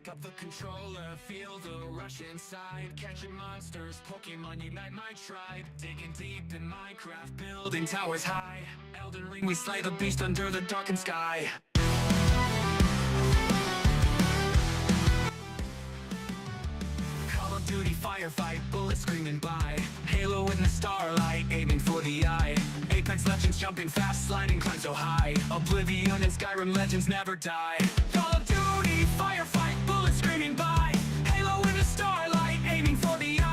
Pick up the controller, feel the rush inside. Catching monsters, Pokemon unite my tribe. Digging deep in Minecraft, building towers high. Elden Ring, we slay the beast under the darkened sky. Call of Duty, firefight, bullets screaming by. Halo in the starlight, aiming for the eye. Apex Legends, jumping fast, sliding climb so high. Oblivion and Skyrim legends never die. Call of Duty, firefight, bullets screaming by. Halo in the starlight, aiming for the eye.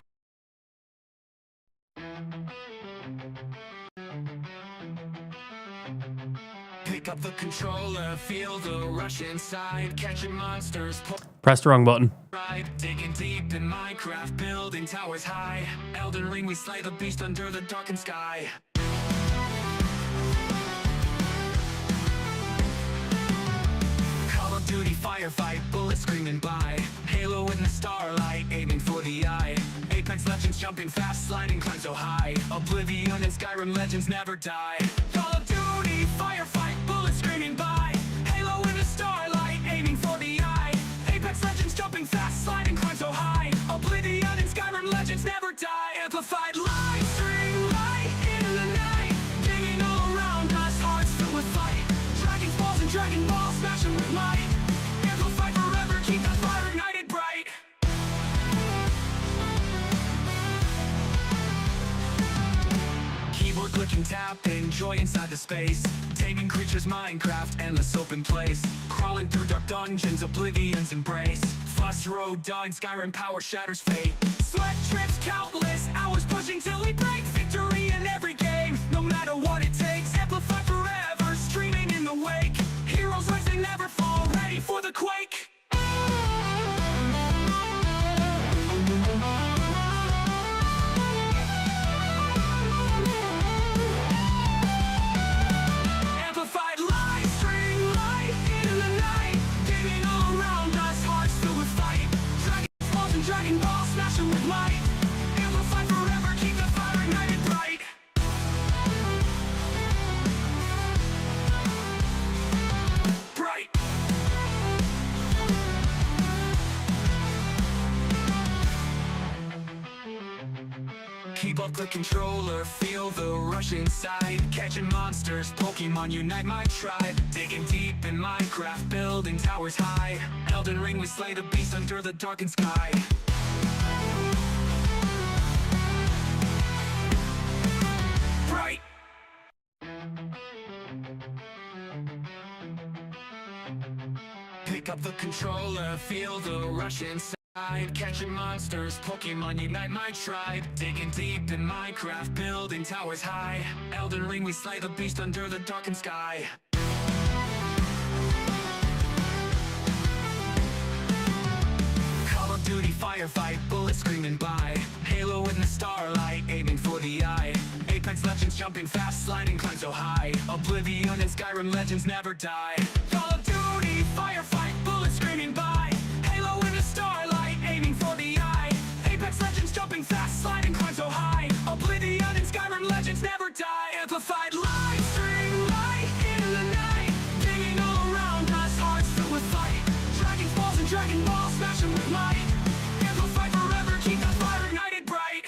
Pick up the controller, feel the rush inside. Catching monsters, Press the wrong button. digging deep in Minecraft, building towers high. Elden Ring, we slay the beast under the darkened sky. Call of Duty, firefight, bullets screaming by. Halo in the starlight, aiming for the eye. Apex Legends, jumping fast, sliding climb so high. Oblivion and Skyrim legends never die. Call of Duty, firefight, bullets screaming by. Halo in the starlight, aiming for the eye. Apex Legends, jumping fast, sliding climb so high. Oblivion and Skyrim legends never die. Amplified live stream, light into the night. Digging all around us, hearts filled with fight. Dragon balls and Dragon Balls, smashing with might. Amplified forever, keep that fire ignited bright. Keyboard clicking, tap, enjoy inside the space. Taming creatures, Minecraft, endless open place. Crawling through dark dungeons, Oblivion's embrace. Fuss road dog, Skyrim power shatters fate. Sweat trips, countless hours pushing till we break. Victory in every game, no matter what it takes. Amplify forever, streaming in the wake. Heroes rise, they never fall, ready for the quake. Amplified live stream, light into the night. Gaming all around us, hearts filled with fight. Dragon balls and Dragon Balls, smashing with might. Amplified forever, keep the fire ignited bright. Bright. Keep up the controller, feel the rush inside. Catching monsters, Pokemon unite my tribe. Digging deep in Minecraft, building towers high. Elden Ring, we slay the beast under the darkened sky. Bright. Pick up the controller, feel the rush inside. Catching monsters, Pokemon unite my tribe. Digging deep in Minecraft, building towers high. Elden Ring, we slay the beast under the darkened sky. Call of Duty, firefight, bullets screaming by. Halo in the starlight, aiming for the eye. Apex Legends, jumping fast, sliding climb so high. Oblivion and Skyrim legends never die. Call of Duty, firefight, bullets screaming by. Halo in the starlight, aiming for the eye. Apex Legends, jumping fast, sliding climb so high. Oblivion and Skyrim legends never die. Amplified live stream, light into the night. Digging all around us, hearts filled with fight. Dragon balls and Dragon Balls, smashing with might. Amplified forever, keep that fire ignited bright.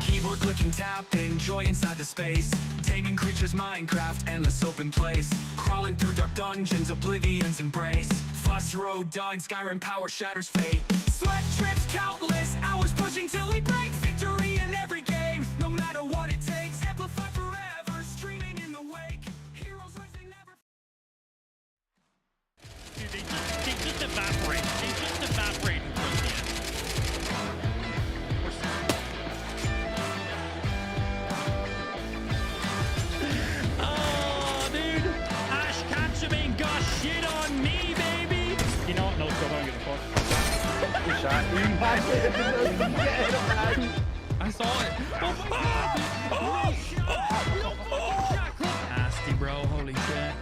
Keyboard clicking, tap, enjoy inside the space. Taming creatures, Minecraft, endless open place. Crawling through dark dungeons, Oblivion's embrace. Fuss road dog, Skyrim power shatters fate. Sweat trips, countless hours pushing till we break. Victory in every game, no matter what it takes. Amplify forever, streaming in the wake. Heroes rise, they never. Dude, they just evaporate. They just evaporate in the end. Oh, dude. Ash Ketchum got shit on me, baby. You know what? No, still don't give a fuck. Good shot. I saw it. Nasty, bro. Holy shit.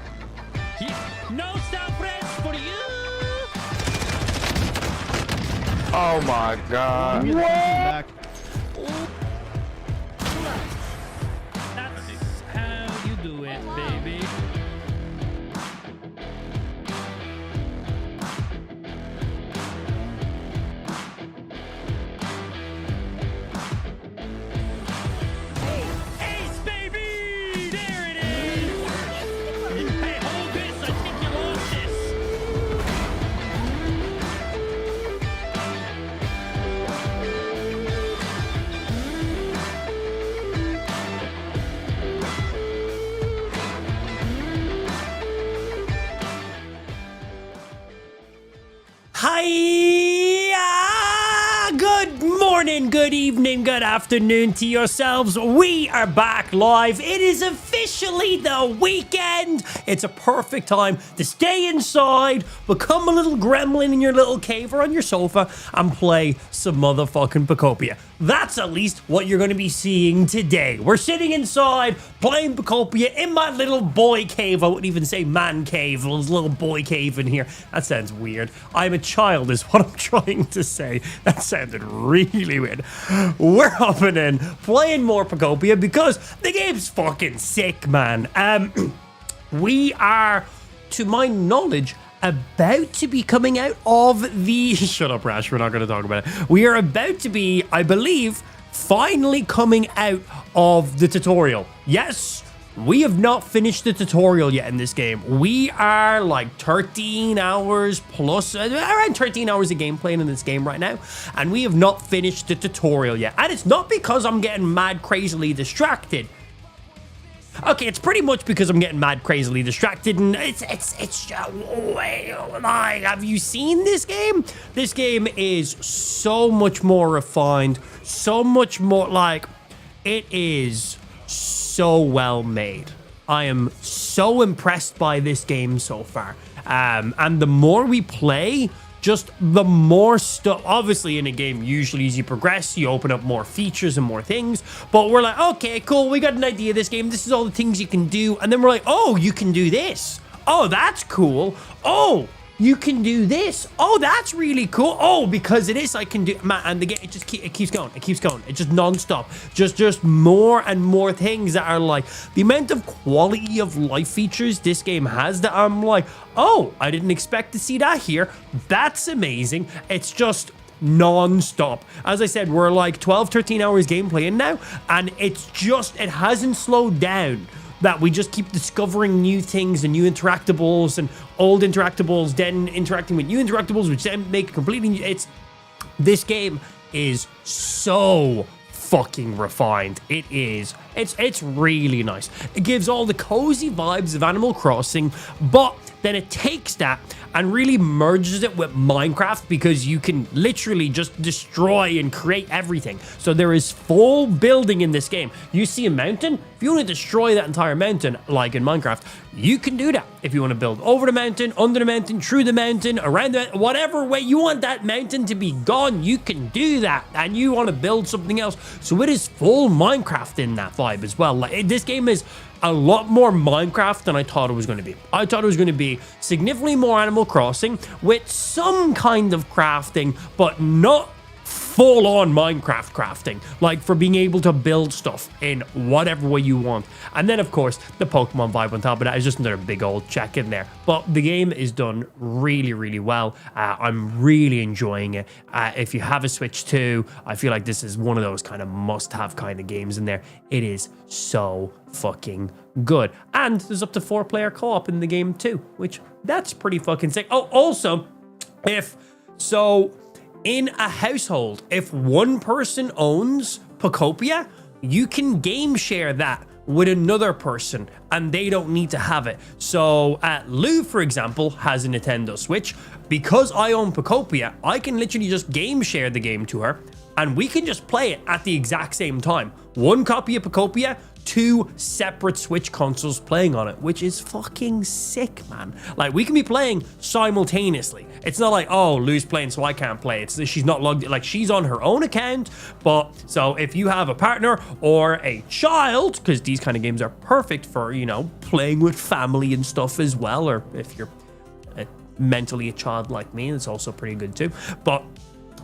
No self-res for you. Oh my god. What? That's how you do it, baby. Good evening, good afternoon to yourselves. We are back live. It is officially the weekend. It's a perfect time to stay inside, become a little gremlin in your little cave or on your sofa, and play some motherfucking Pokopia. That's at least what you're going to be seeing today. We're sitting inside playing Pokopia in my little boy cave. I wouldn't even say man cave. There's a little boy cave in here. That sounds weird. I'm a child is what I'm trying to say. That sounded really weird. We're hopping in, playing more Pokopia because the game's fucking sick, man. We are, to my knowledge, about to be coming out of the... Shut up, Rash. We're not going to talk about it. We are about to be, I believe, finally coming out of the tutorial. Yes, we have not finished the tutorial yet in this game. We are like 13 hours plus, around 13 hours of gameplay in this game right now, and we have not finished the tutorial yet. And it's not because I'm getting mad crazily distracted. Okay, it's pretty much because I'm getting mad crazily distracted, and it's like, have you seen this game? This game is so much more refined, so much more, like, it is so well made. I am so impressed by this game so far. And the more we play, just the more stuff. Obviously, in a game, usually as you progress, you open up more features and more things. But we're like, okay, cool, we got an idea of this game. This is all the things you can do. And then we're like, oh, you can do this. Oh, that's cool. Oh, you can do this. Oh, that's really cool. Oh, because it is, I can do, man, and the game, it keeps going. It keeps going. It's just nonstop. Just more and more things that are like, the amount of quality of life features this game has that I'm like, oh, I didn't expect to see that here. That's amazing. It's just non-stop. As I said, we're like 12, 13 hours gameplay in now, and it's just, it hasn't slowed down. That we just keep discovering new things and new interactables and old interactables, then interacting with new interactables, which then make it completely new. This game is so fucking refined. It is. It's really nice. It gives all the cozy vibes of Animal Crossing, but then it takes that and really merges it with Minecraft, because you can literally just destroy and create everything. So there is full building in this game. You see a mountain, if you want to destroy that entire mountain, like in Minecraft, you can do that. If you want to build over the mountain, under the mountain, through the mountain, around the, whatever way you want that mountain to be gone, you can do that. And you want to build something else. So it is full Minecraft in that vibe as well. Like, this game is a lot more Minecraft than I thought it was going to be. I thought it was going to be significantly more Animal Crossing with some kind of crafting, but not full-on Minecraft crafting, like for being able to build stuff in whatever way you want. And then, of course, the Pokemon vibe on top of that is just another big old check in there. But the game is done really, really well. I'm really enjoying it. If you have a Switch 2, I feel like this is one of those kind of must-have kind of games in there. It is so fucking good. And there's up to 4-player co-op in the game too, which that's pretty fucking sick. Oh, also, in a household, if one person owns Pokopia, you can game share that with another person and they don't need to have it. So Lou, for example, has a Nintendo Switch. Because I own Pokopia, I can literally just game share the game to her and we can just play it at the exact same time. One copy of Pokopia, 2 separate Switch consoles playing on it, which is fucking sick, man. Like, we can be playing simultaneously. It's not like, oh, Lou's playing so I can't play. It's she's not logged in. Like, she's on her own account. But so if you have a partner or a child, because these kind of games are perfect for, you know, playing with family and stuff as well, or if you're mentally a child like me, it's also pretty good too. But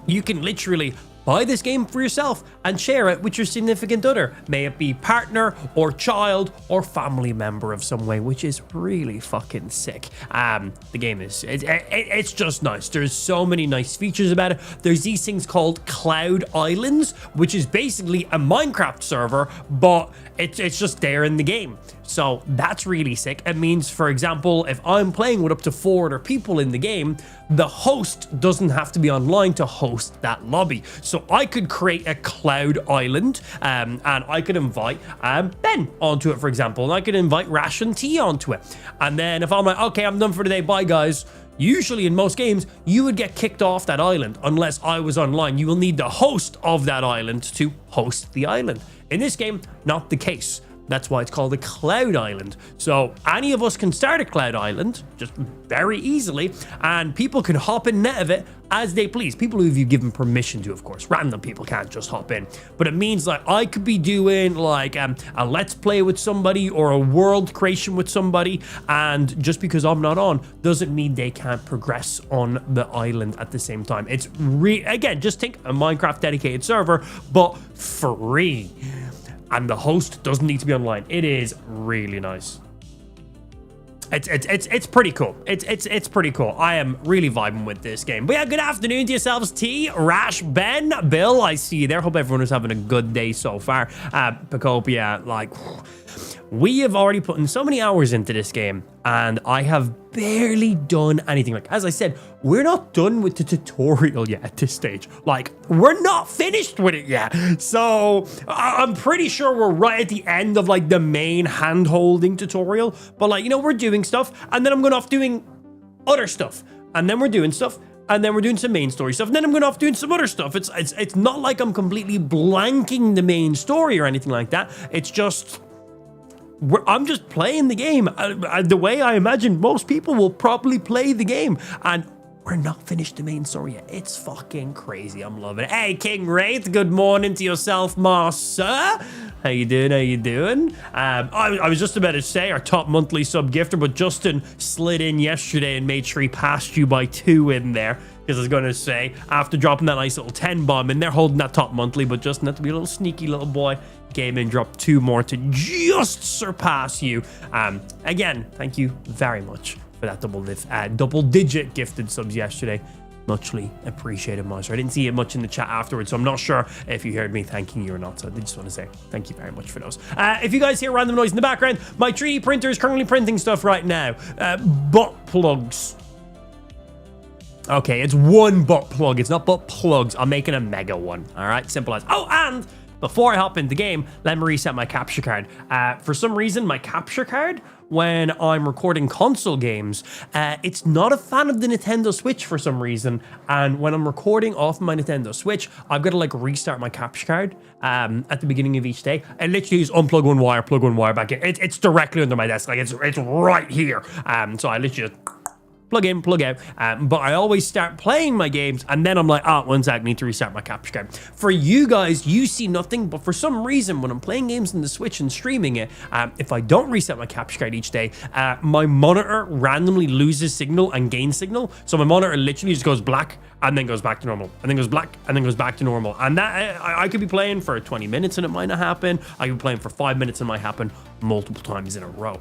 you can literally buy this game for yourself and share it with your significant other, may it be partner or child or family member of some way, which is really fucking sick. The game is, it's just nice. There's so many nice features about it. There's these things called Cloud Islands, which is basically a Minecraft server, but it's just there in the game. So that's really sick. It means, for example, if I'm playing with up to 4 other people in the game, the host doesn't have to be online to host that lobby. So I could create a Cloud Island and I could invite Ben onto it, for example, and I could invite Rash and T onto it. And then if I'm like, okay, I'm done for today, bye guys, Usually in most games, you would get kicked off that island unless I was online. You will need the host of that island to host the island. In this game, not the case. That's why it's called a cloud island. So any of us can start a cloud island just very easily, and people can hop in net of it as they please. People who you've given permission to, of course. Random people can't just hop in. But it means like I could be doing like a let's play with somebody or a world creation with somebody, and just because I'm not on doesn't mean they can't progress on the island at the same time. It's again, just think a Minecraft dedicated server, but free. And the host doesn't need to be online. It is really nice. It's pretty cool. It's pretty cool. I am really vibing with this game. But yeah, good afternoon to yourselves, T, Rash, Ben, Bill. I see you there. Hope everyone is having a good day so far. Pokopia, like, we have already put in so many hours into this game, and I have barely done anything. Like, as I said, we're not done with the tutorial yet at this stage. Like, we're not finished with it yet. So I'm pretty sure we're right at the end of like the main hand-holding tutorial. But like, you know, we're doing stuff, and then I'm going off doing other stuff, and then we're doing stuff, and then we're doing some main story stuff, and then I'm going off doing some other stuff. It's not like I'm completely blanking the main story or anything like that. It's just I'm just playing the game the way I imagine most people will probably play the game, and we're not finished the main story yet. It's fucking crazy. I'm loving it. Hey, King Wraith, good morning to yourself, ma sir. How you doing? How you doing? I was just about to say our top monthly sub gifter, but Justin slid in yesterday and made sure he passed you by 2 in there. Because I was going to say, after dropping that nice little 10 bomb in there, holding that top monthly, but Justin had to be a little sneaky little boy. Came in, dropped 2 more to just surpass you. Again, thank you very much for that double-digit gifted subs yesterday. Muchly appreciated, Monster. I didn't see it much in the chat afterwards, so I'm not sure if you heard me thanking you or not. So I just want to say thank you very much for those. If you guys hear random noise in the background, my 3D printer is currently printing stuff right now. Butt plugs. Okay, it's 1 butt plug. It's not butt plugs. I'm making a mega one. All right, simple as. Oh, and before I hop into the game, let me reset my capture card. For some reason, my capture card, when I'm recording console games, it's not a fan of the Nintendo Switch for some reason. And when I'm recording off my Nintendo Switch, I've got to like restart my capture card at the beginning of each day. I literally just unplug one wire, plug one wire back in. It's directly under my desk. Like it's right here. So I literally just plug in, plug out. But I always start playing my games, and then I'm like, oh, 1 sec, I need to restart my capture card. For you guys, you see nothing, but for some reason, when I'm playing games on the Switch and streaming it, if I don't reset my capture card each day, my monitor randomly loses signal and gains signal. So my monitor literally just goes black and then goes back to normal, and then goes black and then goes back to normal. And that I could be playing for 20 minutes and it might not happen. I could be playing for 5 minutes and it might happen multiple times in a row.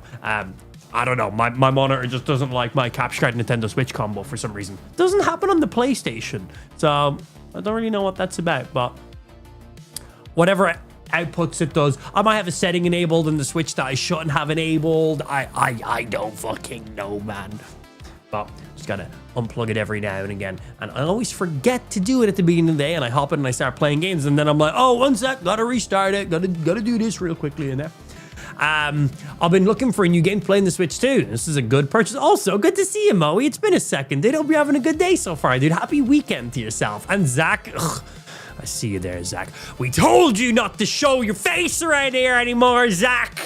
I don't know, my monitor just doesn't like my capture card Nintendo Switch combo for some reason. Doesn't happen on the PlayStation, so I don't really know what that's about, but whatever outputs it does. I might have a setting enabled in the Switch that I shouldn't have enabled. I don't fucking know, man. But just gotta unplug it every now and again, and I always forget to do it at the beginning of the day, and I hop in and I start playing games, and then I'm like, oh, 1 sec, gotta restart it, gotta do this real quickly in there. I've been looking for a new game to play in the Switch too. This is a good purchase. Also, good to see you, Moe. It's been a second, dude. Hope you're having a good day so far, dude. Happy weekend to yourself. And Zach, I see you there, Zach. We told you not to show your face around here anymore, Zach.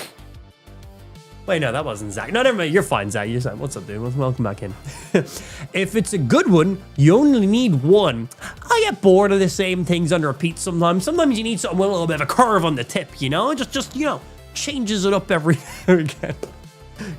Wait, no, that wasn't Zach. No, never mind. You're fine, Zach. You're fine. What's up, dude? Welcome back in. If it's a good one, you only need 1. I get bored of the same things on repeat sometimes. Sometimes you need something with a little bit of a curve on the tip, you know? Just you know, changes it up every now and again.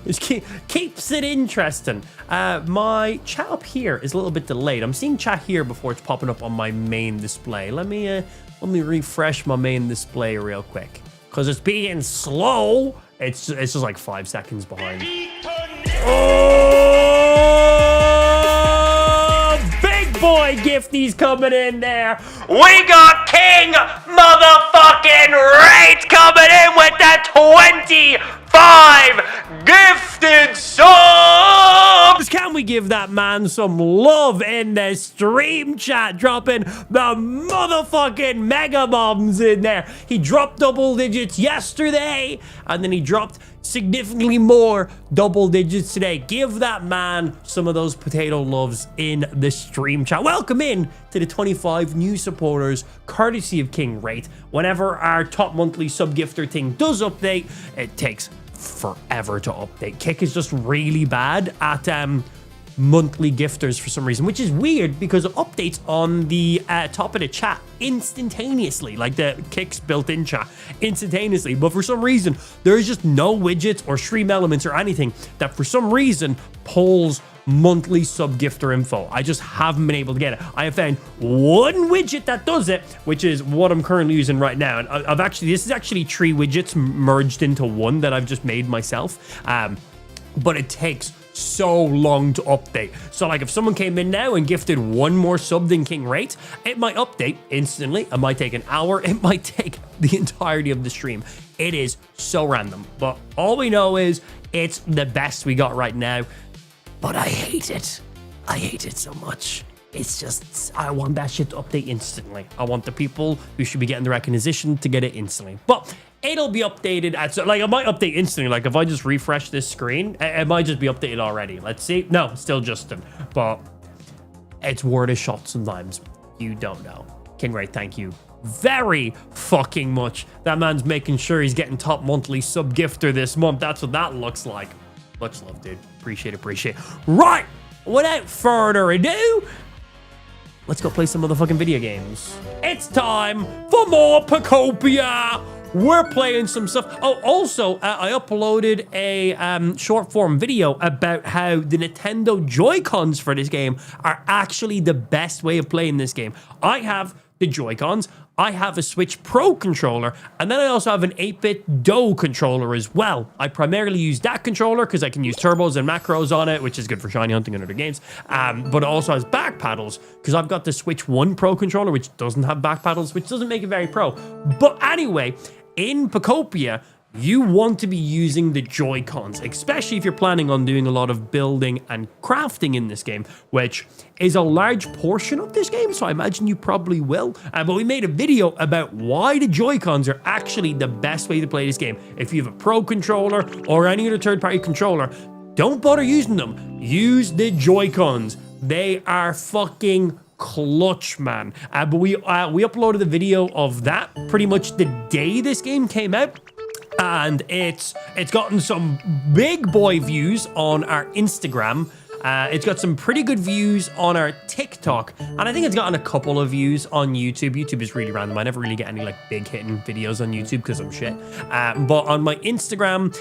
Just keeps it interesting. My chat up here is a little bit delayed. I'm seeing chat here before it's popping up on my main display. Let me refresh my main display real quick, because it's being slow. It's just like 5 seconds behind. Oh, big boy gifties coming in there. We got King motherfucking Wraith coming in with that 25 gifted subs. Can we give that man man some love in the stream chat, dropping the motherfucking mega bombs in there. He dropped double digits yesterday, and then he dropped significantly more double digits today. Give that man some of those potato loves in the stream chat. Welcome in to the 25 new supporters, courtesy of King Rate. Whenever our top monthly sub-gifter thing does update, it takes forever to update. Kick is just really bad at monthly gifters for some reason, which is weird because it updates on the top of the chat instantaneously, like the Kick's built-in chat instantaneously, but for some reason there's just no widgets or stream elements or anything that for some reason pulls monthly sub-gifter info. I just haven't been able to get it. I have found one widget that does it, which is what I'm currently using right now, and this is actually 3 widgets merged into one that I've just made myself, but it takes so long to update. So like if someone came in now and gifted one more sub than King Rate, it might update instantly. It might take an hour. It might take the entirety of the stream. It is so random, but all we know is it's the best we got right now. But I hate it. I hate it so much. It's just, I want that shit to update instantly. I want the people who should be getting the recognition to get it instantly. But it'll be updated like it might update instantly. Like if I just refresh this screen, it might just be updated already. Let's see. No, still Justin. But it's worth a shot sometimes. You don't know. King Ray, thank you very fucking much. That man's making sure he's getting top monthly sub gifter this month. That's what that looks like. Much love, dude. Appreciate it. Right. Without further ado, let's go play some motherfucking video games. It's time for more Pokopia. We're playing some stuff. Oh, also, I uploaded a short form video about how the Nintendo Joy-Cons for this game are actually the best way of playing this game. I have the Joy-Cons, I have a Switch Pro controller, and then I also have an 8-bit Do controller as well. I primarily use that controller because I can use turbos and macros on it, which is good for shiny hunting and other games. But it also has back paddles because I've got the Switch 1 Pro controller, which doesn't have back paddles, which doesn't make it very pro. But anyway, in Pokopia, you want to be using the Joy-Cons, especially if you're planning on doing a lot of building and crafting in this game, which is a large portion of this game, so I imagine you probably will. But we made a video about why the Joy-Cons are actually the best way to play this game. If you have a Pro controller or any other third-party controller, don't bother using them. Use the Joy-Cons. They are fucking clutch, man. But we uploaded the video of that pretty much the day this game came out. And it's gotten some big boy views on our Instagram. It's got some pretty good views on our TikTok, and I think it's gotten a couple of views on YouTube. YouTube is really random. I never really get any like big hitting videos on YouTube because I'm shit. But on my Instagram,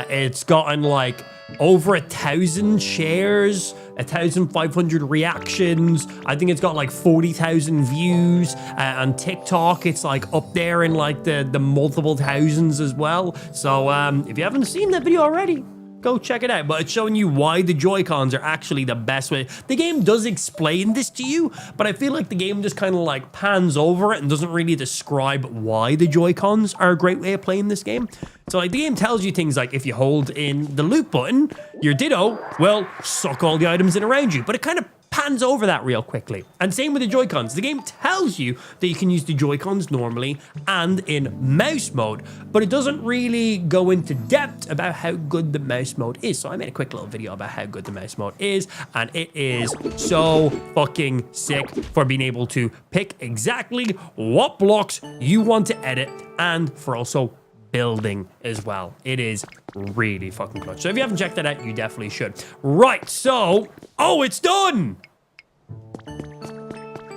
it's gotten like over 1,000 shares, 1,500 reactions. I think it's got like 40,000 views. On TikTok, it's like up there in like the multiple thousands as well. So if you haven't seen that video already, go check it out. But it's showing you why the Joy-Cons are actually the best way. The game does explain this to you, but I feel like the game just kind of like pans over it and doesn't really describe why the Joy-Cons are a great way of playing this game. So like the game tells you things like if you hold in the loot button, your Ditto will suck all the items in around you, but it kind of pans over that real quickly. And same with the Joy-Cons. The game tells you that you can use the Joy-Cons normally and in mouse mode, but it doesn't really go into depth about how good the mouse mode is. So I made a quick little video about how good the mouse mode is, and it is so fucking sick for being able to pick exactly what blocks you want to edit and for also building as well. It is really fucking clutch. So if you haven't checked that out, you definitely should. Right, so, oh, it's done!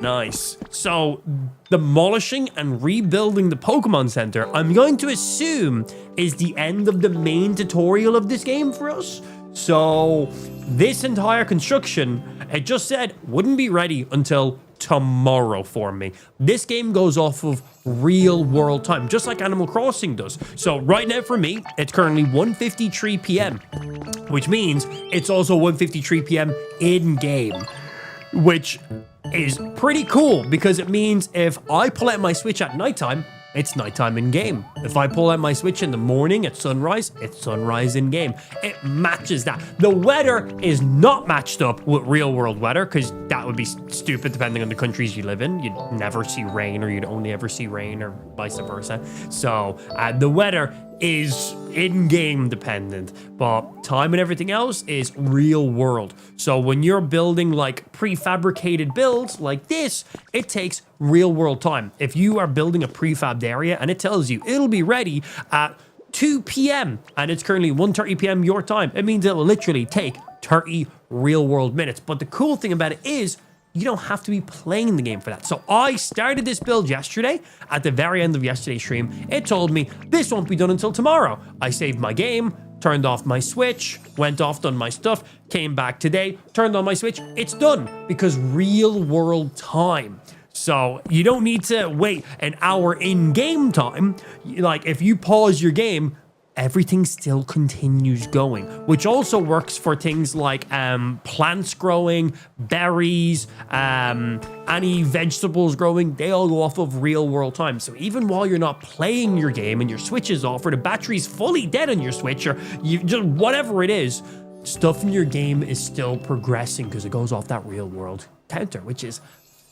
Nice. So, demolishing and rebuilding the Pokemon Center, I'm going to assume is the end of the main tutorial of this game for us. So, this entire construction, it just said, wouldn't be ready until tomorrow for me. This game goes off of real world time, just like Animal Crossing does. So right now for me, it's currently 1:53 p.m., which means it's also 1:53 p.m. in game, which is pretty cool because it means if I pull out my Switch at nighttime, it's nighttime in game. If I pull out my Switch in the morning at sunrise, it's sunrise in game. It matches that. The weather is not matched up with real world weather because that would be stupid depending on the countries you live in. You'd never see rain or you'd only ever see rain or vice versa. So the weather is in-game dependent, but time and everything else is real world. So when you're building like prefabricated builds like this, it takes real world time. If you are building a prefabbed area and it tells you it'll be ready at 2 p.m. and it's currently 1:30 p.m. your time, it means it'll literally take 30 real world minutes. But the cool thing about it is you don't have to be playing the game for that. So I started this build yesterday. At the very end of yesterday's stream, it told me this won't be done until tomorrow. I saved my game, turned off my Switch, went off, done my stuff, came back today, turned on my Switch. It's done because real world time. So you don't need to wait an hour in game time. Like if you pause your game, everything still continues going, which also works for things like plants growing, berries, any vegetables growing. They all go off of real world time. So even while you're not playing your game and your Switch is off or the battery's fully dead on your Switch or you just whatever it is, stuff in your game is still progressing because it goes off that real world counter, which is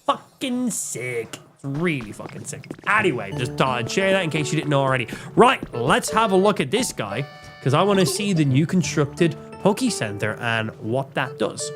fucking sick. Really fucking sick. Anyway, just thought I'd share that in case you didn't know already. Right, let's have a look at this guy because I want to see the new constructed Poke Center and what that does.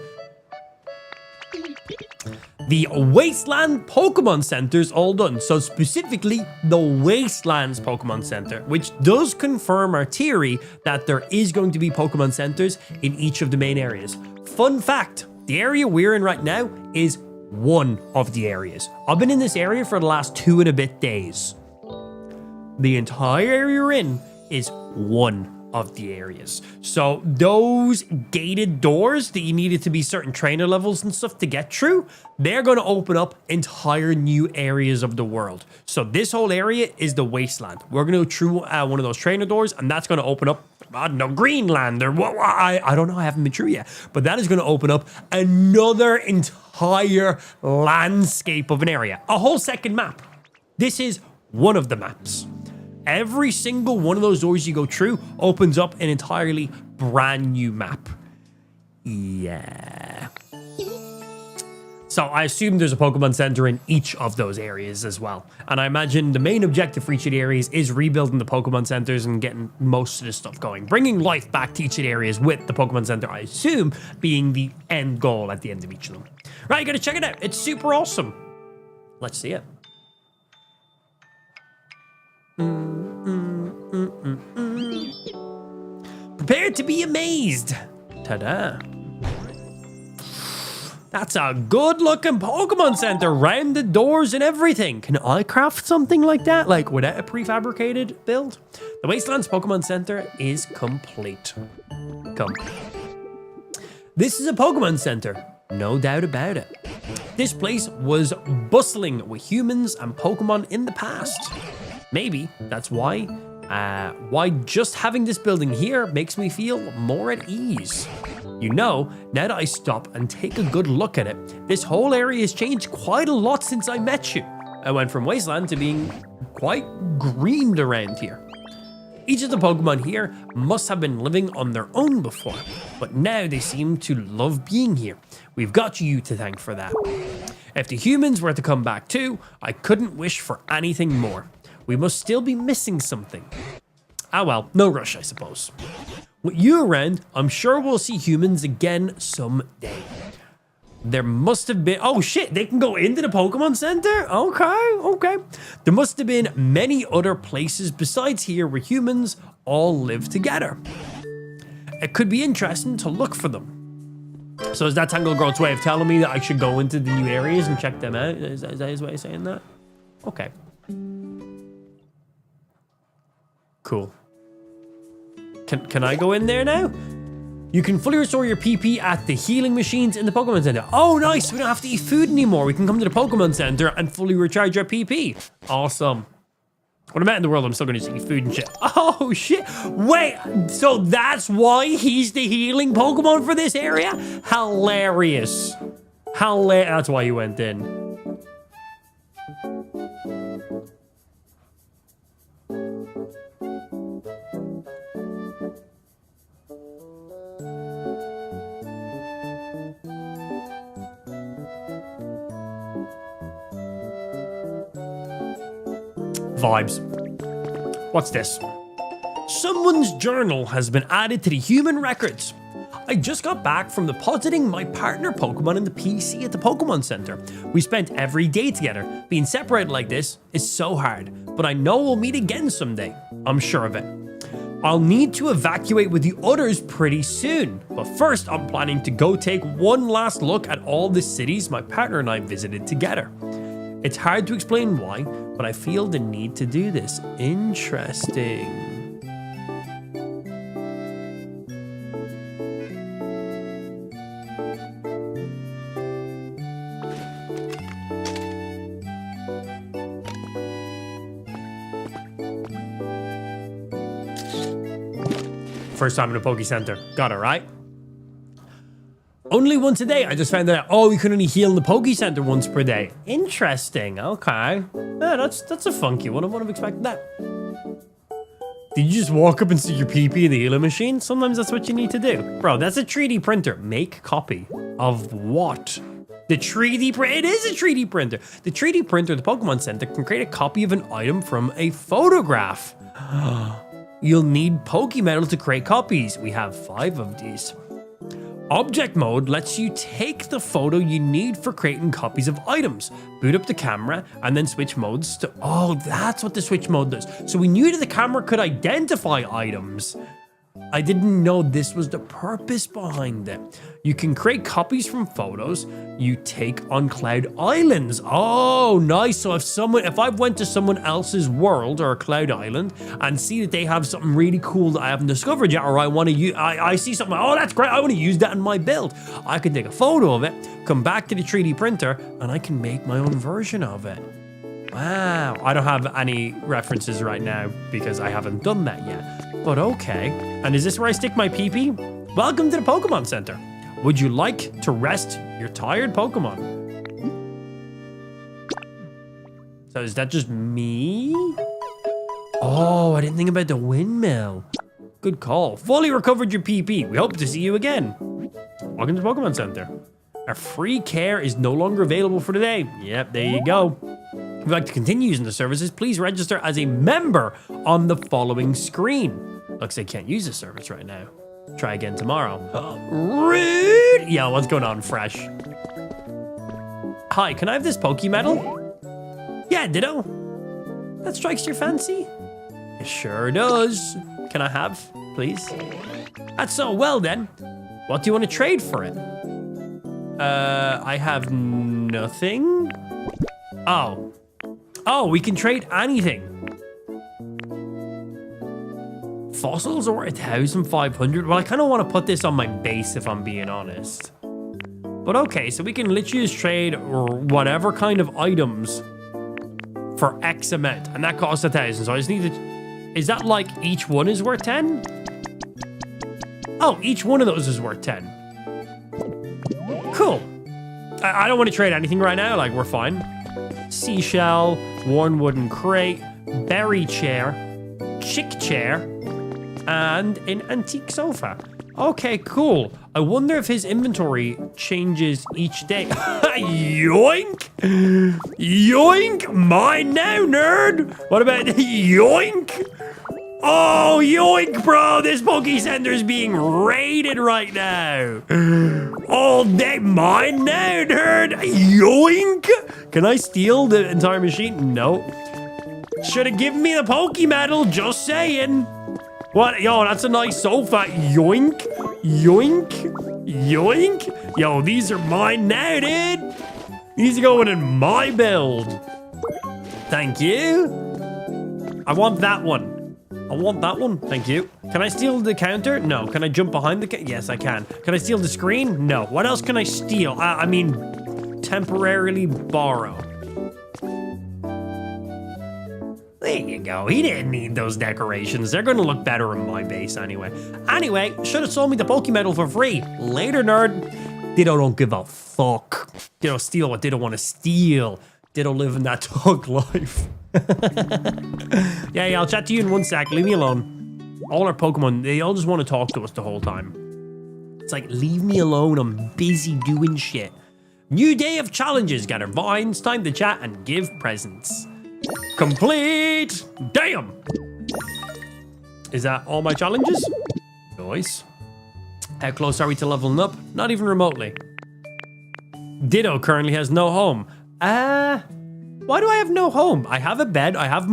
The Wasteland Pokemon Center's all done. So specifically, the Wastelands Pokemon Center, which does confirm our theory that there is going to be Pokemon Centers in each of the main areas. Fun fact, the area we're in right now is one of the areas. I've been in this area for the last 2 and a bit days. The entire area you're in is one of the areas. So those gated doors that you needed to be certain trainer levels and stuff to get through, they're going to open up entire new areas of the world. So this whole area is the Wasteland. We're going to go through one of those trainer doors and that's going to open up, I don't know, Greenland or what, I don't know, I haven't been through yet. But that is going to open up another entire landscape of an area. A whole second map. This is one of the maps. Every single one of those doors you go through opens up an entirely brand new map. Yeah. So I assume there's a Pokemon Center in each of those areas as well. And I imagine the main objective for each of the areas is rebuilding the Pokemon Centers and getting most of this stuff going. Bringing life back to each of the areas with the Pokemon Center, I assume, being the end goal at the end of each of them. Right, you gotta check it out. It's super awesome. Let's see it. Prepare to be amazed. Ta-da. That's a good looking Pokemon Center, rounded doors and everything. Can I craft something like that? Like without a prefabricated build? The Wastelands Pokemon Center is complete. Come. This is a Pokemon Center, no doubt about it. This place was bustling with humans and Pokemon in the past. Maybe that's why just having this building here makes me feel more at ease. You know, now that I stop and take a good look at it, this whole area has changed quite a lot since I met you. I went from Wasteland to being quite greened around here. Each of the Pokemon here must have been living on their own before, but now they seem to love being here. We've got you to thank for that. If the humans were to come back too, I couldn't wish for anything more. We must still be missing something. Ah well, no rush, I suppose. With you around, I'm sure we'll see humans again someday. There must have been... Oh shit, they can go into the Pokemon Center? Okay. There must have been many other places besides here where humans all live together. It could be interesting to look for them. So is that Tanglegrowth's way of telling me that I should go into the new areas and check them out? Is that his way of saying that? Okay. Cool. Can I go in there now? You can fully restore your PP at the healing machines in the Pokemon Center. Oh, nice. We don't have to eat food anymore. We can come to the Pokemon Center and fully recharge our PP. Awesome. When I'm out in the world, I'm still going to eat food and shit. Oh, shit. Wait, so that's why he's the healing Pokemon for this area? Hilarious. That's why you went in. Vibes. What's this? Someone's journal has been added to the human records. I just got back from depositing my partner Pokemon in the PC at the Pokemon Center. We spent every day together. Being separated like this is so hard, but I know we'll meet again someday. I'm sure of it. I'll need to evacuate with the others pretty soon, but first I'm planning to go take one last look at all the cities my partner and I visited together. It's hard to explain why, but I feel the need to do this. Interesting. First time in a Poke Center. Got it, right? Only once a day. I just found out, oh, you can only heal in the Poke Center once per day. Interesting. Okay. Yeah, that's a funky one. I wouldn't have expected that. Did you just walk up and stick your PP in the healer machine? Sometimes that's what you need to do. Bro, that's a 3D printer. Make copy of what? The 3D printer. It is a 3D printer. The 3D printer at the Pokemon Center can create a copy of an item from a photograph. You'll need Pokemetal to create copies. We have 5 of these. Object mode lets you take the photo you need for creating copies of items. Boot up the camera and then switch modes to... Oh, that's what the switch mode does. So we knew that the camera could identify items. I didn't know this was the purpose behind it. You can create copies from photos you take on Cloud Islands. Oh, nice. So if I went to someone else's world or a Cloud Island and see that they have something really cool that I haven't discovered yet, or I want to use, I see something, oh, that's great, I want to use that in my build. I can take a photo of it, come back to the 3D printer, and I can make my own version of it. Wow. I don't have any references right now because I haven't done that yet. But okay. And is this where I stick my PP? Welcome to the Pokemon Center. Would you like to rest your tired Pokemon? So is that just me? Oh, I didn't think about the windmill. Good call. Fully recovered your PP. We hope to see you again. Welcome to the Pokemon Center. Our free care is no longer available for today. Yep, there you go. If you'd like to continue using the services, please register as a member on the following screen. Looks like I can't use this service right now. Try again tomorrow. Rude! Yo, what's going on, Fresh? Hi, can I have this Pokemetal? Yeah, ditto. That strikes your fancy? It sure does. Can I have, please? That's so well then. What do you want to trade for it? I have nothing. Oh. Oh, we can trade anything. Fossils are 1,500. Well, I kind of want to put this on my base if I'm being honest. But okay, so we can literally just trade or whatever kind of items for X amount, and that costs 1,000. So I just need to. Is that like each one is worth 10? Oh, each one of those is worth 10. Cool. I don't want to trade anything right now. Like, we're fine. Seashell, worn wooden crate, berry chair, chick chair, and an antique sofa. Okay, cool. I wonder if his inventory changes each day. Yoink! Yoink! Mine now, nerd! What about yoink? Oh, yoink, bro! This Poke Center is being raided right now. All day, mine now, nerd! Yoink! Can I steal the entire machine? No. Should have given me the Pokemetal, just saying. What? Yo, that's a nice sofa. Yoink. Yoink. Yoink. Yo, these are mine now, dude. These are going in my build. Thank you. I want that one. I want that one. Thank you. Can I steal the counter? No. Can I jump behind the counter? Yes, I can. Can I steal the screen? No. What else can I steal? I mean, temporarily borrow. There you go. He didn't need those decorations. They're going to look better in my base anyway. Anyway, should have sold me the Pokemetal for free. Later, nerd. Ditto don't give a fuck. Ditto steal what they don't want to steal. Ditto living that dog life. Yeah, I'll chat to you in 1 sec. Leave me alone. All our Pokemon, they all just want to talk to us the whole time. It's like, leave me alone. I'm busy doing shit. New day of challenges. Gather vines. Time to chat and give presents. Complete. Damn. Is that all my challenges? Nice. How close are we to leveling up? Not even remotely. Ditto currently has no home. Why do I have no home? I have a bed. I have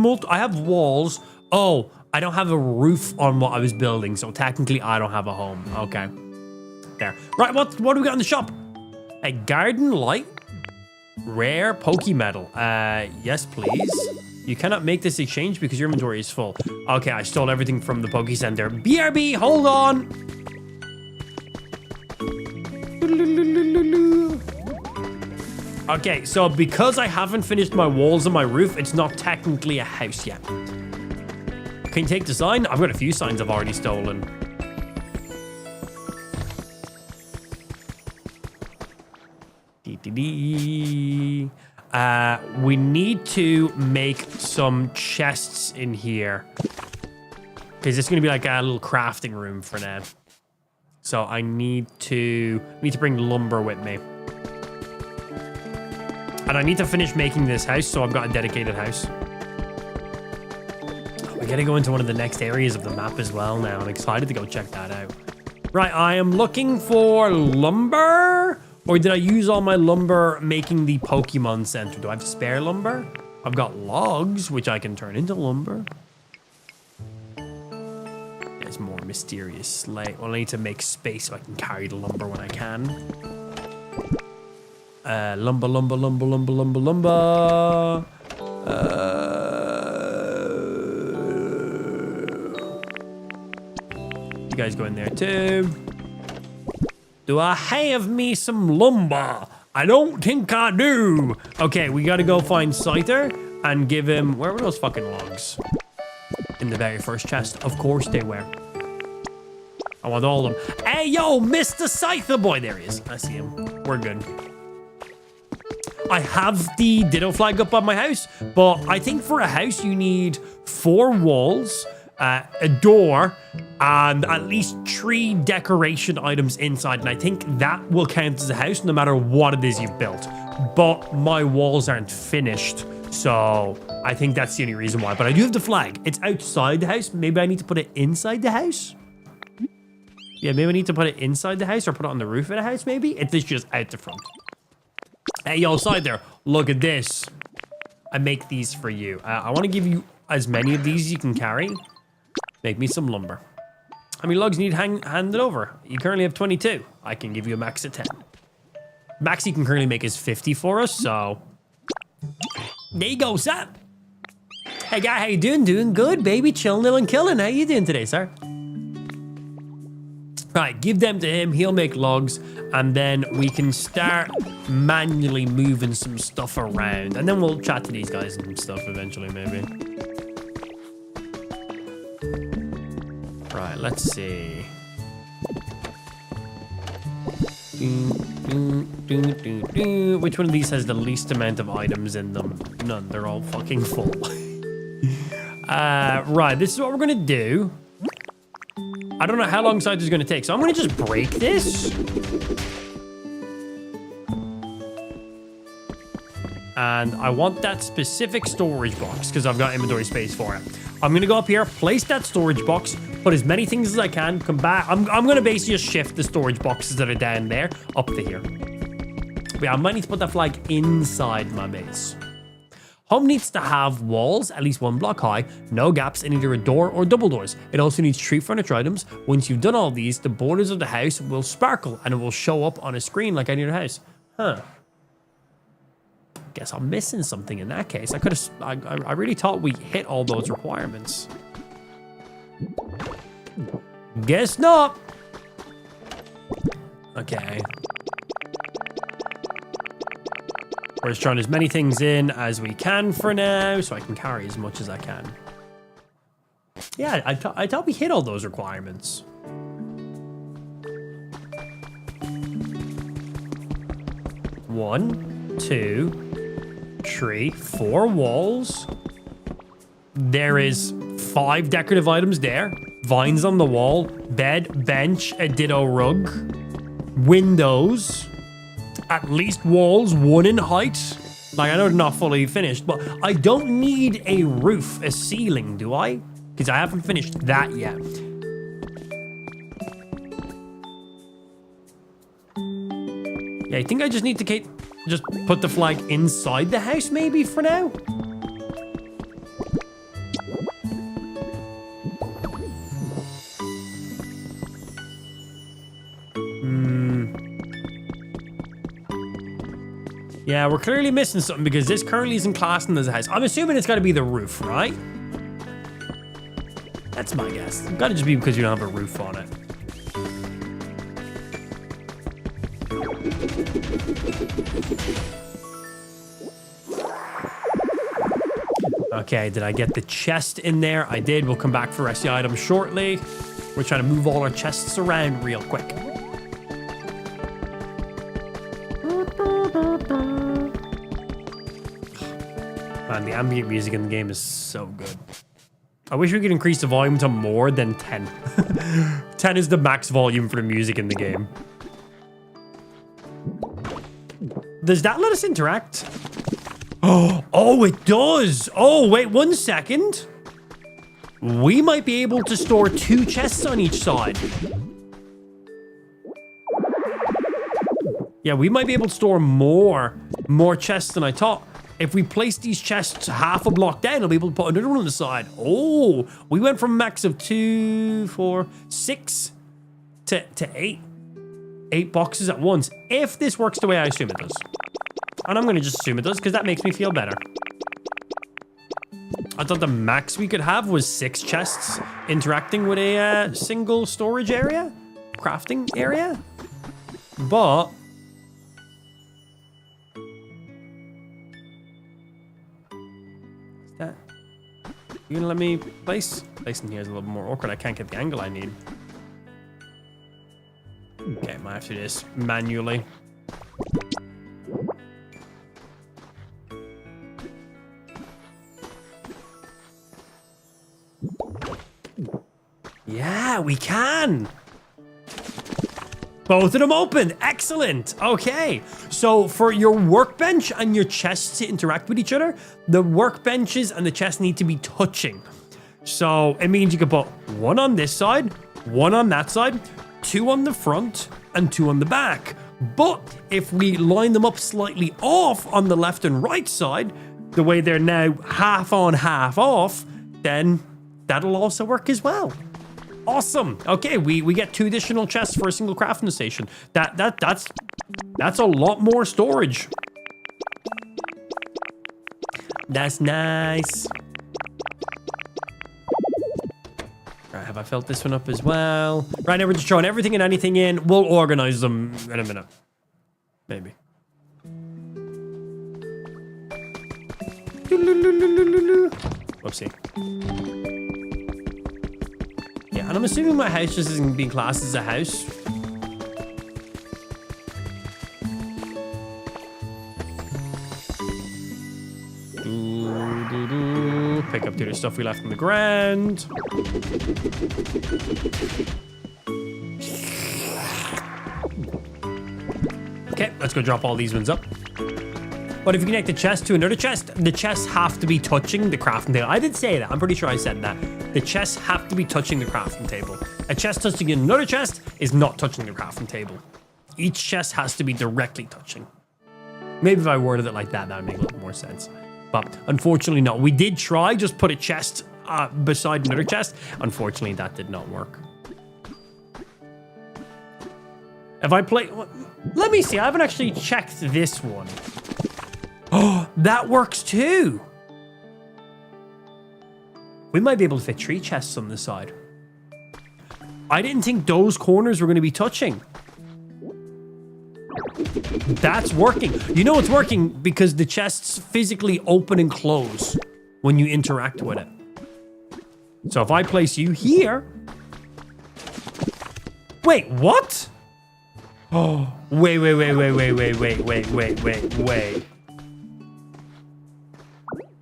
walls. Oh, I don't have a roof on what I was building, so technically I don't have a home. Okay. There. Right, what do we got in the shop? A garden light. Rare Pokemetal. Yes, please. You cannot make this exchange because your inventory is full. Okay, I stole everything from the Poke Center. BRB, hold on. Okay, so because I haven't finished my walls and my roof, it's not technically a house yet. Can you take the sign? I've got a few signs I've already stolen. We need to make some chests in here. Because it's going to be like a little crafting room for now. So I need to bring lumber with me. And I need to finish making this house, so I've got a dedicated house. We gotta go into one of the next areas of the map as well now. I'm excited to go check that out. Right, I am looking for lumber. Or did I use all my lumber making the Pokemon Center? Do I have spare lumber? I've got logs, which I can turn into lumber. There's more mysterious slate. Well, I need to make space so I can carry the lumber when I can. Lumber. You guys go in there too. Do I have me some lumber? I don't think I do. Okay, we gotta go find Scyther and give him... Where were those fucking logs? In the very first chest. Of course they were. I want all of them. Hey, yo, Mr. Scyther boy. There he is. I see him. We're good. I have the Ditto flag up on my house, but I think for a house you need 4 walls, a door, and at least 3 decoration items inside. And I think that will count as a house no matter what it is you've built. But my walls aren't finished, so I think that's the only reason why. But I do have the flag. It's outside the house. Maybe I need to put it inside the house. Yeah, maybe I need to put it inside the house or put it on the roof of the house, maybe. It's just out the front. Hey, yo, side there. Look at this. I make these for you. I want to give you as many of these as you can carry. Make me some lumber. How many logs need handed over? You currently have 22. I can give you a max of 10. Max you can currently make is 50 for us, so... There you go, sir. Hey, guy, how you doing? Doing good, baby. Chilling and killing. How you doing today, sir? Right, give them to him. He'll make logs, and then we can start manually moving some stuff around. And then we'll chat to these guys and stuff eventually, maybe. Right, let's see. Which one of these has the least amount of items in them? None. They're all fucking full. Right, this is what we're gonna do. I don't know how long Scyther's gonna take, so I'm gonna just break this. And I want that specific storage box because I've got inventory space for it. I'm gonna go up here, place that storage box, put as many things as I can, come back. I'm gonna basically just shift the storage boxes that are down there up to here. But yeah, I might need to put that flag inside my base. Home needs to have walls, at least 1 block high, no gaps in either a door or double doors. It also needs 3 furniture items. Once you've done all these, the borders of the house will sparkle and it will show up on a screen like any other house. Huh. Guess I'm missing something in that case. I really thought we hit all those requirements. Guess not. Okay. We're just throwing as many things in as we can for now, so I can carry as much as I can. Yeah, I thought we hit all those requirements. One, 2, tree, 4 walls. There is 5 decorative items there. Vines on the wall, bed, bench, a ditto rug, windows, at least walls, 1 in height. Like, I know they're not fully finished, but I don't need a roof, a ceiling, do I? Because I haven't finished that yet. Yeah, I think I just need to just put the flag inside the house maybe for now. Yeah, we're clearly missing something because this currently isn't classed as a house. I'm assuming it's got to be the roof, right? That's my guess. It's got to just be because you don't have a roof on it. Okay, did I get the chest in there? I did. We'll come back for the rest of the items shortly. We're trying to move all our chests around real quick. Man, the ambient music in the game is so good. I wish we could increase the volume to more than 10. 10 is the max volume for the music in the game. Does that let us interact? Oh, it does. Oh, wait 1 second. We might be able to store 2 chests on each side. Yeah, we might be able to store more chests than I thought. If we place these chests half a block down, I'll be able to put another one on the side. Oh, we went from max of 2, 4, 6 to 8. 8 boxes at once. If this works the way I assume it does. And I'm going to just assume it does because that makes me feel better. I thought the max we could have was 6 chests interacting with a single storage area, crafting area. But that you gonna let me place? Placing here is a little more awkward. I can't get the angle I need. Okay, might have to do this manually. Yeah, we can. Both of them open. Excellent. Okay. So for your workbench and your chests to interact with each other, the workbenches and the chests need to be touching. So it means you can put 1 on this side, 1 on that side, 2 on the front, and 2 on the back. But if we line them up slightly off on the left and right side, the way they're now half on, half off, then that'll also work as well. Awesome. Okay, we get 2 additional chests for a single crafting station. That's a lot more storage. That's nice. Right, have I filled this one up as well? Right now we're just throwing everything and anything in. We'll organize them in a minute. Maybe. Whoopsie. Yeah, and I'm assuming my house just isn't being classed as a house. Pick up the stuff we left on the ground. Okay, let's go drop all these ones up. But if you connect the chest to another chest, the chests have to be touching the crafting table. I did say that. I'm pretty sure I said that. The chests have to be touching the crafting table. A chest touching another chest is not touching the crafting table. Each chest has to be directly touching. Maybe if I worded it like that, that would make a little more sense. But unfortunately, no. We did try, just put a chest beside another chest. Unfortunately, that did not work. If I play... Let me see. I haven't actually checked this one. Oh, that works too. We might be able to fit 3 chests on the side. I didn't think those corners were going to be touching. That's working. You know it's working because the chests physically open and close when you interact with it. So if I place you here... Wait, what? Oh, wait.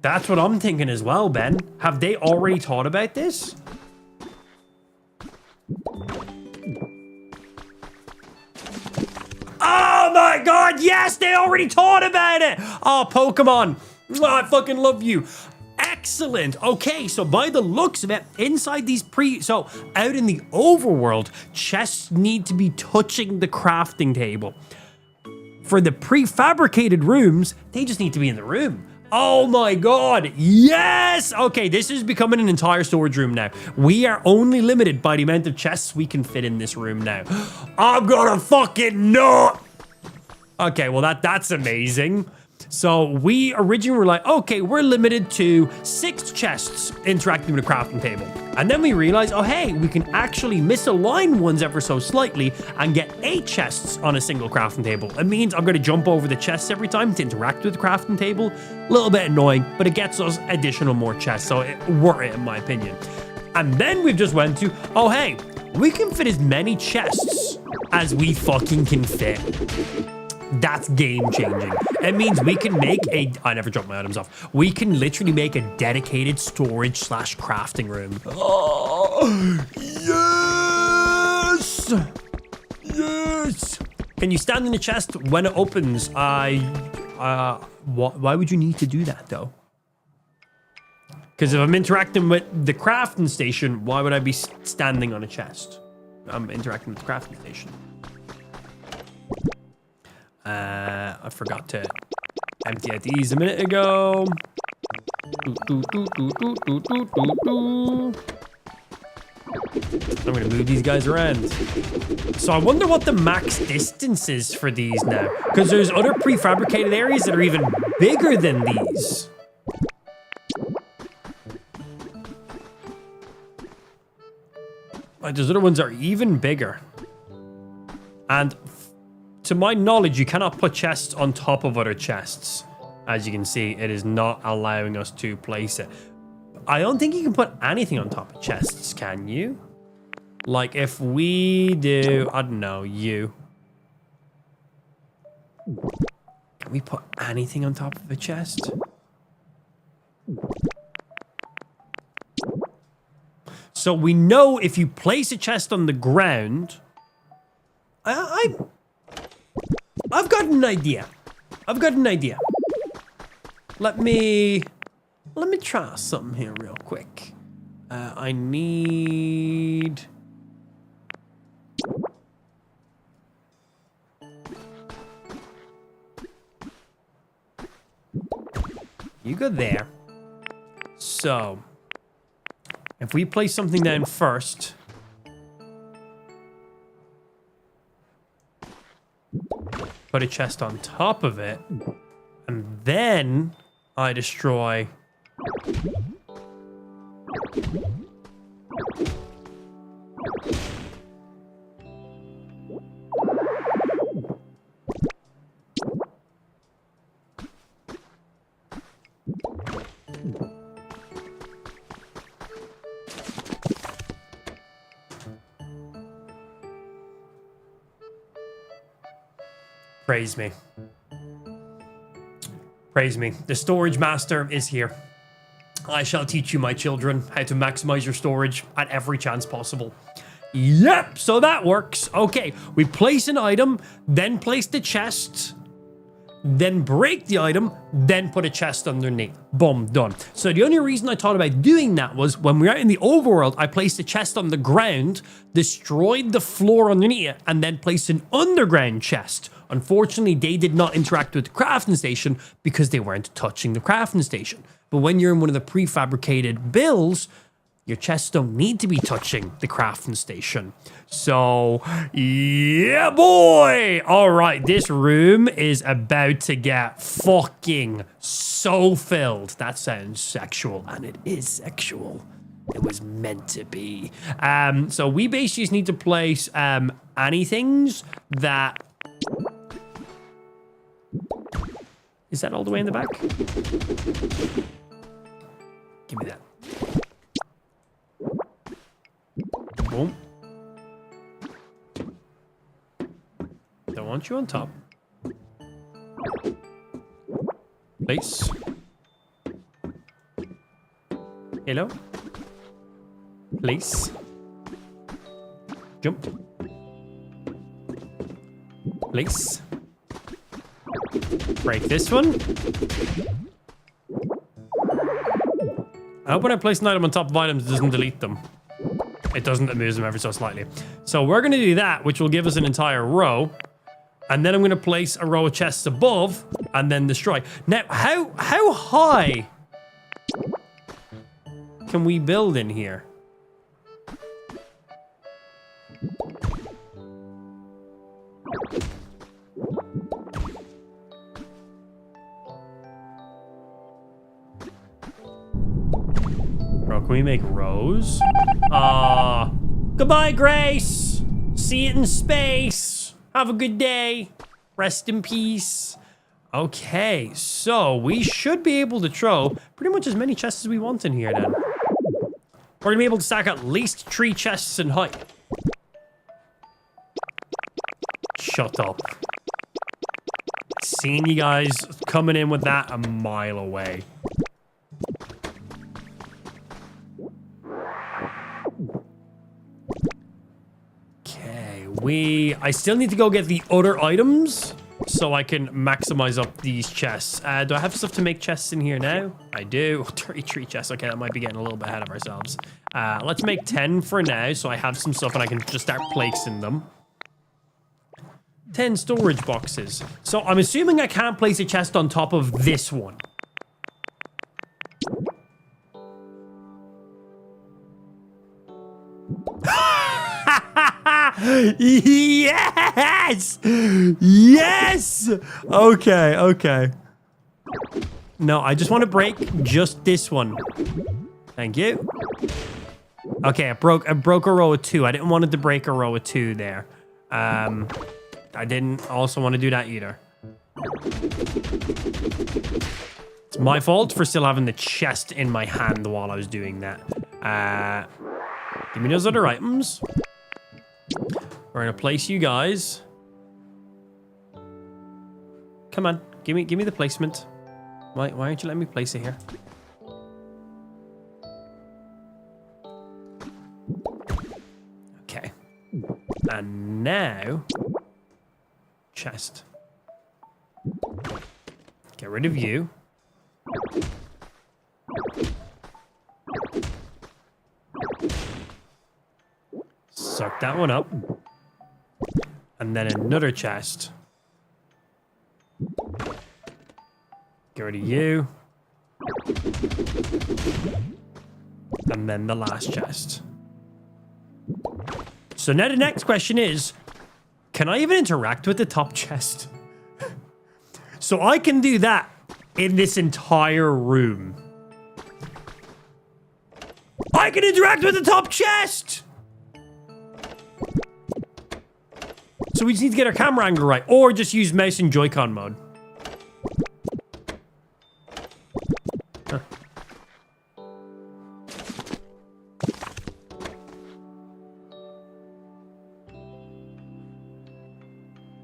That's what I'm thinking as well, Ben. Have they already thought about this? Oh my god, yes, they already thought about it. Oh, Pokemon. Oh, I fucking love you. Excellent. Okay, so by the looks of it, inside these so out in the overworld, chests need to be touching the crafting table. For the prefabricated rooms, they just need to be in the room. Oh my god, yes! Okay, this is becoming an entire storage room now. We are only limited by the amount of chests we can fit in this room now. I'm gonna fucking nut! Okay, well that's amazing. So we originally were like, okay, we're limited to 6 chests interacting with a crafting table. And then we realized, oh hey, we can actually misalign ones ever so slightly and get 8 chests on a single crafting table. It means I'm gonna jump over the chests every time to interact with the crafting table. A little bit annoying, but it gets us additional more chests, so it worth it in my opinion. And then we've just went to, oh hey, we can fit as many chests as we fucking can fit. That's game changing. It means we can make I never dropped my items off. We can literally make a dedicated storage / crafting room. Oh, yes! Yes! Can you stand in the chest when it opens? Why would you need to do that though? Because if I'm interacting with the crafting station, why would I be standing on a chest? I'm interacting with the crafting station. I forgot to empty out these a minute ago. I'm gonna move these guys around. So I wonder what the max distance is for these now, because there's other prefabricated areas that are even bigger than these. Like, those other ones are even bigger. And to my knowledge, you cannot put chests on top of other chests. As you can see, it is not allowing us to place it. I don't think you can put anything on top of chests, can you? Like, if we do, I don't know, you. Can we put anything on top of a chest? So we know if you place a chest on the ground... I've got an idea. Let me try something here real quick. I need... You go there. So, if we place something down first... Put a chest on top of it, and then I destroy. Praise me. Praise me. The storage master is here. I shall teach you, my children, how to maximize your storage at every chance possible. Yep, so that works. Okay, we place an item, then place the chest, then break the item, then put a chest underneath. Boom, done. So the only reason I thought about doing that was when we were out in the overworld, I placed a chest on the ground, destroyed the floor underneath it, and then placed an underground chest. Unfortunately, they did not interact with the crafting station because they weren't touching the crafting station. But when you're in one of the prefabricated builds, your chests don't need to be touching the crafting station. So, yeah, boy! All right, this room is about to get fucking so filled. That sounds sexual, and it is sexual. It was meant to be. So we basically just need to place anythings that... Is that all the way in the back? Give me that. Boom. Don't want you on top. Hello? Place. Jump. Place. Break this one. I hope when I place an item on top of items, it doesn't delete them. It doesn't, it moves them ever so slightly. So we're going to do that, which will give us an entire row. And then I'm going to place a row of chests above and then destroy. Now, how high can we build in here? Bro, can we make rows? Goodbye, Grace. See you in space. Have a good day. Rest in peace. Okay, so we should be able to throw pretty much as many chests as we want in here then. We're gonna be able to stack at least 3 chests in height. Shut up. Seeing you guys coming in with that a mile away. Okay, I still need to go get the other items so I can maximize up these chests. Do I have stuff to make chests in here now? I do. 33 chests. Okay, that might be getting a little bit ahead of ourselves. Let's make 10 for now so I have some stuff and I can just start placing them. 10 storage boxes. So I'm assuming I can't place a chest on top of this one. Yes! Yes! Okay, okay. No, I just want to break just this one. Thank you. Okay, I broke a row of 2. I didn't want it to break a row of 2 there. I didn't also want to do that either. It's my fault for still having the chest in my hand while I was doing that. Give me those other items. We're gonna place you guys. Come on, give me the placement. Why aren't you letting me place it here? Okay. And now, chest. Get rid of you. Suck that one up. And then another chest. Get rid of you. And then the last chest. So now the next question is, can I even interact with the top chest? So I can do that in this entire room. I can interact with the top chest! So we just need to get our camera angle right, or just use mouse and Joy-Con mode. Huh.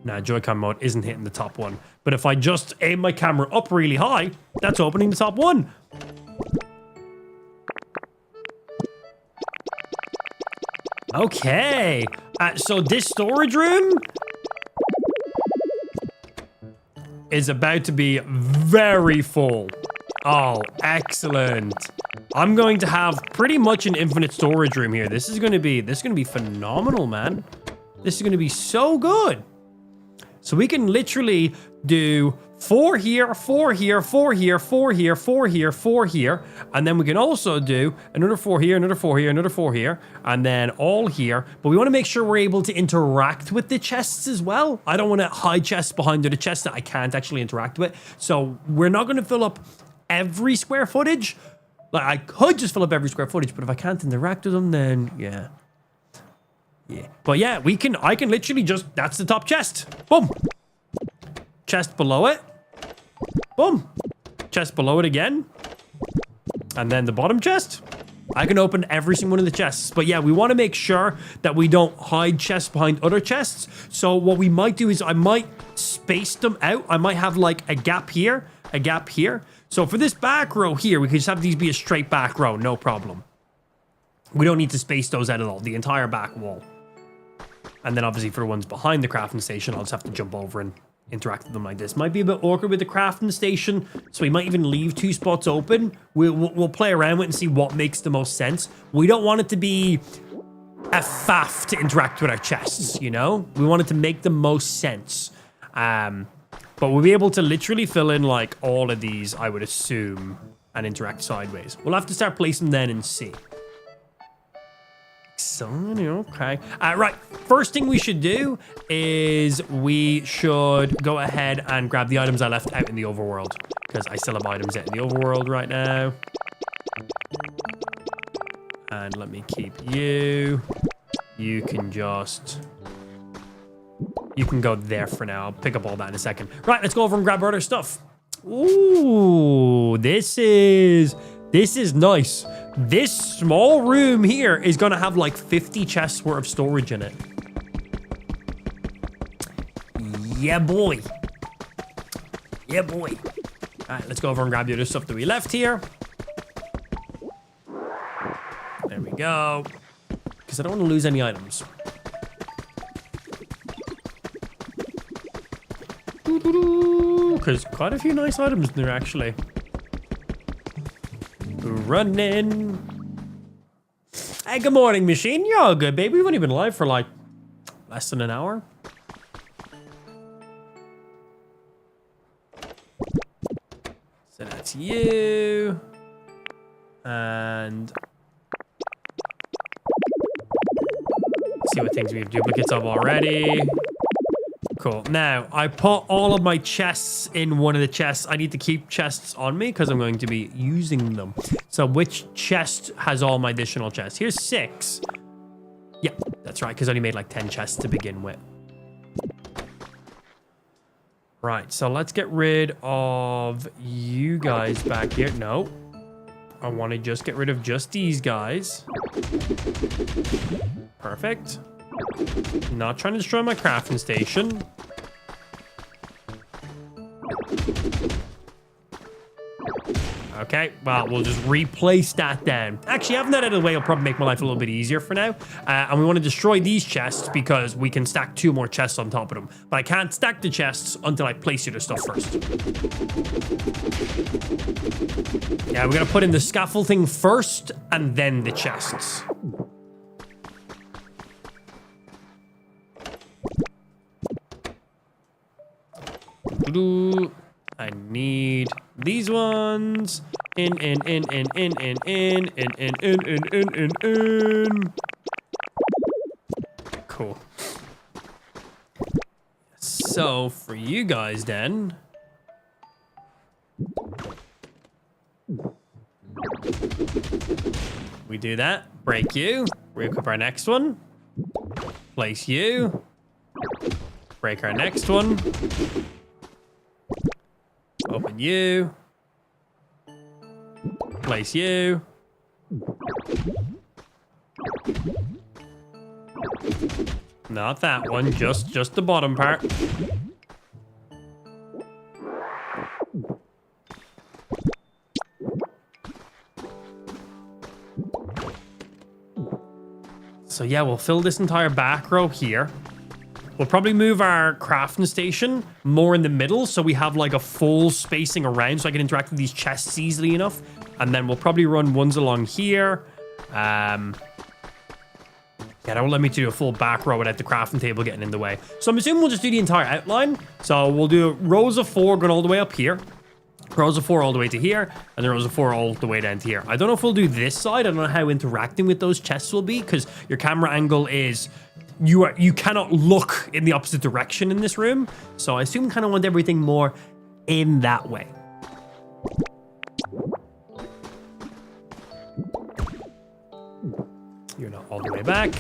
Nah, Joy-Con mode isn't hitting the top one. But if I just aim my camera up really high, that's opening the top one. Okay, so this storage room is about to be very full. Oh, excellent. I'm going to have pretty much an infinite storage room here. This is going to be phenomenal, man. This is going to be so good. So we can literally do 4 here, 4 here, 4 here, 4 here, 4 here, 4 here. And then we can also do another 4 here, another 4 here, another 4 here, and then all here. But we want to make sure we're able to interact with the chests as well. I don't want to hide chests behind the chests that I can't actually interact with. So we're not going to fill up every square footage. Like, I could just fill up every square footage, but if I can't interact with them, then yeah. Yeah. But yeah, I can literally just, that's the top chest. Boom. Chest below it. Boom. Chest below it again. And then the bottom chest. I can open every single one of the chests. But yeah, we want to make sure that we don't hide chests behind other chests. So what we might do is I might space them out. I might have like a gap here, So for this back row here, we can just have these be a straight back row, no problem. We don't need to space those out at all, the entire back wall. And then obviously for the ones behind the crafting station, I'll just have to jump over and interact with them like this. Might be a bit awkward with the crafting station, so we might even leave 2 spots open. We'll play around with it and see what makes the most sense. We don't want it to be a faff to interact with our chests, you know? We want it to make the most sense. But we'll be able to literally fill in like all of these, I would assume, and interact sideways. We'll have to start placing them then and see. Exciting, okay. Right, first thing we should do is we should go ahead and grab the items I left out in the overworld, because I still have items out in the overworld right now. And let me keep you. You can just... You can go there for now. I'll pick up all that in a second. Right, let's go over and grab our other stuff. Ooh, this is nice. This small room here is going to have like 50 chests worth of storage in it. Yeah, boy. Yeah, boy. All right, let's go over and grab the other stuff that we left here. There we go. Because I don't want to lose any items. Because quite a few nice items in there, actually. Running. Hey, good morning, machine. You're all good, baby. We've only been live for like less than an hour. So that's you. And see what things we have duplicates of already. Cool. Now, I put all of my chests in one of the chests. I need to keep chests on me because I'm going to be using them. So which chest has all my additional chests? Here's 6. Yep, that's right, because I only made like 10 chests to begin with. Right, so let's get rid of you guys back here. No, I want to just get rid of just these guys. Perfect. Not trying to destroy my crafting station. Okay, well, we'll just replace that then. Actually, having that out of the way will probably make my life a little bit easier for now. And we want to destroy these chests because we can stack 2 more chests on top of them. But I can't stack the chests until I place the other stuff first. Yeah, we're going to put in the scaffolding first and then the chests. I need these ones. In. Cool. So for you guys then. We do that. Break you. Re-equip our next one. Place you. Break our next one. Open you. Place you. Not that one, just the bottom part. So yeah, we'll fill this entire back row here. We'll probably move our crafting station more in the middle so we have like a full spacing around so I can interact with these chests easily enough. And then we'll probably run ones along here. Yeah, that won't let me do a full back row without the crafting table getting in the way. So I'm assuming we'll just do the entire outline. So we'll do rows of 4 going all the way up here. Rows of 4 all the way to here. And then rows of 4 all the way down to here. I don't know if we'll do this side. I don't know how interacting with those chests will be because your camera angle is... You cannot look in the opposite direction in this room. So I assume kind of want everything more in that way. You're not all the way back.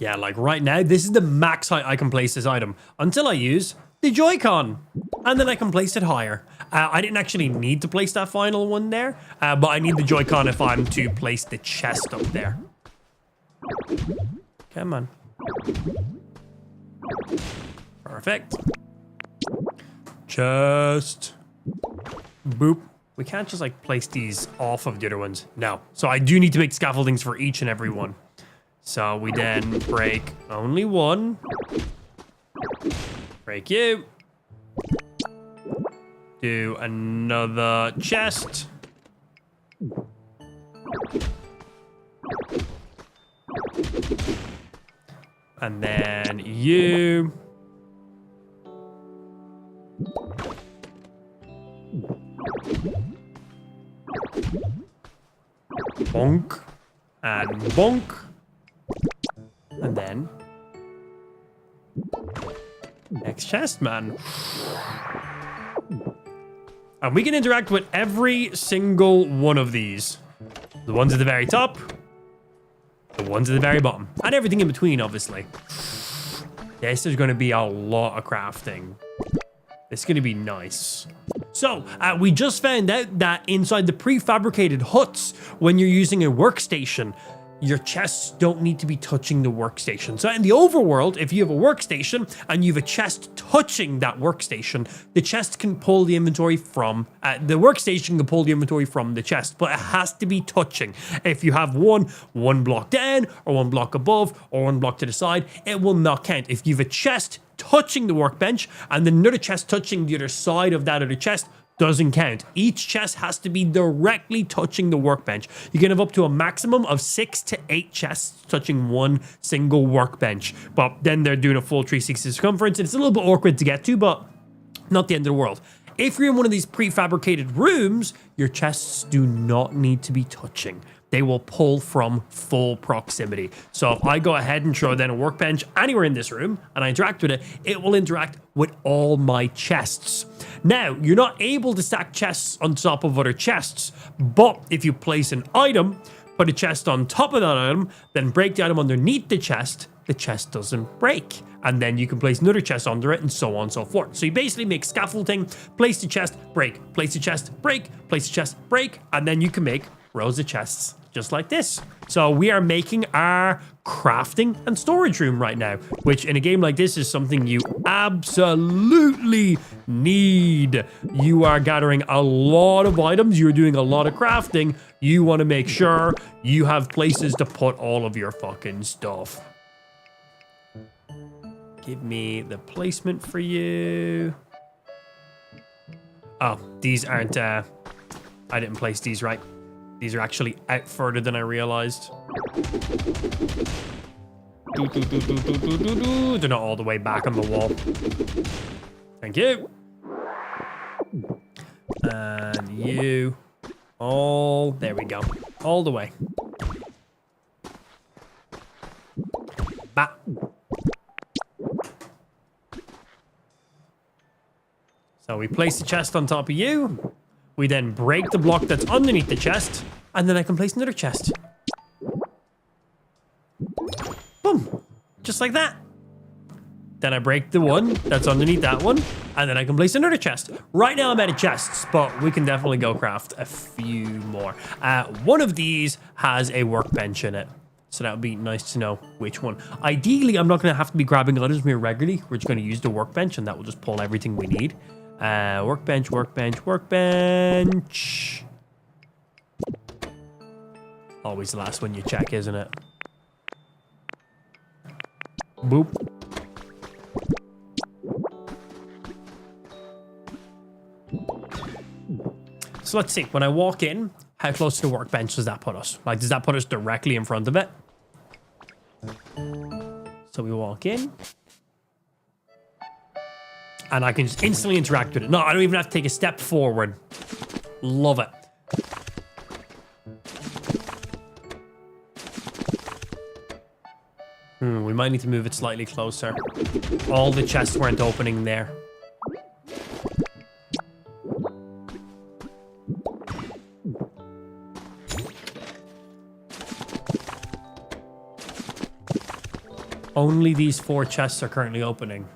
Yeah, like right now, this is the max height I can place this item until I use the Joy-Con. And then I can place it higher. I didn't actually need to place that final one there, but I need the Joy-Con if I'm to place the chest up there. Come on. Perfect. Chest. Boop. We can't just like place these off of the other ones. No. So I do need to make scaffoldings for each and every one. So we then break only one. Break you. Do another chest. And then you. Bonk. And bonk. And then. Next chest, man. And we can interact with every single one of these. The ones at the very top. The ones at the very bottom. And everything in between, obviously. This is going to be a lot of crafting. It's going to be nice. So, we just found out that inside the prefabricated huts, when you're using a workstation, your chests don't need to be touching the workstation. So in the overworld, if you have a workstation and you have a chest touching that workstation, the chest can pull the inventory from, the workstation can pull the inventory from the chest, but it has to be touching. If you have one block down or one block above or one block to the side, it will not count. If you have a chest touching the workbench and then another chest touching the other side of that other chest, doesn't count. Each chest has to be directly touching the workbench. You can have up to a maximum of 6 to 8 chests touching one single workbench. But then they're doing a full 360 circumference. And it's a little bit awkward to get to, but not the end of the world. If you're in one of these prefabricated rooms, your chests do not need to be touching. They will pull from full proximity. So if I go ahead and throw down a workbench anywhere in this room and I interact with it, it will interact with all my chests. Now, you're not able to stack chests on top of other chests, but if you place an item, put a chest on top of that item, then break the item underneath the chest doesn't break. And then you can place another chest under it and so on and so forth. So you basically make scaffolding, place the chest, break, place the chest, break, place the chest, break, and then you can make rows of chests just like this. So we are making our crafting and storage room right now, which in a game like this is something you absolutely need. You are gathering a lot of items. You're doing a lot of crafting. You want to make sure you have places to put all of your fucking stuff. Give me the placement for you. Oh, these aren't, I didn't place these right. These are actually out further than I realized. They're not all the way back on the wall. Thank you. And you. All, there we go. All the way. Bah. So we place the chest on top of you. We then break the block that's underneath the chest, and then I can place another chest. Boom. Just like that. Then I break the one that's underneath that one, and then I can place another chest. Right now I'm out of chests, but we can definitely go craft a few more. One of these has a workbench in it, so that would be nice to know which one. Ideally, I'm not going to have to be grabbing items more regularly. We're just going to use the workbench, and that will just pull everything we need. Workbench, workbench, workbench. Always the last one you check, isn't it? Boop. So let's see. When I walk in, how close to the workbench does that put us? Like, does that put us directly in front of it? So we walk in. And I can just instantly interact with it. No, I don't even have to take a step forward. Love it. We might need to move it slightly closer. All the chests weren't opening there. Only these 4 chests are currently opening.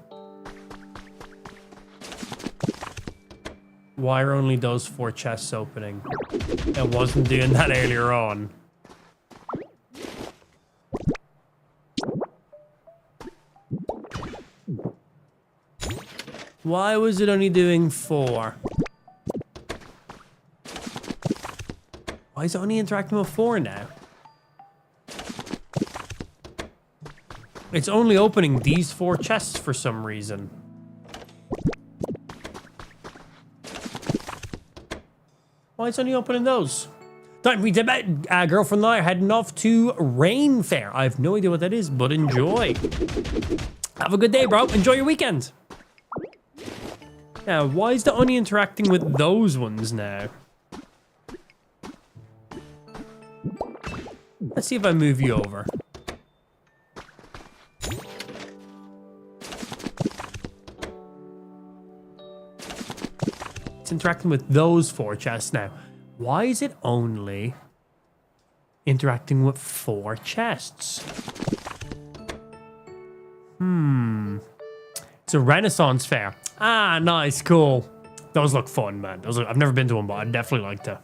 Why are only those 4 chests opening? It wasn't doing that earlier on. Why was it only doing 4? Why is it only interacting with 4 now? It's only opening these 4 chests for some reason. Why is it only opening those? Time we did girlfriend and I are heading off to Rain Fair. I have no idea what that is, but enjoy. Have a good day, bro. Enjoy your weekend. Now, why is the only interacting with those ones now? Let's see if I move you over. It's interacting with those 4 chests now. Why is it only interacting with 4 chests? It's a Renaissance fair. Ah, nice, cool. Those look fun, man. I've never been to one, but I'd definitely like to.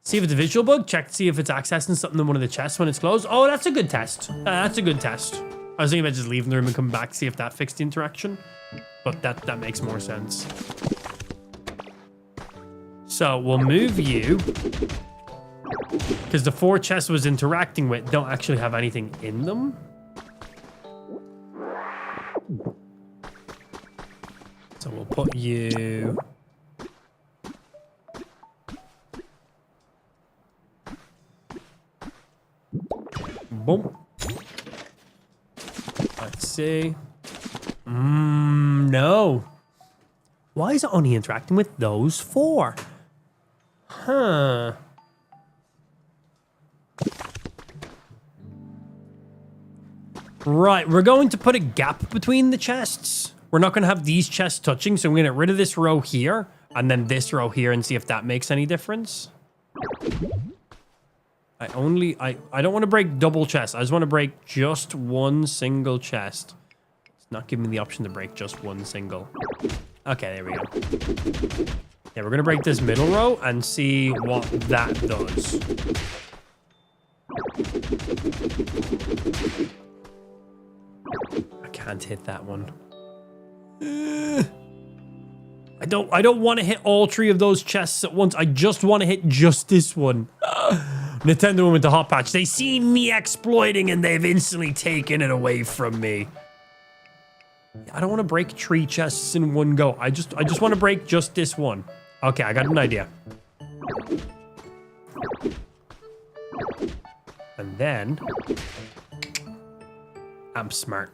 See if it's a visual bug. Check to see if it's accessing something in one of the chests when it's closed. Oh, that's a good test. That's a good test. I was thinking about just leaving the room and coming back to see if that fixed the interaction. But that makes more sense. So we'll move you. Because the 4 chests was interacting with don't actually have anything in them. So we'll put you... Boom. Let's see. No. Why is it only interacting with those 4? Huh. Right, we're going to put a gap between the chests. We're not going to have these chests touching, so I'm going to get rid of this row here and then this row here and see if that makes any difference. I don't want to break double chests. I just want to break just one single chest. It's not giving me the option to break just one single. Okay, there we go. Yeah, we're going to break this middle row and see what that does. I can't hit that one. I don't want to hit all 3 of those chests at once. I just want to hit just this one. Nintendo with the hot patch. They seen me exploiting and they've instantly taken it away from me. I don't want to break 3 chests in one go. I just want to break just this one. Okay, I got an idea. And then I'm smart.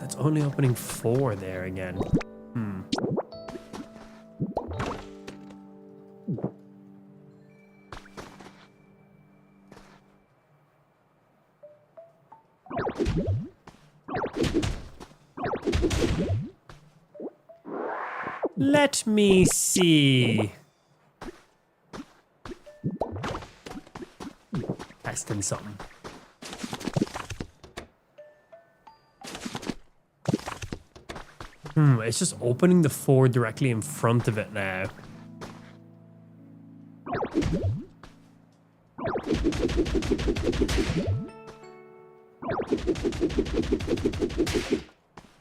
That's only opening 4 there again. Let me see. Testing something. It's just opening the 4 directly in front of it now.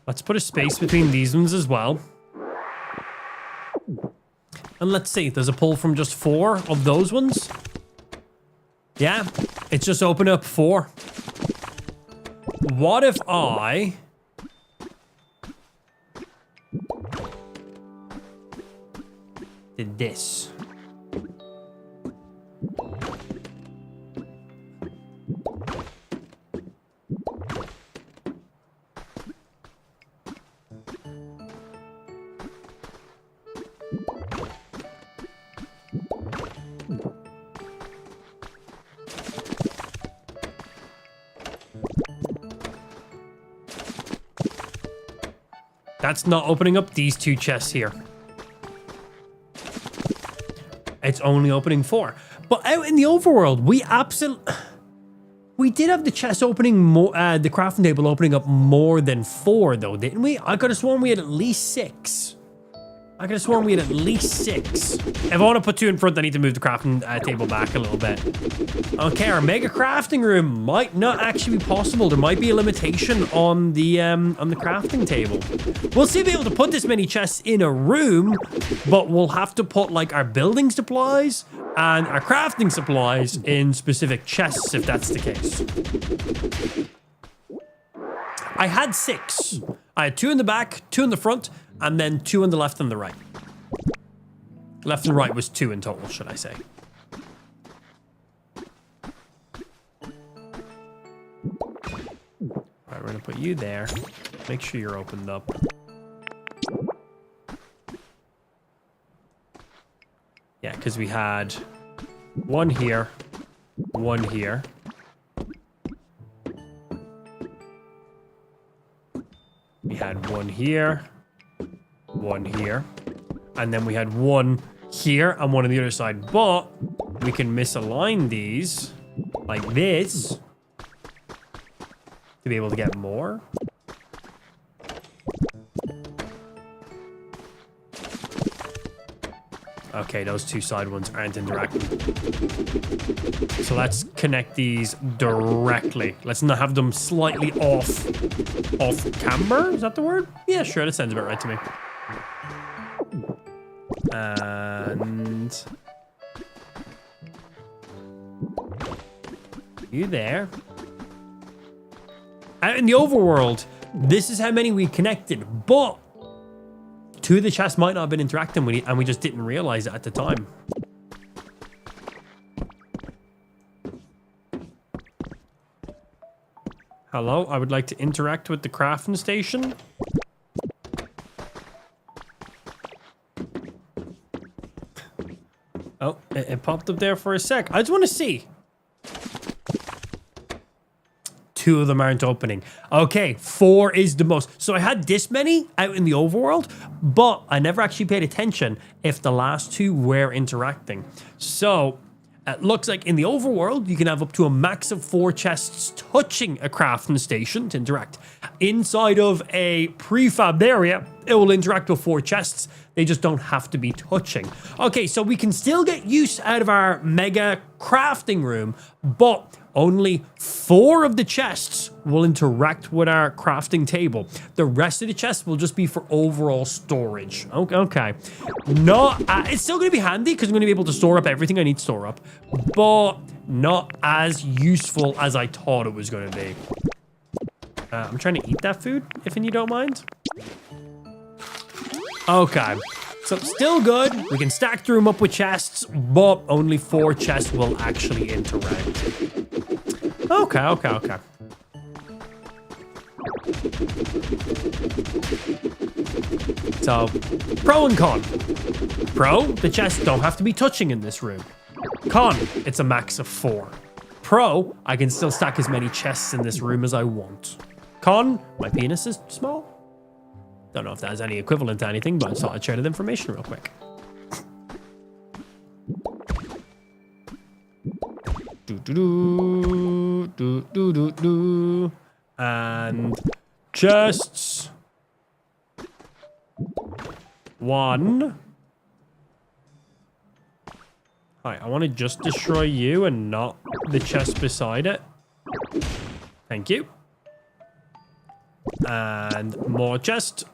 Let's put a space between these ones as well. And let's see, there's a pull from just 4 of those ones. Yeah, it's just opened up 4. What if I... did this? That's not opening up these 2 chests here. It's only opening 4. But out in the overworld, we did have the chest opening more, the crafting table opening up more than 4 though, didn't we? I could have sworn we had at least 6. I could have sworn we had at least 6. If I want to put 2 in front, I need to move the crafting table back a little bit. Okay, our mega crafting room might not actually be possible. There might be a limitation on the crafting table. We'll still be able to put this many chests in a room, but we'll have to put like our building supplies and our crafting supplies in specific chests if that's the case. I had 6. I had 2 in the back, 2 in the front, and then 2 on the left and the right. Left and right was 2 in total, should I say. Alright, we're gonna put you there. Make sure you're opened up. Yeah, because we had 1 here, 1 here. We had 1 here, 1 here, and then we had 1 here and 1 on the other side. But we can misalign these like this to be able to get more. Okay, those 2 side ones aren't interacting. So let's connect these directly. Let's not have them slightly off camber. Is that the word? Yeah, sure. That sounds about right to me. And you there. Out in the overworld, this is how many we connected, but 2 of the chests might not have been interacting with it, and we just didn't realize it at the time. Hello, I would like to interact with the crafting station. Oh, it popped up there for a sec. I just want to see. 2 of them aren't opening. Okay, 4 is the most. So I had this many out in the overworld, but I never actually paid attention if the last 2 were interacting. So it looks like in the overworld, you can have up to a max of 4 chests touching a crafting station to interact. Inside of a prefab area, it will interact with 4 chests. They just don't have to be touching. Okay, so we can still get use out of our mega crafting room, but only 4 of the chests will interact with our crafting table. The rest of the chests will just be for overall storage. Okay. It's still going to be handy because I'm going to be able to store up everything I need to store up, but not as useful as I thought it was going to be. I'm trying to eat that food, if you don't mind. Okay. So still good. We can stack the room up with chests, but only 4 chests will actually interact. Okay. So, pro and con. Pro, the chests don't have to be touching in this room. Con, it's a max of 4. Pro, I can still stack as many chests in this room as I want. Con, my penis is small. Don't know if that has any equivalent to anything, but I thought I'd share that information real quick. And chests. 1. Hi, I want to just destroy you and not the chest beside it. Thank you. And more chest.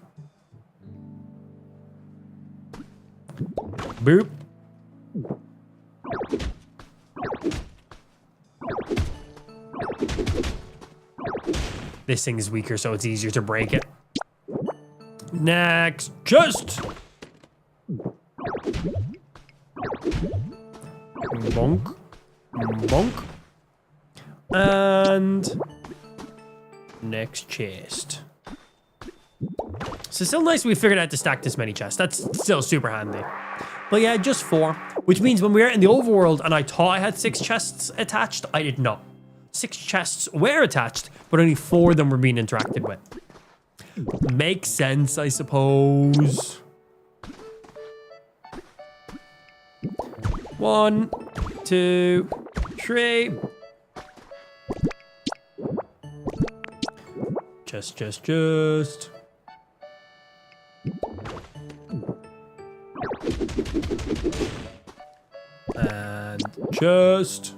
Boop. This thing is weaker, so it's easier to break it. Next, chest. Bonk. Bonk. And next chest. So still nice we figured out to stack this many chests. That's still super handy. But yeah, just 4. Which means when we were in the overworld and I thought I had 6 chests attached, I did not. 6 chests were attached, but only 4 of them were being interacted with. Makes sense, I suppose. 1, 2, 3. Just. And chest.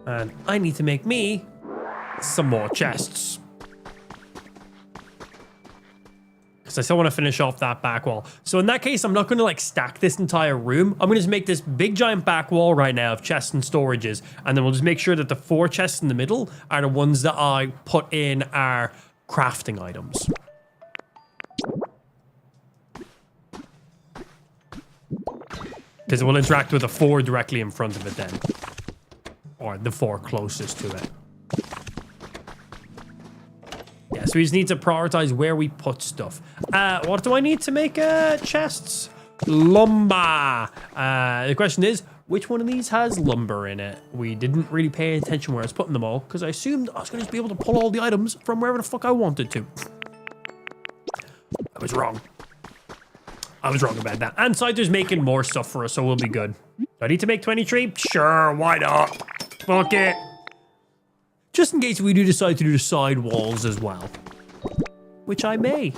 And I need to make me some more chests. Because I still want to finish off that back wall. So in that case, I'm not going to like stack this entire room. I'm going to just make this big giant back wall right now of chests and storages. And then we'll just make sure that the 4 chests in the middle are the ones that I put in our crafting items. Because it will interact with the 4 directly in front of it then. Or the 4 closest to it. Yeah, so we just need to prioritize where we put stuff. What do I need to make chests? Lumber. The question is, which one of these has lumber in it? We didn't really pay attention where I was putting them all, because I assumed I was going to just be able to pull all the items from wherever the fuck I wanted to. I was wrong. I was wrong about that. And Cider's making more stuff for us, so we'll be good. Do I need to make 23? Sure, why not? Fuck it. Just in case we do decide to do the side walls as well. Which I may.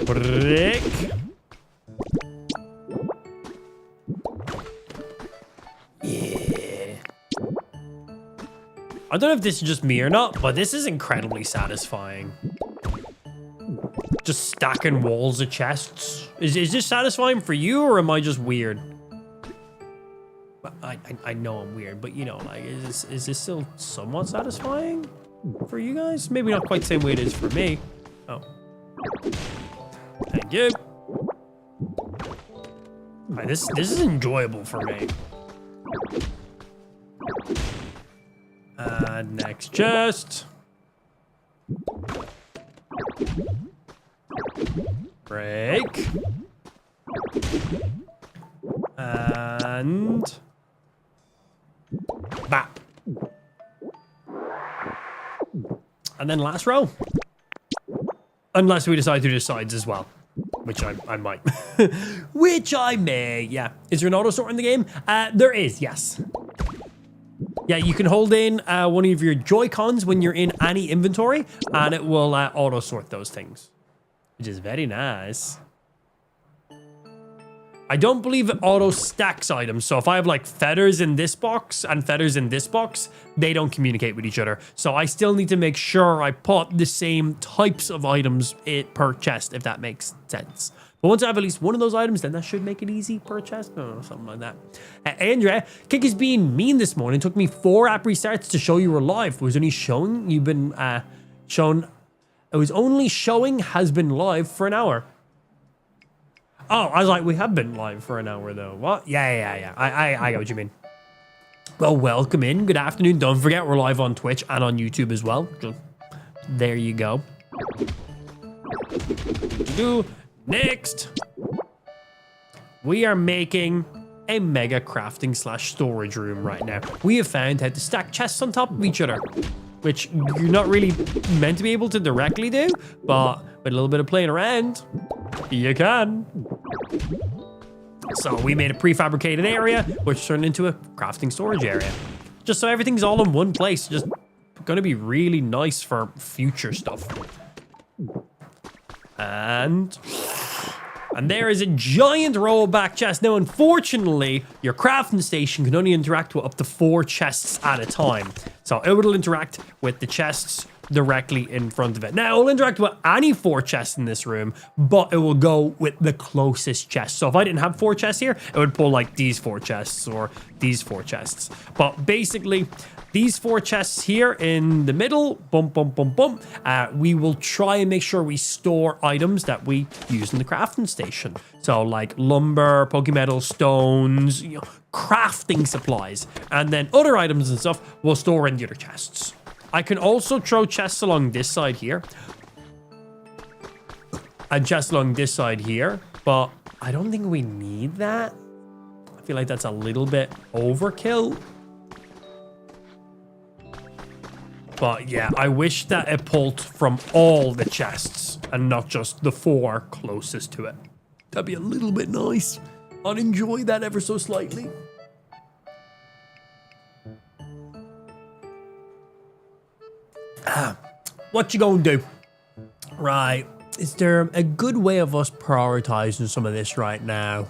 Brick. Yeah. I don't know if this is just me or not, but this is incredibly satisfying. Just stacking walls of chests. Is this satisfying for you, or am I just weird? I know I'm weird, but you know, like, is this still somewhat satisfying for you guys? Maybe not quite the same way it is for me. Oh. Thank you. Right, this is enjoyable for me. Next chest. Break. And bap. And then last row. Unless we decide to do the sides as well. Which I might. Which I may, yeah. Is there an auto sort in the game? There is, yes. Yeah, you can hold in one of your Joy-Cons when you're in any inventory, and it will auto sort those things. Which is very nice. I don't believe it auto stacks items. So if I have like feathers in this box and feathers in this box, they don't communicate with each other. So I still need to make sure I put the same types of items per chest, if that makes sense. But once I have at least one of those items, then that should make it easy per chest. Oh, something like that. Andrea, Kick is being mean this morning. It took me 4 app restarts to show you were live. It was only showing you've been shown. It was only showing has been live for an hour. Oh, I was like, we have been live for an hour though. What? Yeah. I get what you mean. Well, welcome in. Good afternoon. Don't forget we're live on Twitch and on YouTube as well. There you go. Next, we are making a mega crafting / storage room right now. We have found how to stack chests on top of each other, which you're not really meant to be able to directly do, but with a little bit of playing around, you can. So we made a prefabricated area, which turned into a crafting storage area. Just so everything's all in one place. Just gonna be really nice for future stuff. And there is a giant row of back chests. Now, unfortunately, your crafting station can only interact with up to 4 chests at a time. So it will interact with the chests directly in front of it. Now, it will interact with any 4 chests in this room, but it will go with the closest chest. So if I didn't have 4 chests here, it would pull like these 4 chests or these 4 chests. But basically, these 4 chests here in the middle, we will try and make sure we store items that we use in the crafting station. So like lumber, Pokemetal, stones, you know, crafting supplies, and then other items and stuff we'll store in the other chests. I can also throw chests along this side here. And chests along this side here, but I don't think we need that. I feel like that's a little bit overkill. But yeah, I wish that it pulled from all the chests and not just the 4 closest to it. That'd be a little bit nice. I'd enjoy that ever so slightly. What you gonna do? Right. Is there a good way of us prioritizing some of this right now?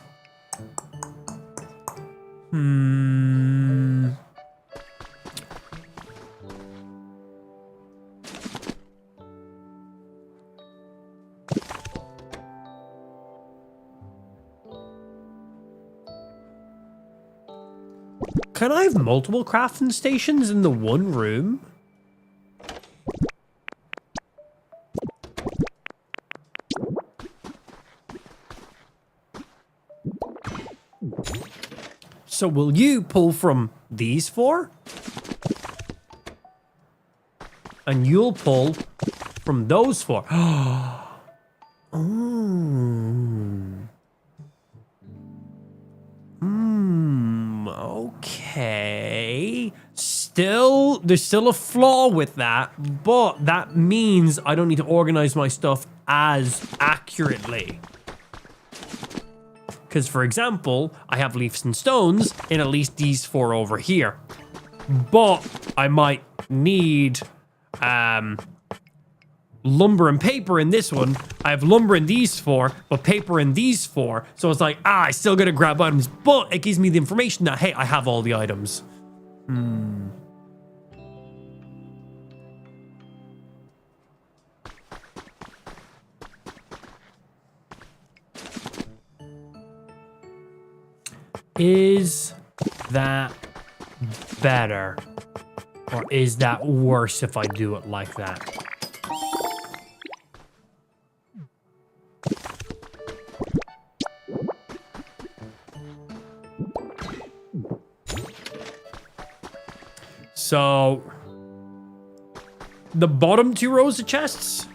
Can I have multiple crafting stations in the one room? So will you pull from these four? And you'll pull from those four. Okay. There's still a flaw with that, but that means I don't need to organize my stuff as accurately. Because, for example, I have leaves and stones in at least these four over here. But I might need lumber and paper in this one. I have lumber in these four, but paper in these four. So it's like, I still gotta grab items, but it gives me the information that, hey, I have all the items. Is that better? Or is that worse if I do it like that? So, the bottom two rows of chests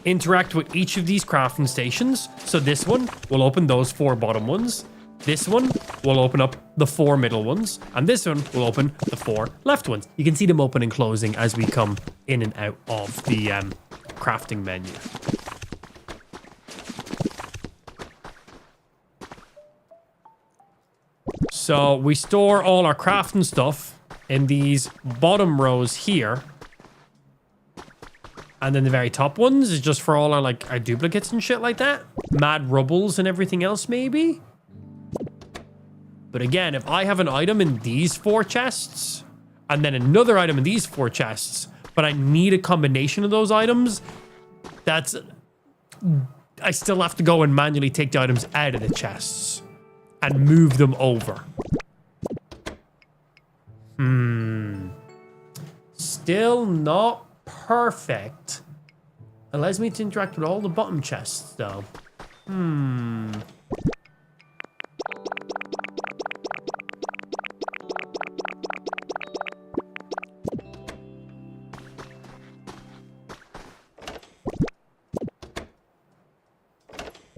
interact with each of these crafting stations. So this one will open those four bottom ones. This one will open up the four middle ones. And this one will open the four left ones. You can see them open and closing as we come in and out of the crafting menu. So we store all our crafting stuff in these bottom rows here. And then the very top ones is just for all our our duplicates and shit like that. Mad rubbles and everything else maybe. But again, if I have an item in these four chests and then another item in these four chests, but I need a combination of those items, I still have to go and manually take the items out of the chests and move them over. Still not perfect. Allows me to interact with all the bottom chests, though.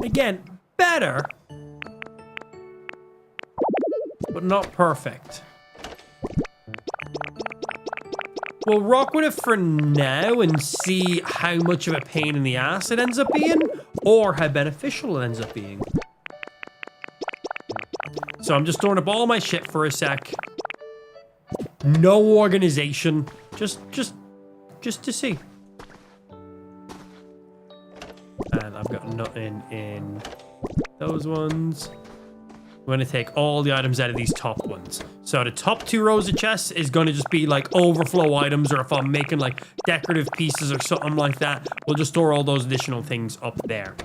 Again, better, but not perfect. We'll rock with it for now and see how much of a pain in the ass it ends up being, or how beneficial it ends up being. So I'm just storing up all my shit for a sec. No organization, just to see. And I've got nothing in those ones. I'm going to take all the items out of these top ones. So the top two rows of chests is going to just be like overflow items, or if I'm making like decorative pieces or something like that, we'll just store all those additional things up there.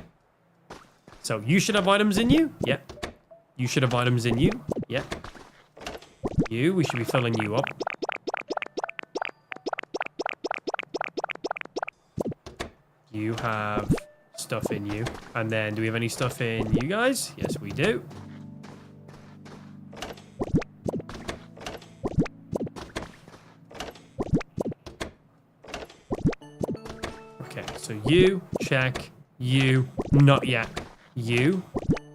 So you should have items in you. Yep. You should have items in you. Yep. We should be filling you up. You have stuff in you. And then do we have any stuff in you guys? Yes, we do. Okay, so you, check, you, not yet. You,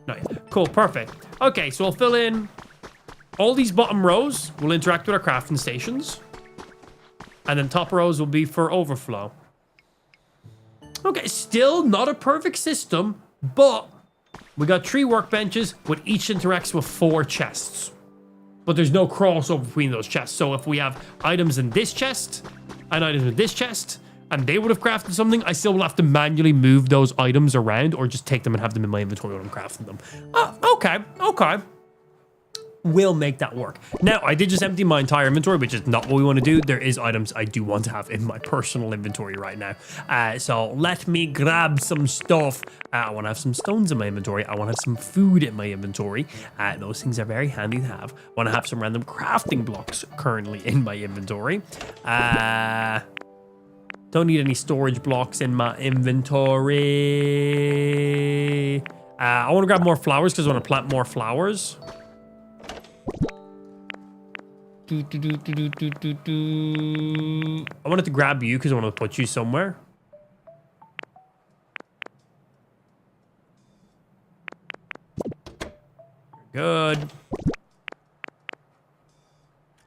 not yet. Cool, perfect. Okay, so I'll fill in all these bottom rows. Will interact with our crafting stations. And then top rows will be for overflow. Okay, still not a perfect system, but we got 3 workbenches with each interacts with 4 chests. But there's no crossover between those chests. So if we have items in this chest and items in this chest, and they would have crafted something, I still will have to manually move those items around or just take them and have them in my inventory when I'm crafting them. Okay. We'll make that work. Now, I did just empty my entire inventory, which is not what we want to do. There is items I do want to have in my personal inventory right now. So let me grab some stuff. I want to have some stones in my inventory. I want to have some food in my inventory. Those things are very handy to have. I want to have some random crafting blocks currently in my inventory. Don't need any storage blocks in my inventory. I want to grab more flowers because I want to plant more flowers. I wanted to grab you because I want to put you somewhere. Good.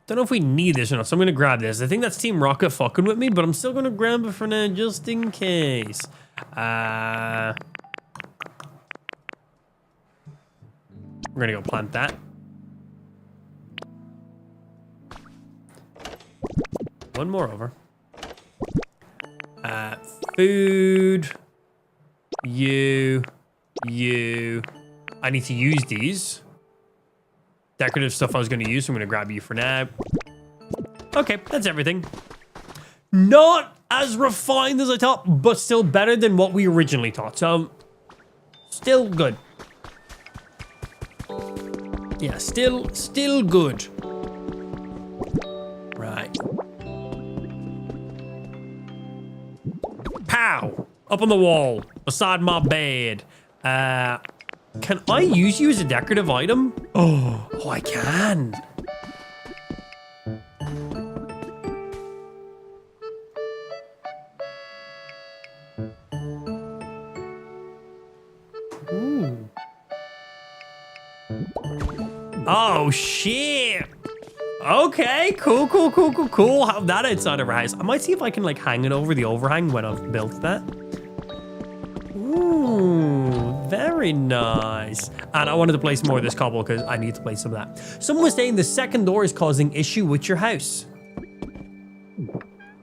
Don't know if we need this or not, so I'm going to grab this. I think that's Team Rocket fucking with me, but I'm still going to grab it for now just in case. We're going to go plant that. One more over. Food. You. I need to use these. Decorative stuff I was going to use, so I'm going to grab you for now. Okay, that's everything. Not as refined as I thought, but still better than what we originally thought. So, still good. Yeah, still good. Right. Pow! Up on the wall, beside my bed. Can I use you as a decorative item? Oh, I can. Ooh. Oh, shit. Okay, cool. Have that outside of our house. I might see if I can like hang it over the overhang when I've built that. Ooh, very nice. And I wanted to place more of this cobble because I need to place some of that. Someone was saying the second door is causing issue with your house.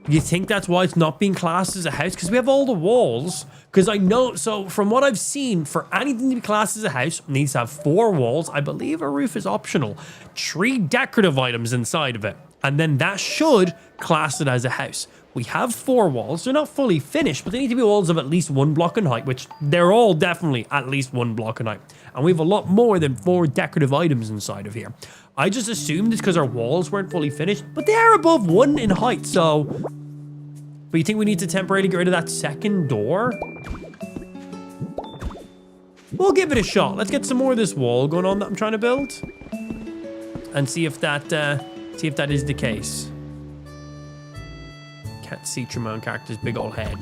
You think that's why it's not being classed as a house? Because we have all the walls. Because I know, so from what I've seen, for anything to be classed as a house, it needs to have 4 walls. I believe a roof is optional. 3 decorative items inside of it. And then that should class it as a house. We have 4 walls. They're not fully finished, but they need to be walls of at least 1 block in height, which they're all definitely at least 1 block in height. And we have a lot more than 4 decorative items inside of here. I just assumed it's because our walls weren't fully finished, but they are above 1 in height, so... But you think we need to temporarily get rid of that second door? We'll give it a shot. Let's get some more of this wall going on that I'm trying to build. And see if that is the case. Can't see through my own character's big old head.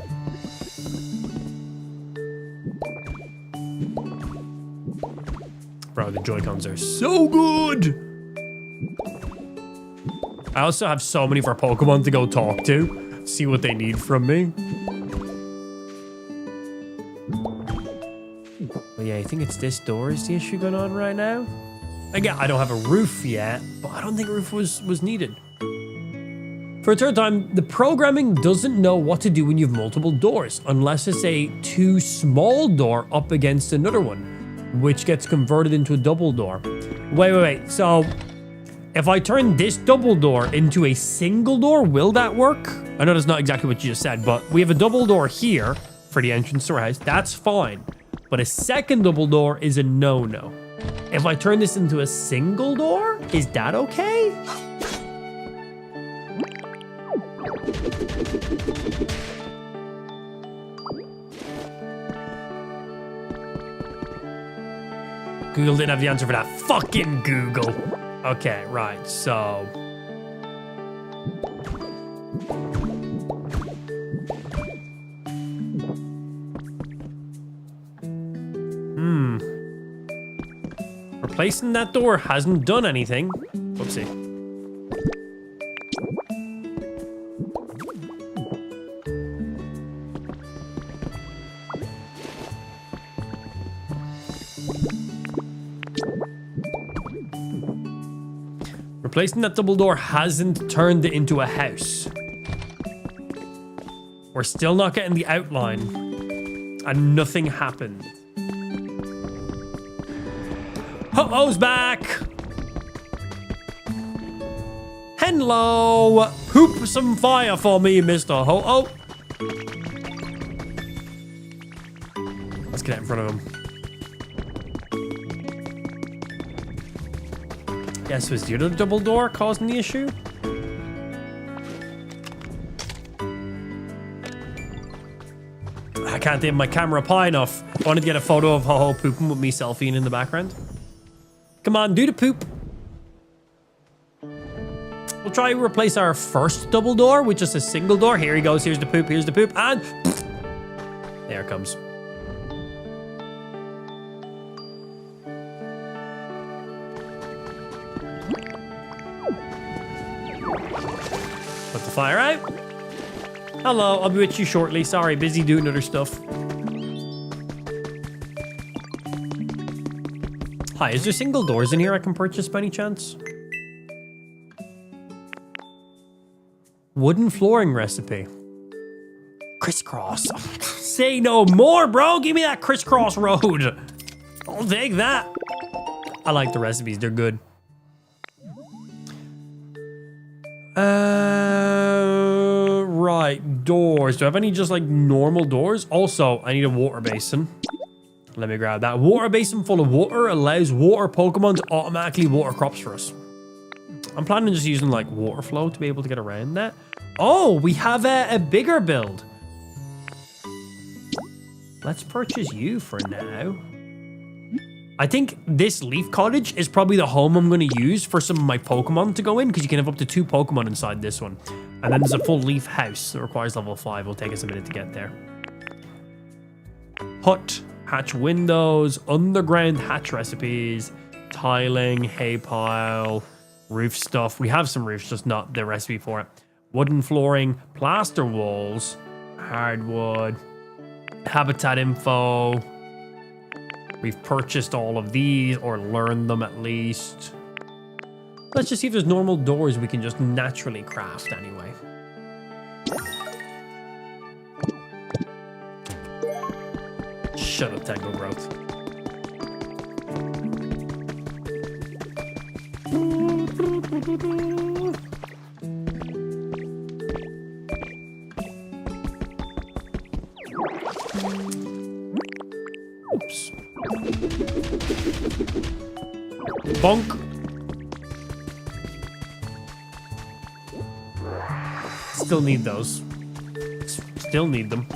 Bro, the Joy-Cons are so good! I also have so many for Pokemon to go talk to. See what they need from me. But yeah, I think it's this door is the issue going on right now. Again, I don't have a roof yet, but I don't think a roof was needed. For a third time, the programming doesn't know what to do when you have multiple doors, unless it's a too small door up against another one, which gets converted into a double door. Wait. So, if I turn this double door into a single door, will that work? I know that's not exactly what you just said, but we have a double door here for the entrance to our house. That's fine. But a second double door is a no-no. If I turn this into a single door, is that okay? Google didn't have the answer for that. Fucking Google. Okay, right, so... Replacing that door hasn't done anything. Whoopsie. Replacing that double door hasn't turned it into a house. We're still not getting the outline. And nothing happened. Ho-Oh's back! Hello! Poop some fire for me, Mr. Ho-Oh. Let's get out in front of him. Guess was the other double door causing the issue? I can't aim my camera up high enough. I wanted to get a photo of Ho-Oh pooping with me selfieing in the background. Come on, do the poop. We'll try to replace our first double door with just a single door. Here he goes. Here's the poop. Here's the poop. And there it comes. Put the fire out. Hello, I'll be with you shortly. Sorry, busy doing other stuff. Hi, is there single doors in here I can purchase by any chance? Wooden flooring recipe. Crisscross. Say no more, bro. Give me that crisscross road. I'll take that. I like the recipes. They're good. Right. Doors. Do I have any just like normal doors? Also, I need a water basin. Let me grab that. Water basin full of water allows water Pokemon to automatically water crops for us. I'm planning on just using like water flow to be able to get around that. Oh, we have a bigger build. Let's purchase you for now. I think this leaf cottage is probably the home I'm going to use for some of my Pokemon to go in, because you can have up to 2 Pokemon inside this one. And then there's a full leaf house that requires level 5. It'll take us a minute to get there. Hut, hatch windows, underground hatch recipes, tiling, hay pile, roof stuff. We have some roofs, just not the recipe for it. Wooden flooring, plaster walls, hardwood, habitat info. We've purchased all of these, or learned them at least. Let's just see if there's normal doors we can just naturally craft anyway. Shut up, Tango Growth. Oops. Bonk. Still need those. Still need them.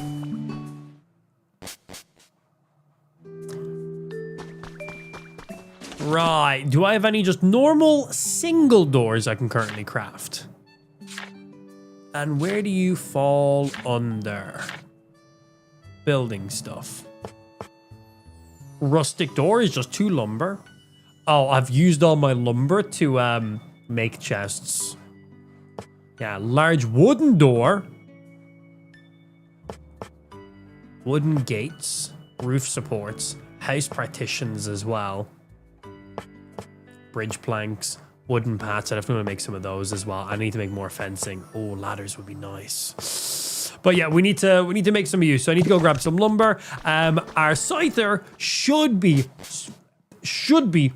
Right. Do I have any just normal single doors I can currently craft? And where do you fall under? Building stuff. Rustic door is just 2 lumber. Oh, I've used all my lumber to make chests. Yeah, large wooden door. Wooden gates. Roof supports. House partitions as well. Bridge planks. Wooden paths. I definitely want to make some of those as well. I need to make more fencing. Oh, ladders would be nice. But yeah, we need to make some use. So I need to go grab some lumber. Our scyther should be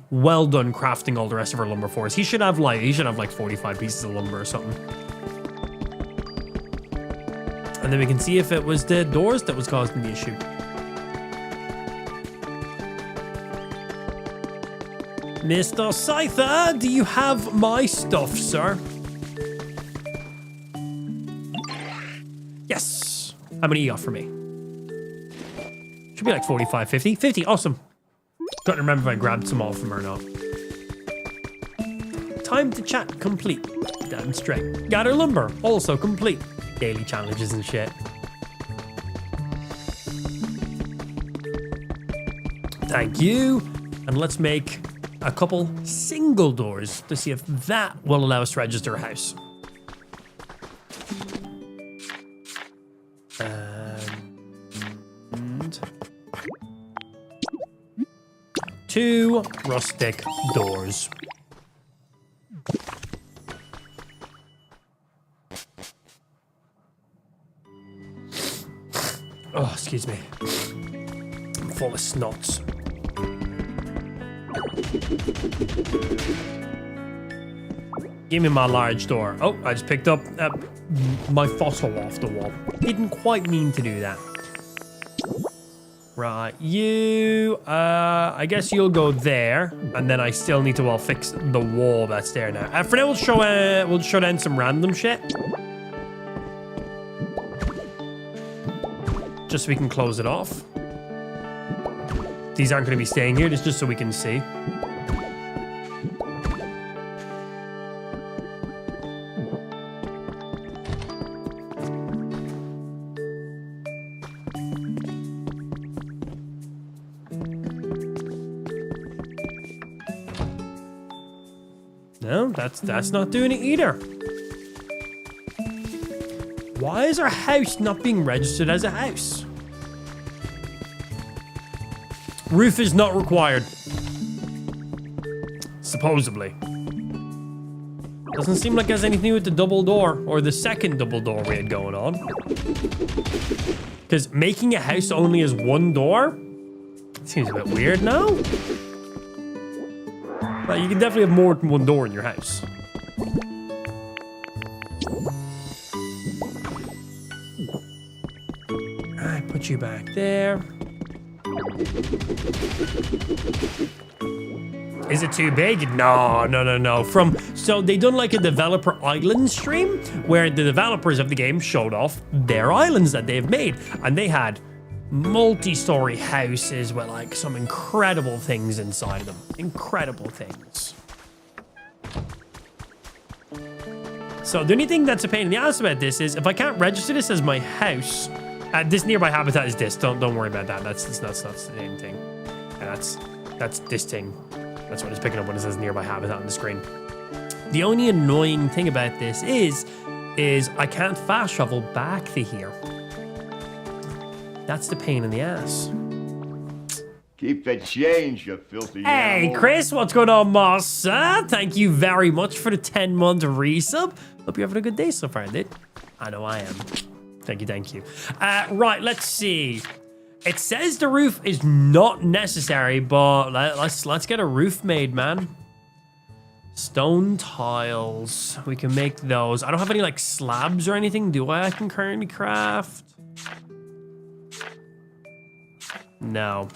well done crafting all the rest of our lumber for us. He should have like 45 pieces of lumber or something. And then we can see if it was the doors that was causing the issue. Mr. Scyther, do you have my stuff, sir? Yes. How many you got for me? Should be like 45, 50. 50, awesome. Don't remember if I grabbed some all from her or not. Time to chat complete. Damn straight. Gather lumber, also complete. Daily challenges and shit. Thank you. And let's make a couple single doors to see if that will allow us to register a house. And 2 rustic doors. Oh, excuse me. I'm full of snots. Give me my large door. Oh, I just picked up my fossil off the wall. Didn't quite mean to do that. Right, you, I guess you'll go there, and then I still need to, well, fix the wall that's there now. For now, we'll show down some random shit. Just so we can close it off. These aren't going to be staying here, just so we can see. No, that's not doing it either. Why is our house not being registered as a house? Roof is not required. Supposedly. Doesn't seem like it has anything to do with the double door or the second double door we had going on. Because making a house only has one door seems a bit weird now. But you can definitely have more than one door in your house. Alright, put you back there. Is it too big? No. So they done like a developer island stream where the developers of the game showed off their islands that they've made. And they had multi-story houses with like some incredible things inside them. Incredible things. So the only thing that's a pain in the ass about this is if I can't register this as my house, this nearby habitat is this. Don't worry about that. That's not the same thing. And that's this thing. That's what it's picking up when it says nearby habitat on the screen. The only annoying thing about this is I can't fast travel back to here. That's the pain in the ass. Keep the change, you filthy Hey, animal. Chris, what's going on, Mossa? Thank you very much for the 10-month resub. Hope you're having a good day so far, dude. I know I am. Thank you. Right, let's see. It says the roof is not necessary, but let's get a roof made, man. Stone tiles. We can make those. I don't have any, like, slabs or anything, do I can currently craft? No.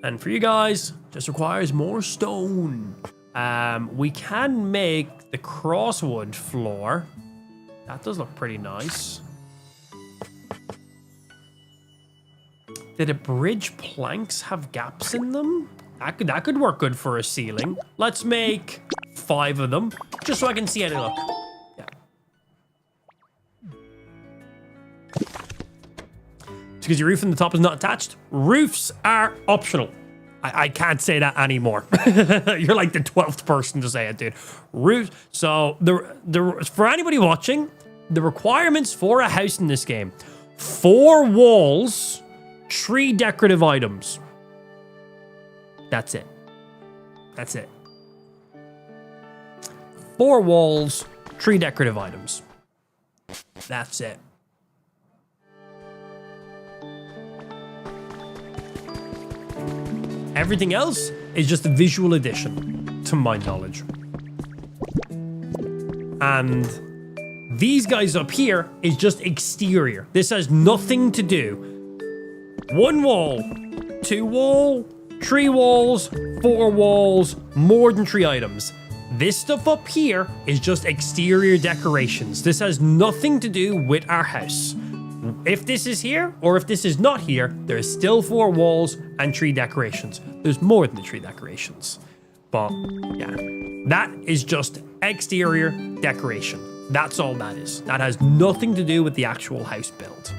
And for you guys, just requires more stone. We can make the crosswood floor. That does look pretty nice. Did the bridge planks have gaps in them? That could work good for a ceiling. Let's make 5 of them, just so I can see how they look. Yeah. Because your roof in the top is not attached. Roofs are optional. I can't say that anymore. You're like the 12th person to say it, dude. Roofs. So for anybody watching, the requirements for a house in this game: 4 walls, 3 decorative items. That's it. 4 walls, 3 decorative items. That's it. Everything else is just a visual addition, to my knowledge. And these guys up here is just exterior. This has nothing to do. 1 wall, 2 wall, 3 walls, 4 walls, more than 3 items. This stuff up here is just exterior decorations. This has nothing to do with our house. If this is here, or if this is not here, there is still 4 walls and 3 decorations. There's more than 3 decorations. But, yeah. That is just exterior decoration. That's all that is. That has nothing to do with the actual house build.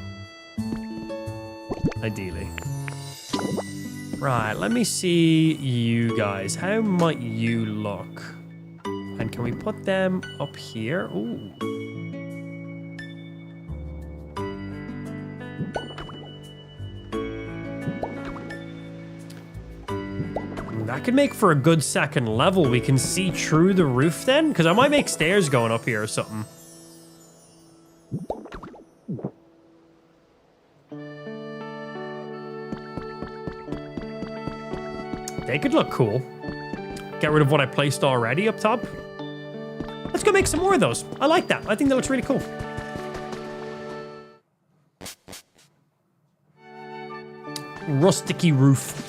Ideally. Right, let me see you guys. How might you look? And can we put them up here? Ooh. That could make for a good second level. We can see through the roof then, because I might make stairs going up here or something. They could look cool. Get rid of what I placed already up top. Let's go make some more of those. I like that. I think that looks really cool. Rusticy roof.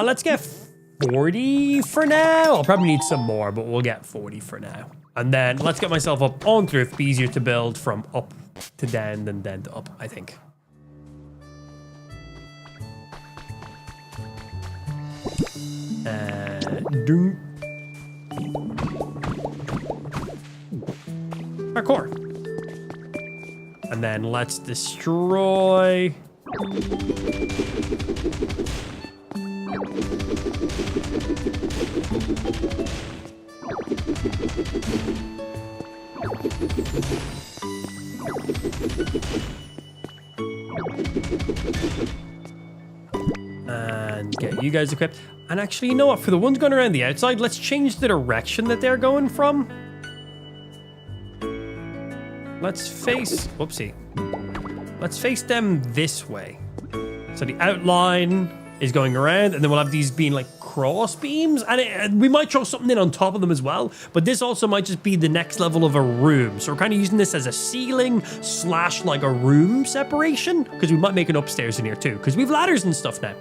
Let's get 40 for now. I'll probably need some more, but we'll get 40 for now. And then let's get myself up onto the roof. Be easier to build from up to down than down to up, I think. Parkour. And then let's destroy. And get you guys equipped. And actually, you know what? For the ones going around the outside, let's change the direction that they're going from. Let's face... Whoopsie. Let's face them this way. So the outline is going around, and then we'll have these being like cross beams, and we might throw something in on top of them as well, but this also might just be the next level of a room. So we're kind of using this as a ceiling slash like a room separation, because we might make an upstairs in here too, because we have ladders and stuff now.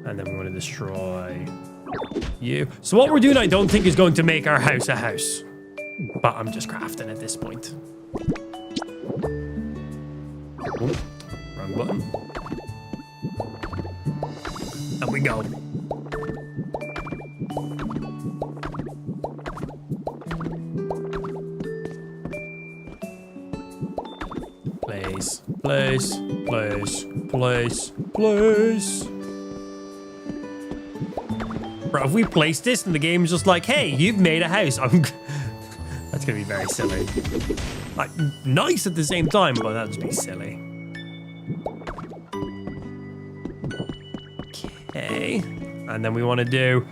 And then we want to destroy you. So what we're doing, I don't think is going to make our house a house. But I'm just crafting at this point. Ooh, wrong button. And we go. Place, place, place, place, place. Bro, if we place this and the game's just like, hey, you've made a house, that's gonna be very silly. Like, nice at the same time, but that'd just be silly. Okay. And then we want to do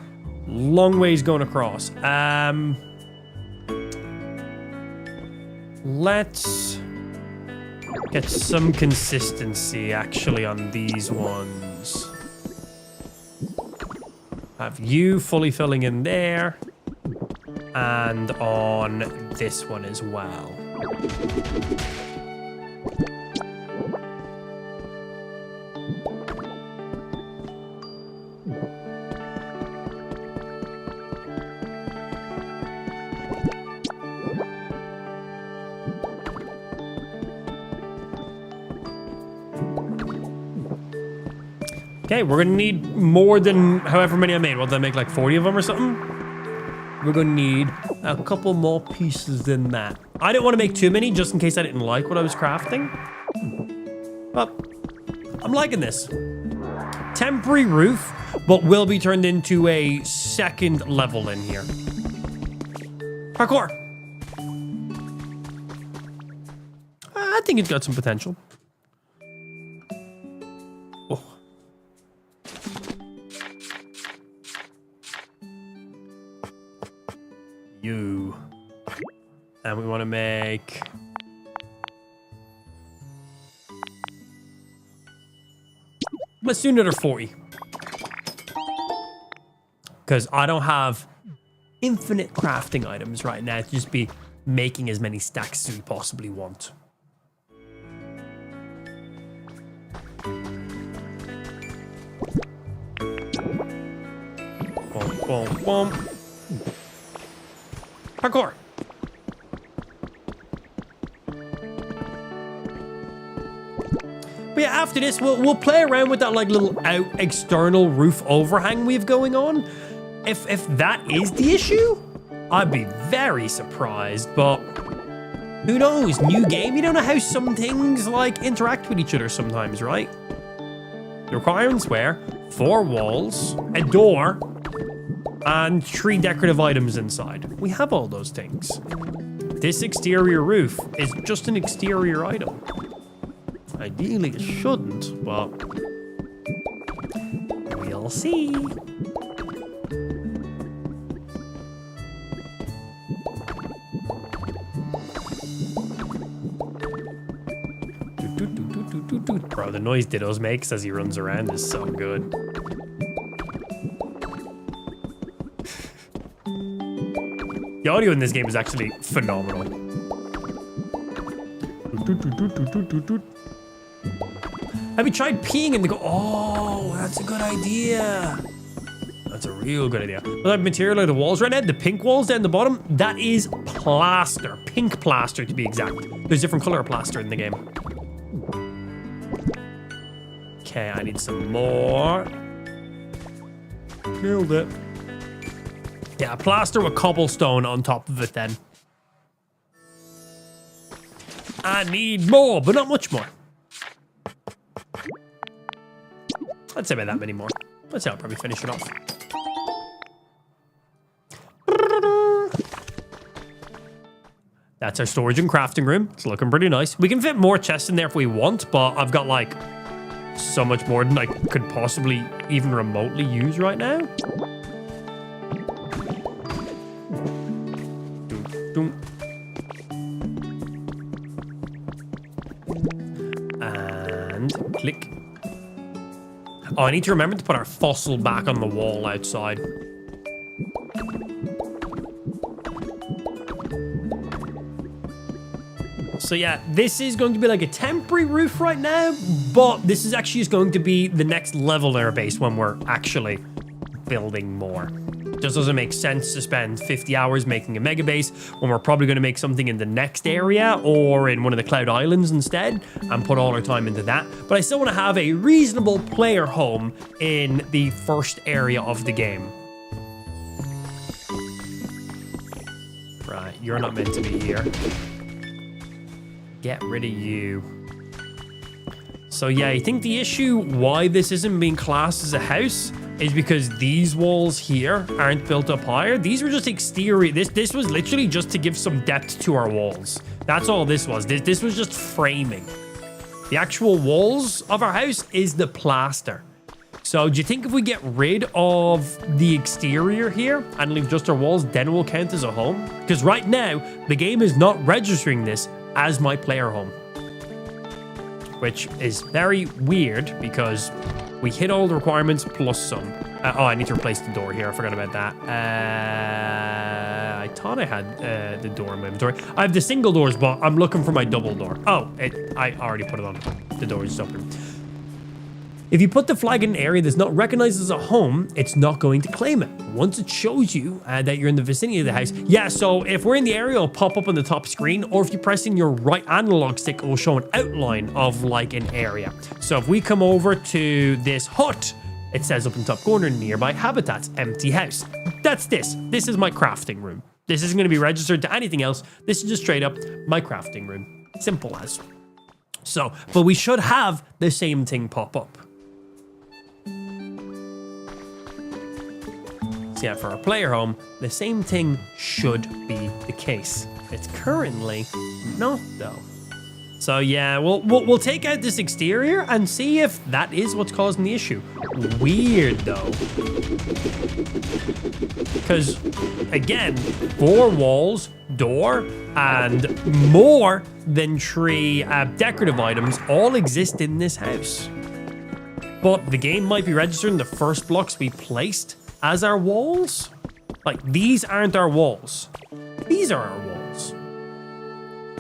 long ways going across. Let's get some consistency actually on these ones. Have you fully filling in there, and on this one as well. Okay, we're gonna need more than however many I made. What did I make, like 40 of them or something? We're gonna need a couple more pieces than that. I didn't want to make too many just in case I didn't like what I was crafting. But I'm liking this. Temporary roof, but will be turned into a second level in here. Parkour. I think it's got some potential. You. And we want to make... Let's do another 40. Because I don't have infinite crafting items right now to just be making as many stacks as we possibly want. Boom, boom, boom. Parkour. But yeah, after this, we'll play around with that like little external roof overhang we have going on. If that is the issue, I'd be very surprised. But who knows? New game. You don't know how some things like interact with each other sometimes, right? The requirements were 4 walls, a door, and 3 decorative items inside. We have all those things. This exterior roof is just an exterior item. Ideally, it shouldn't, but we'll see. Bro, the noise Dittos makes as he runs around is so good. The audio in this game is actually phenomenal. Have you tried peeing in the Oh, that's a good idea. That's a real good idea. Well, that material of the walls right now, the pink walls down the bottom, that is plaster. Pink plaster, to be exact. There's different color of plaster in the game. Okay, I need some more. Nailed it. Yeah, plaster with cobblestone on top of it then. I need more, but not much more. I'd say about that many more. Let's say I'll probably finish it off. That's our storage and crafting room. It's looking pretty nice. We can fit more chests in there if we want, but I've got like so much more than I could possibly even remotely use right now. And click. Oh, I need to remember to put our fossil back on the wall outside. So yeah, this is going to be like a temporary roof right now, but this is actually just going to be the next level in our base when we're actually building more. Just doesn't make sense to spend 50 hours making a mega base when we're probably going to make something in the next area or in one of the Cloud Islands instead and put all our time into that. But I still want to have a reasonable player home in the first area of the game. Right, you're not meant to be here. Get rid of you. So yeah, I think the issue why this isn't being classed as a house is because these walls here aren't built up higher. These were just exterior. This was literally just to give some depth to our walls. That's all this was. This was just framing. The actual walls of our house is the plaster. So do you think if we get rid of the exterior here and leave just our walls, then it will count as a home? Because right now, the game is not registering this as my player home, which is very weird because we hit all the requirements plus some. Oh, I need to replace the door here. I forgot about that. I thought I had the door in my inventory. I have the single doors, but I'm looking for my double door. Oh, I already put it on. The door is open. If you put the flag in an area that's not recognized as a home, it's not going to claim it. Once it shows you that you're in the vicinity of the house. Yeah, so if we're in the area, it'll pop up on the top screen, or if you press in your right analog stick, it will show an outline of like an area. So if we come over to this hut, it says up in the top corner, nearby habitats, empty house. That's this. This is my crafting room. This isn't going to be registered to anything else. This is just straight up my crafting room. Simple as. So, but we should have the same thing pop up. So yeah, for our player home, the same thing should be the case. It's currently not though. So yeah, we'll take out this exterior and see if that is what's causing the issue. Weird though. Because again, 4 walls, door, and more than 3 decorative items all exist in this house. But the game might be registering the first blocks we placed as our walls. Like, these aren't our walls. These are our walls.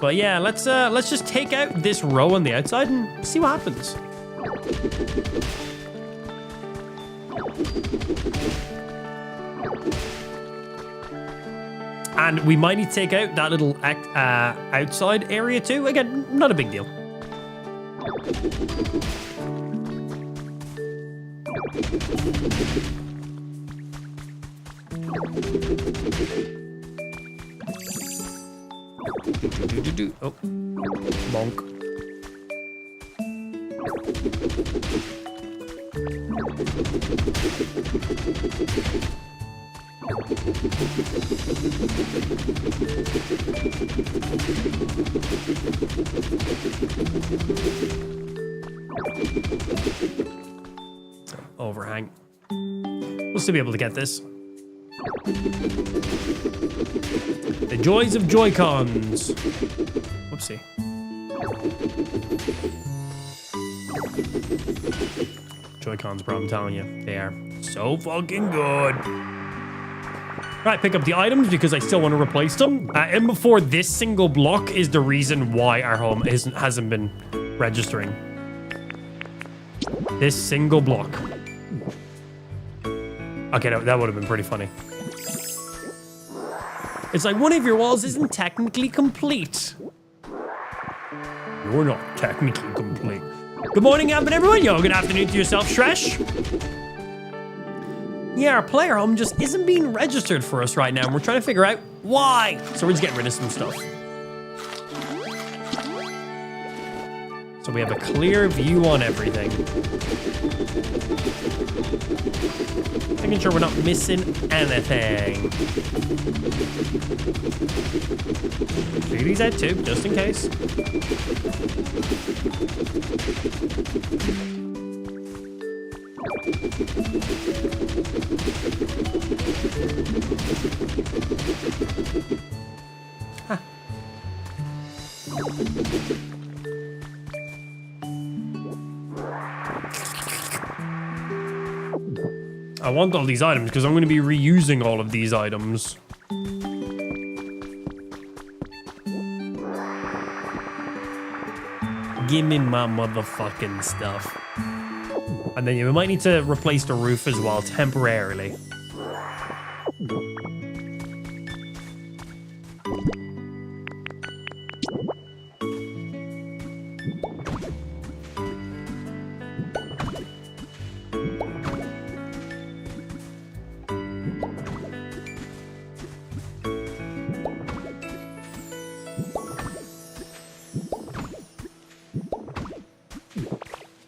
But yeah, let's just take out this row on the outside and see what happens. And we might need to take out that little outside area too. Again, not a big deal. Oh, bonk. Overhang. We'll still be able to get this. The joys of Joy-Cons. Whoopsie. Joy-Cons, bro, I'm telling you. They are so fucking good. Right, pick up the items because I still want to replace them. And before this single block is the reason why our home hasn't been registering. This single block. Okay, that would have been pretty funny. It's like one of your walls isn't technically complete. You're not technically complete. Good morning, everyone. Yo, good afternoon to yourself, Shresh. Yeah, our player home just isn't being registered for us right now, and we're trying to figure out why. So we're just getting rid of some stuff. So we have a clear view on everything. Making sure we're not missing anything. Figure these out too, just in case. Huh. I want all these items because I'm going to be reusing all of these items. Give me my motherfucking stuff. And then we might need to replace the roof as well temporarily.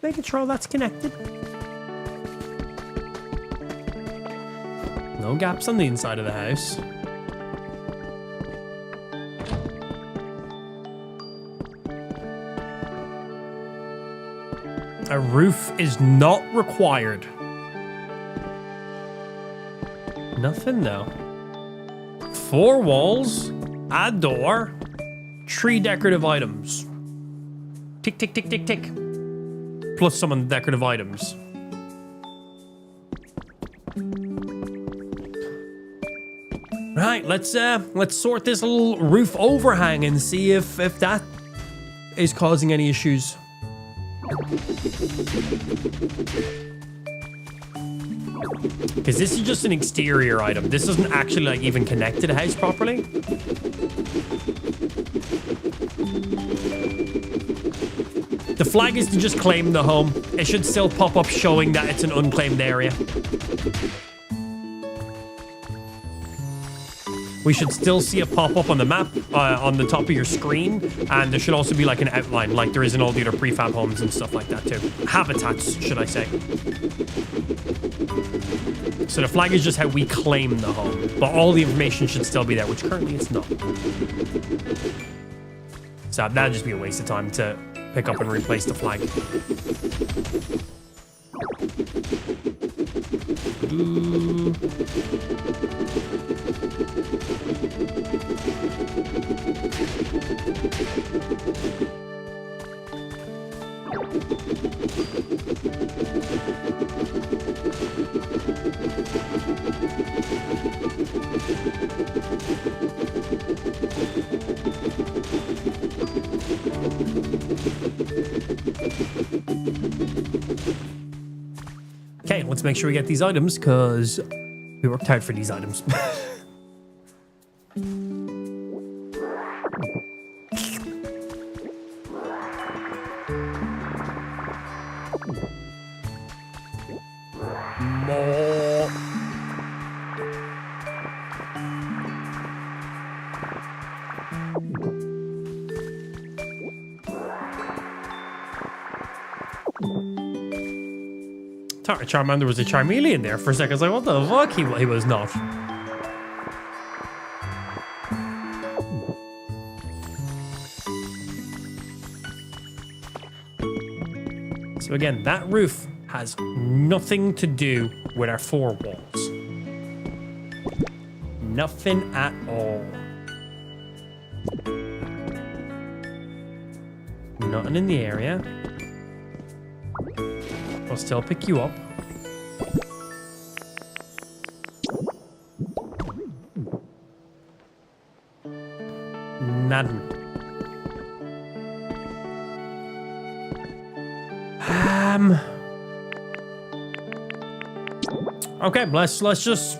Making sure that's connected. No gaps on the inside of the house. A roof is not required. Nothing though. 4 walls, a door, 3 decorative items. Tick, tick, tick, tick, tick. Plus some on decorative items. Right, let's sort this little roof overhang and see if that is causing any issues. Because this is just an exterior item. This doesn't actually like even connect to the house properly. The flag is to just claim the home. It should still pop up showing that it's an unclaimed area. We should still see it pop up on the map, on the top of your screen. And there should also be like an outline, like there is in all the other prefab homes and stuff like that too. Habitats, should I say. So the flag is just how we claim the home. But all the information should still be there, which currently it's not. So that'd just be a waste of time to pick up and replace the flag. Okay, let's make sure we get these items because we worked hard for these items. thought Charmander was a Charmeleon there for a second. I was like, what the fuck? He was not. So again, that roof has nothing to do with our 4 walls. Nothing at all. Nothing in the area. I'll still pick you up. Nothing. Okay, let's just...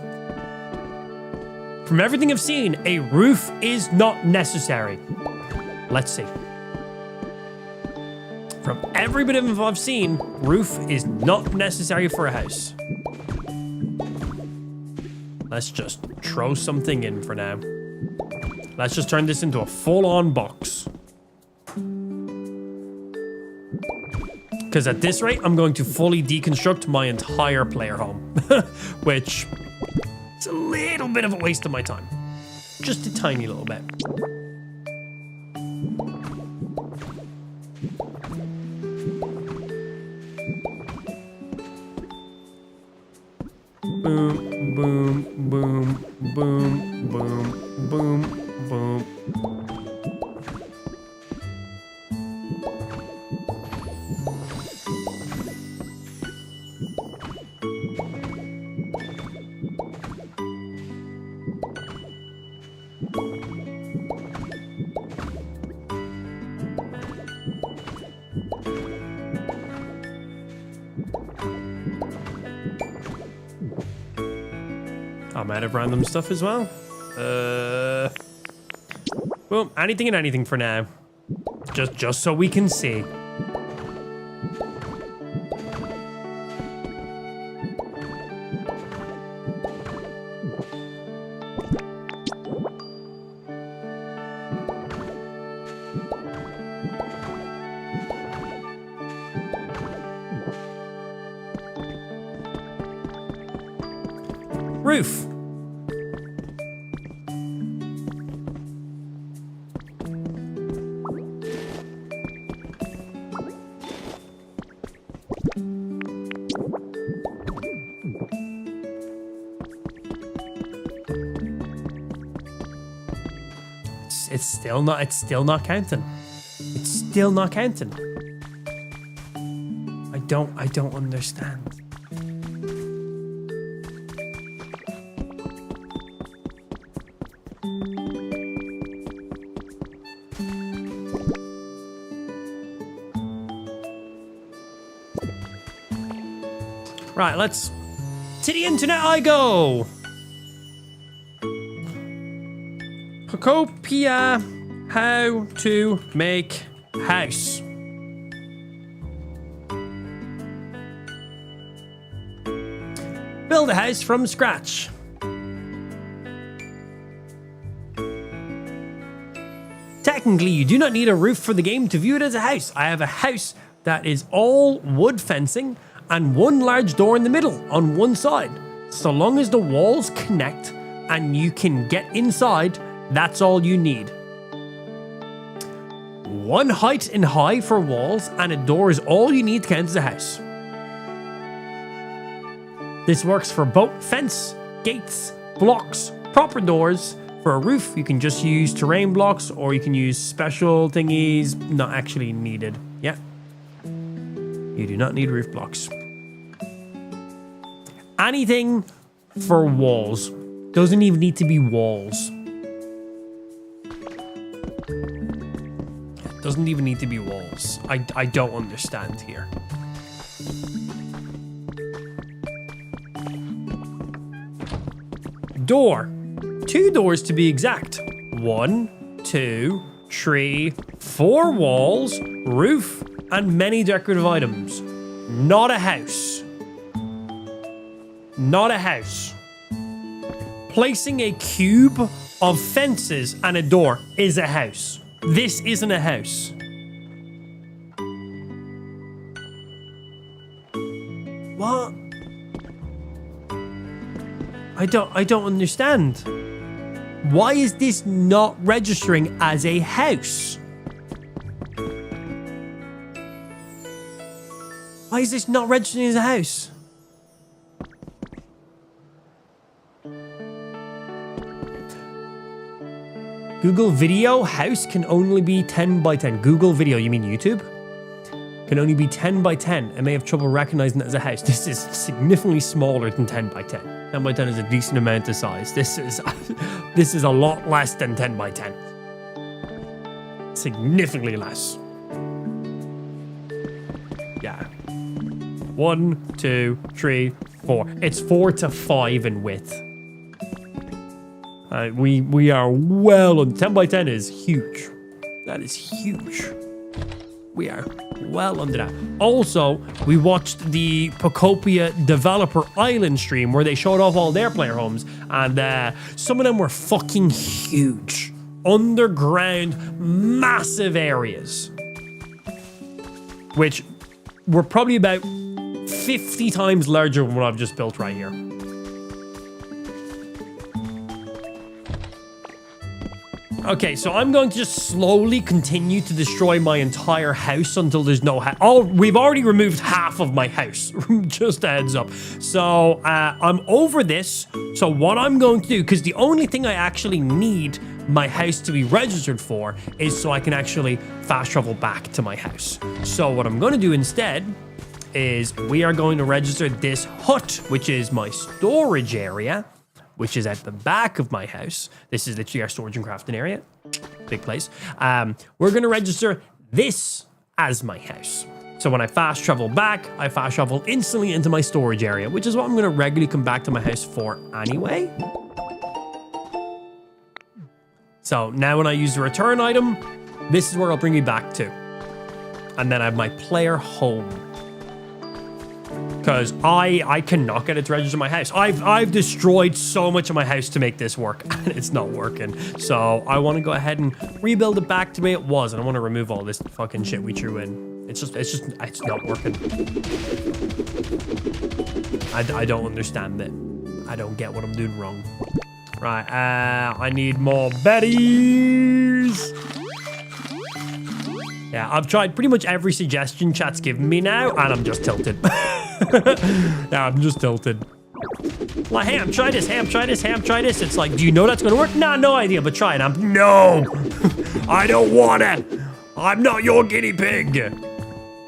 From everything I've seen, a roof is not necessary. Let's see. From every bit of info I've seen, roof is not necessary for a house. Let's just throw something in for now. Let's just turn this into a full-on box. Because at this rate, I'm going to fully deconstruct my entire player home. Which is a little bit of a waste of my time. Just a tiny little bit. Boom, boom, boom, boom, boom, boom, boom. I'm out of random stuff as well. Well, anything and anything for now. Just so we can see. Roof. It's still not counting. It's still not counting. I don't understand. Right, let's... To the internet I go! Pokopia, how to make house. Build a house from scratch. Technically, you do not need a roof for the game to view it as a house. I have a house that is all wood fencing and one large door in the middle on one side. So long as the walls connect and you can get inside, that's all you need. One height and high for walls and a door is all you need to count as a house. This works for both fence, gates, blocks, proper doors. For a roof, you can just use terrain blocks or you can use special thingies not actually needed. Yeah. You do not need roof blocks. Anything for walls. Doesn't even need to be walls. Doesn't even need to be walls. I don't understand here. Door. 2 doors to be exact. 1, 2, 3, 4 walls, roof, and many decorative items. Not a house. Not a house. Placing a cube of fences and a door is a house. This isn't a house. What? I don't understand. Why is this not registering as a house? Why is this not registering as a house? Google Video house can only be 10 by 10. Google Video, you mean YouTube? Can only be 10 by 10. I may have trouble recognizing it as a house. This is significantly smaller than 10 by 10. 10 by 10 is a decent amount of size. This is a lot less than 10 by 10. Significantly less. Yeah. 1, 2, 3, 4. It's 4 to 5 in width. We are well on 10 by 10 is huge. That is huge. We are well under that. Also, we watched the Pokopia developer island stream where they showed off all their player homes, and some of them were fucking huge. Underground, massive areas. Which were probably about 50 times larger than what I've just built right here. Okay, so I'm going to just slowly continue to destroy my entire house until there's no house. Oh, we've already removed half of my house. Just a heads up. So I'm over this. So what I'm going to do, because the only thing I actually need my house to be registered for is so I can actually fast travel back to my house. So what I'm going to do instead is we are going to register this hut, which is my storage area, which is at the back of my house. This is literally our storage and crafting area. Big place. We're going to register this as my house. So when I fast travel back, I fast travel instantly into my storage area, which is what I'm going to regularly come back to my house for anyway. So now when I use the return item, this is where it'll bring me back to. And then I have my player home. Because I cannot get it to register my house. I've destroyed so much of my house to make this work, and it's not working. So I want to go ahead and rebuild it back to the way it was, and I want to remove all this fucking shit we threw in. It's not working. I don't understand it. I don't get what I'm doing wrong. Right, I need more berries. Yeah, I've tried pretty much every suggestion chat's given me now, and I'm just tilted. Yeah, I'm just tilted. Like, hey, I'm trying this, hey, I'm trying this, hey, I'm trying this. It's like, do you know that's gonna work? Nah, no idea, but try it. No, I don't want it. I'm not your guinea pig.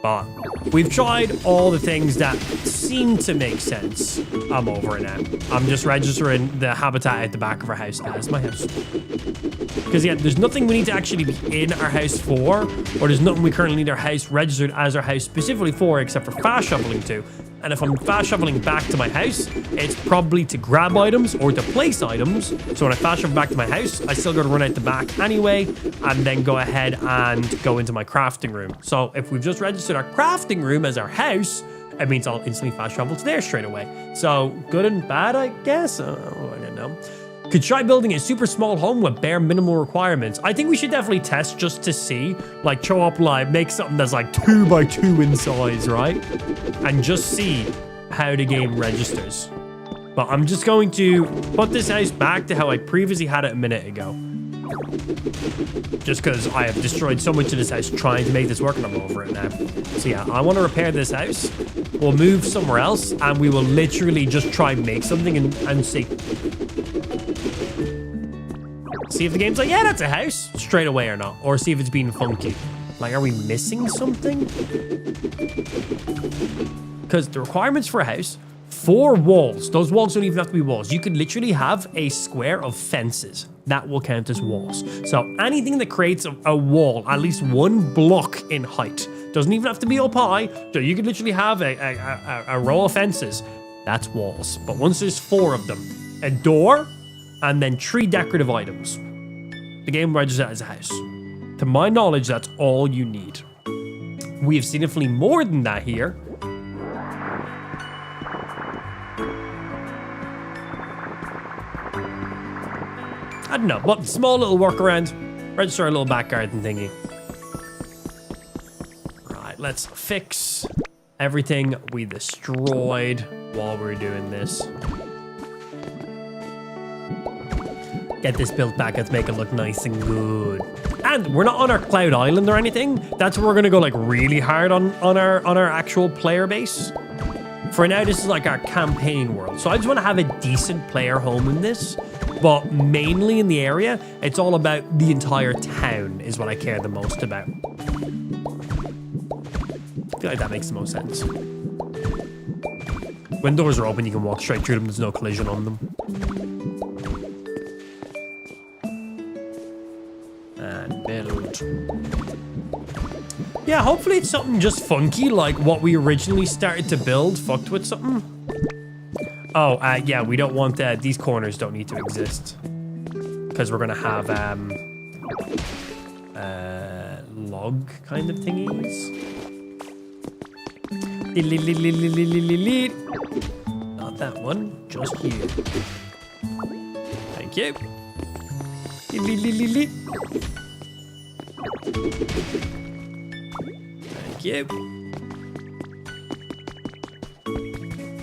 But we've tried all the things that seem to make sense. I'm over it now. I'm just registering the habitat at the back of our house as my house. Because yeah, there's nothing we need to actually be in our house for, or there's nothing we currently need our house registered as our house specifically for, except for fast shoveling to. And if I'm fast shoveling back to my house, it's probably to grab items or to place items. So when I fast shovel back to my house, I still got to run out the back anyway, and then go ahead and go into my crafting room. So if we've just registered our crafting room as our house, it means I'll instantly fast travel to there straight away. So good and bad, I guess. I don't know. Could try building a super small home with bare minimal requirements. I think we should definitely test just to see, like throw up like, make something that's like 2 by 2 in size, right? And just see how the game registers. But I'm just going to put this house back to how I previously had it a minute ago. Just because I have destroyed so much of this house trying to make this work, and I'm over it now. So yeah, I want to repair this house. We'll move somewhere else, and we will literally just try and make something and see. See if the game's like, yeah, that's a house, straight away or not. Or see if it's being funky. Like, are we missing something? Because the requirements for a house, 4 walls. Those walls don't even have to be walls. You could literally have a square of fences. That will count as walls. So anything that creates a wall, at least 1 block in height, doesn't even have to be up high. So you could literally have a row of fences. That's walls. But once there's 4 of them, a door, and then 3 decorative items, the game registers that as a house. To my knowledge, that's all you need. We have significantly more than that here. I don't know, but small little workaround. Register a little back garden thingy. Right, let's fix everything we destroyed while we're doing this. Get this built back. Let's make it look nice and good. And we're not on our Cloud Island or anything. That's where we're gonna go like really hard on our actual player base. For now, this is like our campaign world. So I just want to have a decent player home in this, but mainly in the area, it's all about the entire town is what I care the most about. I feel like that makes the most sense. When doors are open, you can walk straight through them. There's no collision on them. And build. Yeah, hopefully it's something just funky like what we originally started to build. Fucked with something. Oh, yeah, we don't want that. These corners don't need to exist. Because we're going to have log kind of thingies. Not that one, just you. Thank you. Thank you.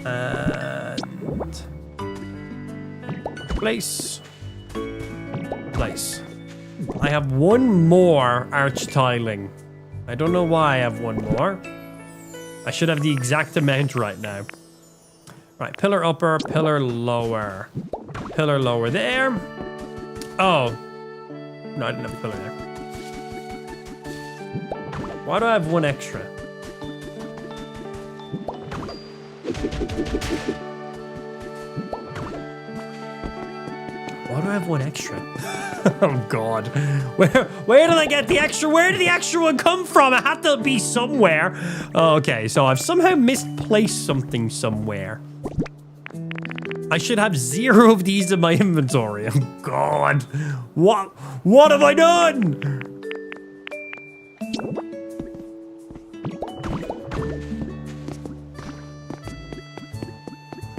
And place. Place. I have one more arch tiling. I don't know why I have one more. I should have the exact amount right now. Right, pillar upper, pillar lower. Pillar lower there. Oh. No, I didn't have a pillar there. Why do I have one extra? Why do I have one extra? Oh God, where did I get the extra? Where did the extra one come from? It had to be somewhere. Oh, okay, so I've somehow misplaced something somewhere. I should have 0 of these in my inventory. Oh God, what have I done?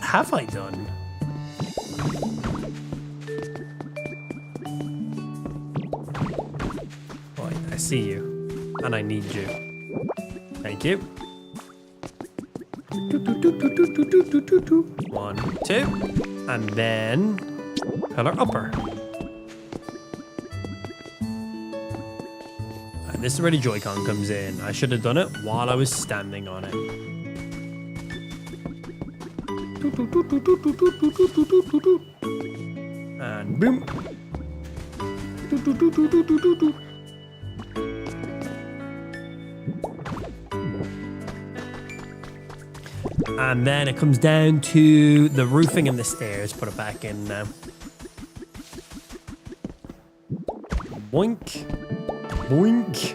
Have I done? I see you, and I need you. Thank you. 1, 2, and then pillar upper. And this is where the Joy-Con comes in. I should have done it while I was standing on it. And boom. And then it comes down to the roofing and the stairs. Put it back in now. Boink. Boink.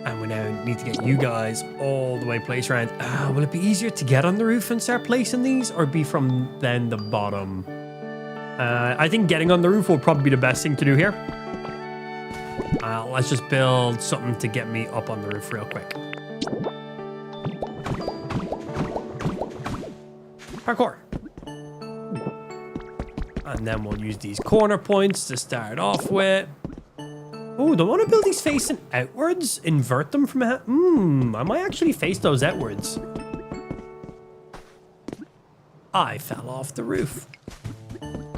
And we now need to get you guys all the way placed around. Will it be easier to get on the roof and start placing these, or be from then the bottom? I think getting on the roof will probably be the best thing to do here. Let's just build something to get me up on the roof real quick. Parkour. And then we'll use these corner points to start off with. Oh, don't want to build these facing outwards? Invert them from a... I might actually face those outwards. I fell off the roof.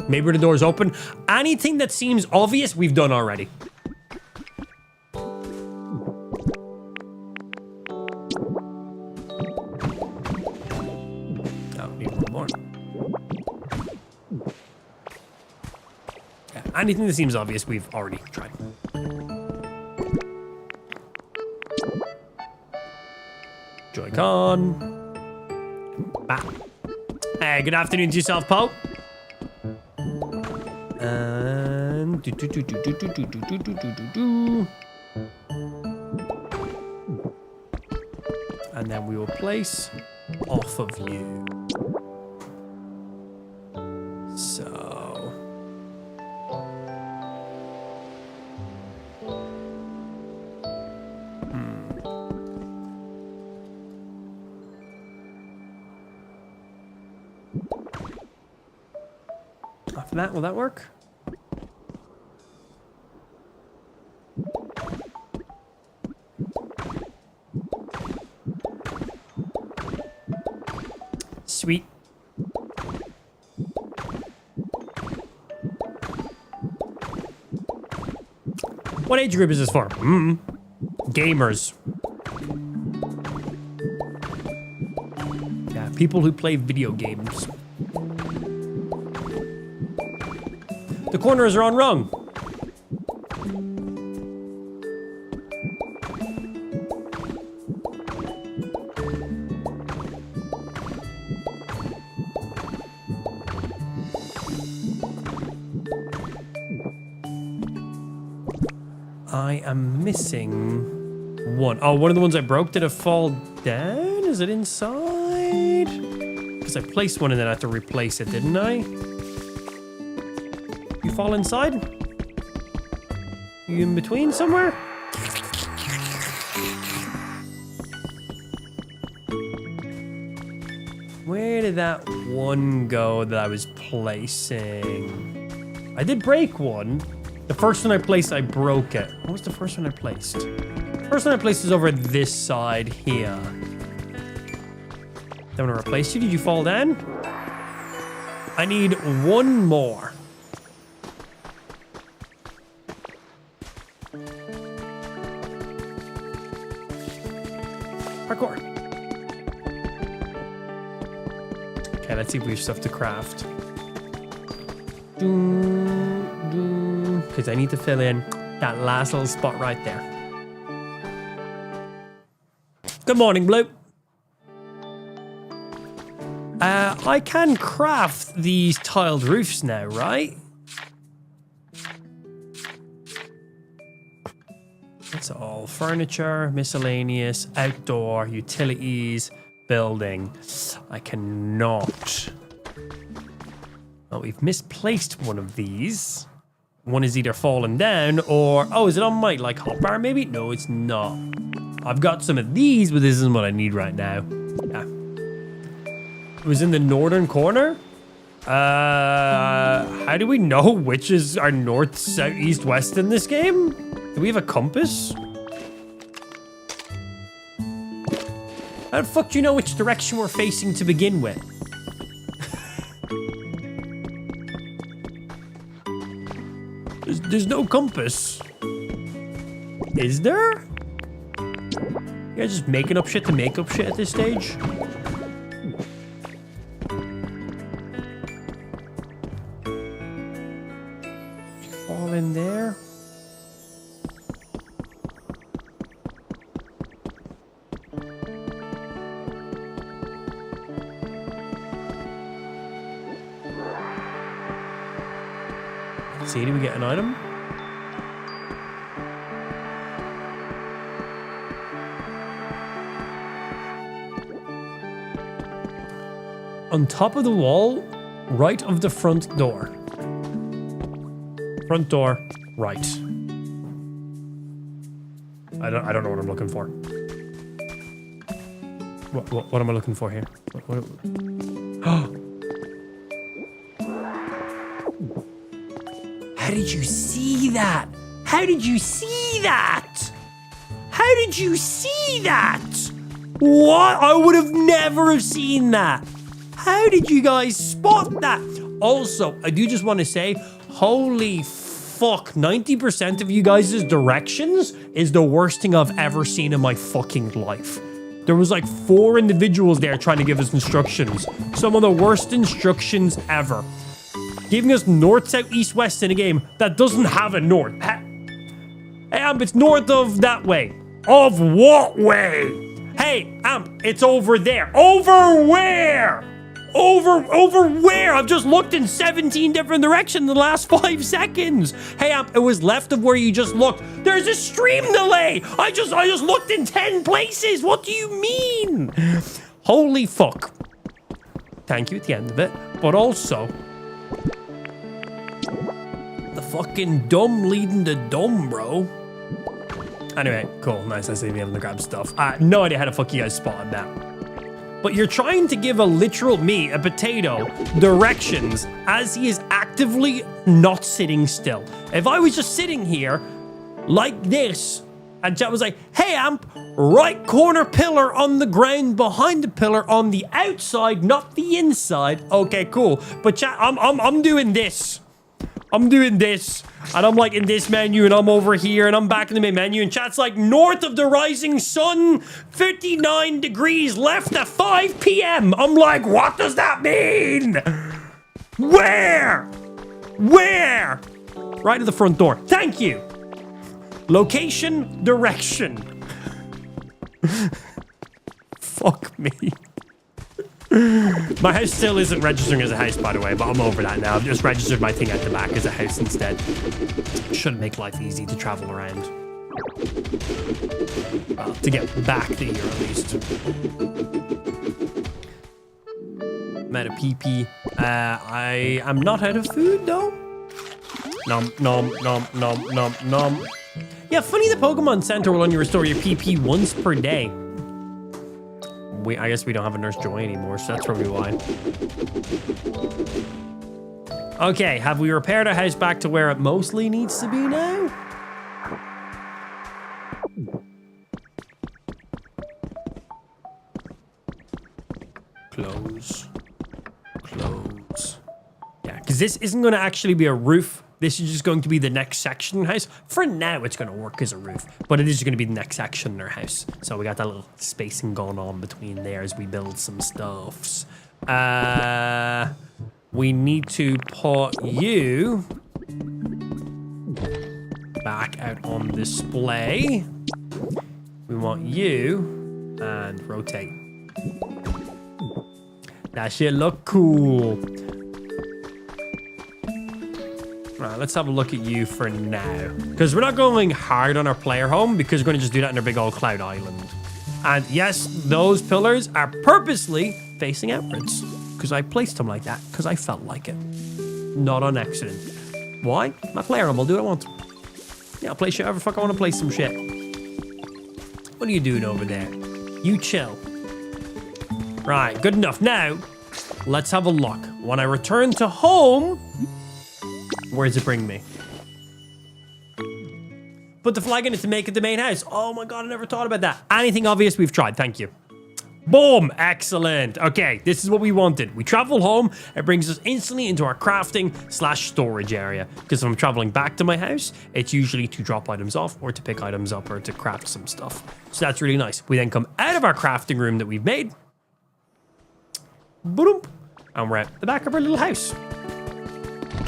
Maybe the door's open. Anything that seems obvious, we've done already. Anything that seems obvious, we've already tried. Joy-Con. Bam. Hey, good afternoon to yourself, Poe. And and then we will place off of you. So. After that, will that work? Sweet. What age group is this for? Gamers. Yeah, people who play video games. The corners are on wrong. I am missing one. Oh, one of the ones I broke. Did it fall down? Is it inside? Because I placed one and then I had to replace it, didn't I? You fall inside? You in between somewhere? Where did that one go that I was placing? I did break one. The first one I placed, I broke it. What was the first one I placed? The first one I placed is over this side here. Then when I replaced you, did you fall down? I need one more. Parkour. Okay, let's see if we have stuff to craft. Because I need to fill in that last little spot right there. Good morning, Blue. I can craft these tiled roofs now, right? That's all. Furniture, miscellaneous, outdoor, utilities, building. I cannot. Oh, we've misplaced one of these. One is either fallen down or... Oh, is it on my, like, hotbar maybe? No, it's not. I've got some of these, but this isn't what I need right now. Yeah. It was in the northern corner? How do we know which is our north, south, east, west in this game? Do we have a compass? How the fuck do you know which direction we're facing to begin with? There's no compass. Is there? You guys just making up shit to make up shit at this stage? Fall in there. See, do we get an item? On top of the wall, right of the front door. Front door, right. I don't know what I'm looking for. What am I looking for here? Oh. How did you see that? How did you see that? How did you see that? What? I would have never have seen that. How did you guys spot that? Also, I do just want to say, holy fuck, 90% of you guys' directions is the worst thing I've ever seen in my fucking life. There was like 4 individuals there trying to give us instructions. Some of the worst instructions ever. Giving us north, south, east, west in a game that doesn't have a north. Hey, Amp, it's north of that way. Of what way? Hey, Amp, it's over there. Over where? Over where? I've just looked in 17 different directions in the last 5 seconds. Hey, Amp, it was left of where you just looked. There's a stream delay. I just looked in 10 places. What do you mean? Holy fuck. Thank you at the end of it. But also... the fucking dumb leading the dumb, bro. Anyway, cool. Nice. I see me able to grab stuff. No idea how the fuck you guys spotted that. But you're trying to give a literal me, a potato, directions as he is actively not sitting still. If I was just sitting here like this and chat was like, hey, Amp, right corner pillar on the ground behind the pillar on the outside, not the inside. Okay, cool. But chat, I'm doing this. I'm doing this, and I'm like in this menu, and I'm over here, and I'm back in the main menu, and chat's like, north of the rising sun, 59 degrees left at 5 p.m. I'm like, what does that mean? Where? Where? Right at the front door. Thank you. Location, direction. Fuck me. My house still isn't registering as a house, by the way, but I'm over that now. I've just registered my thing at the back as a house instead. Should make life easy to travel around. Well, to get back to here at least. I'm out of PP. I am not out of food though. Nom nom nom nom nom nom. Yeah, funny the Pokemon Center will only restore your PP once per day. I guess we don't have a Nurse Joy anymore, so that's probably why. Okay, have we repaired our house back to where it mostly needs to be now? Close. Close. Yeah, because this isn't going to actually be a roof. This is just going to be the next section in the house. For now, it's going to work as a roof, but it is going to be the next section in our house. So we got that little spacing going on between there as we build some stuffs. We need to put you back out on display. We want you and rotate. That shit look cool. Right, let's have a look at you for now. Because we're not going hard on our player home because we're going to just do that in our big old cloud island. And yes, those pillars are purposely facing outwards. Because I placed them like that because I felt like it. Not on accident. Why? My player home, I'll do what I want. Yeah, I'll place shit however the fuck I want to place some shit. What are you doing over there? You chill. Right, good enough. Now, let's have a look. When I return to home... Where does it bring me? Put the flag in it to make it the main house. Oh my god, I never thought about that. Anything obvious, we've tried. Thank you. Boom! Excellent. Okay, this is what we wanted. We travel home. It brings us instantly into our crafting/storage area. Because if I'm traveling back to my house, it's usually to drop items off or to pick items up or to craft some stuff. So that's really nice. We then come out of our crafting room that we've made. Boom! And we're at the back of our little house.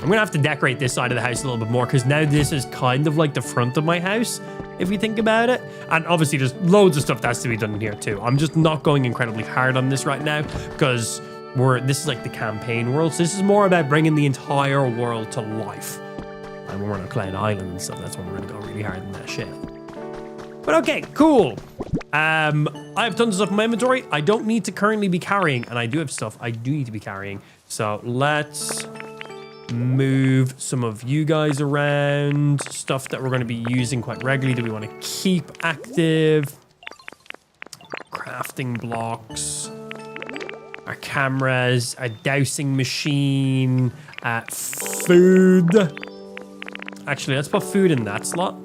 I'm gonna have to decorate this side of the house a little bit more because now this is kind of like the front of my house, if you think about it. And obviously there's loads of stuff that has to be done in here too. I'm just not going incredibly hard on this right now because this is like the campaign world. So this is more about bringing the entire world to life. And when we're on a cloud island and stuff, that's when we're gonna go really hard on that shit. But okay, cool. I have tons of stuff in my inventory I don't need to currently be carrying, and I do have stuff I do need to be carrying. So let's move some of you guys around. Stuff that we're going to be using quite regularly that we want to keep active. Crafting blocks. Our cameras. A dowsing machine. Food. Actually, let's put food in that slot.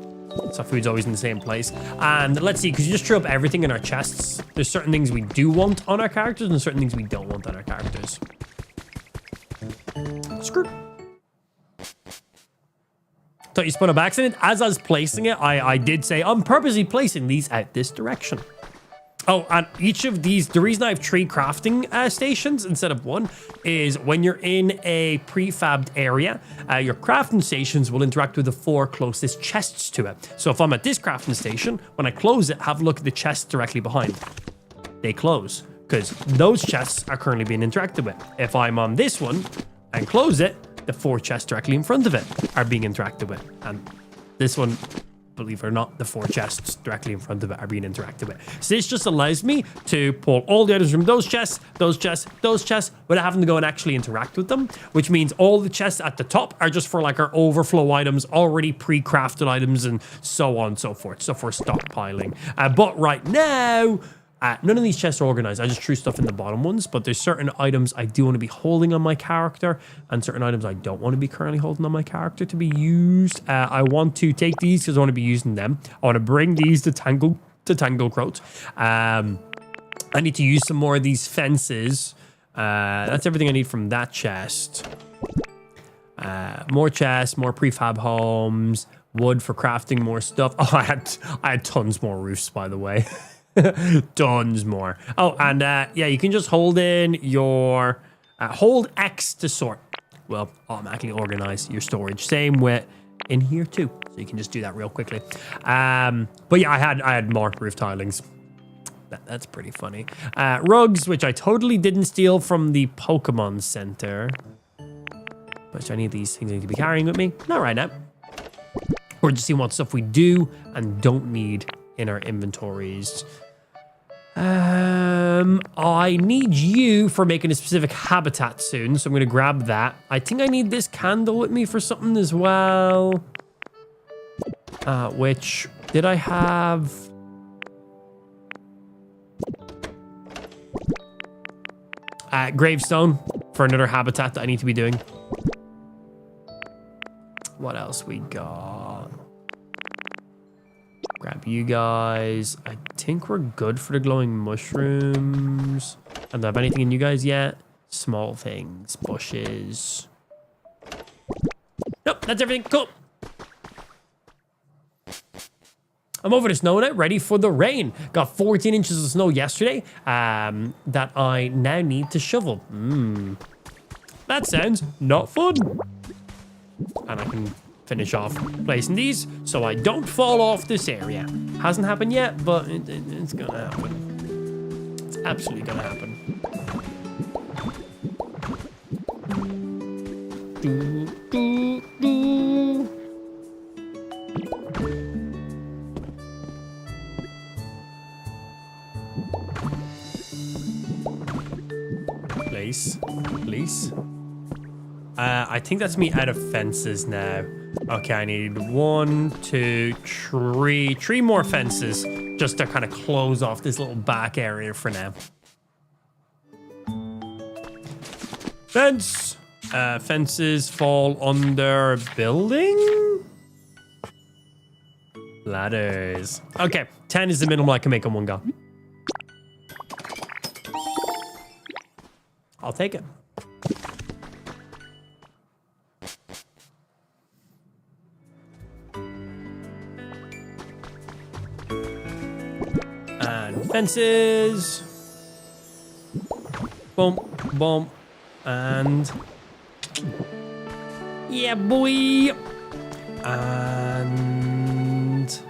So food's always in the same place. And let's see, because you just threw up everything in our chests. There's certain things we do want on our characters and certain things we don't want on our characters. Screw. Thought you spun up accident. As I was placing it, I did say I'm purposely placing these out this direction. Oh, and each of these, the reason I have 3 crafting stations instead of 1 is when you're in a prefabbed area, your crafting stations will interact with the 4 closest chests to it. So if I'm at this crafting station, when I close it, have a look at the chests directly behind. They close because those chests are currently being interacted with. If I'm on this one and close it, the 4 chests directly in front of it are being interacted with. And this one, believe it or not, the 4 chests directly in front of it are being interacted with. So this just allows me to pull all the items from those chests, without having to go and actually interact with them, which means all the chests at the top are just for like our overflow items, already pre-crafted items, and so on and so forth. So for stockpiling. But right now, none of these chests are organized. I just threw stuff in the bottom ones, but there's certain items I do want to be holding on my character and certain items I don't want to be currently holding on my character to be used. I want to take these because I want to be using them. I want to bring these to Tangle Growth. I need to use some more of these fences. That's everything I need from that chest. More chests, more prefab homes, wood for crafting more stuff. Oh, I had tons more roofs, by the way. Tons more. Oh, and yeah, you can just hold in your hold X to sort. Will automatically organize your storage. Same with in here too. So you can just do that real quickly. But yeah, I had more roof tilings. That's pretty funny. Rugs, which I totally didn't steal from the Pokemon Center. Which any of these things I need to be carrying with me. Not right now. We're just seeing what stuff we do and don't need in our inventories. I need you for making a specific habitat soon, so I'm going to grab that. I think I need this candle with me for something as well. Which, did I have... gravestone for another habitat that I need to be doing. What else we got? Grab you guys. I think we're good for the glowing mushrooms. I don't have anything in you guys yet. Small things, bushes. Nope, that's everything. Cool. I'm over the snow now, ready for the rain. Got 14 inches of snow yesterday that I now need to shovel. That sounds not fun. And I can finish off placing these so I don't fall off this area. Hasn't happened yet, but it's gonna happen. It's absolutely gonna happen. Please. I think that's me out of fences now. Okay, I need 1, 2, 3. 3 more fences just to kind of close off this little back area for now. Fence. Fences fall under building. Ladders. Okay, 10 is the minimum I can make in one go. I'll take it. And fences. Boom, boom, and yeah, boy. And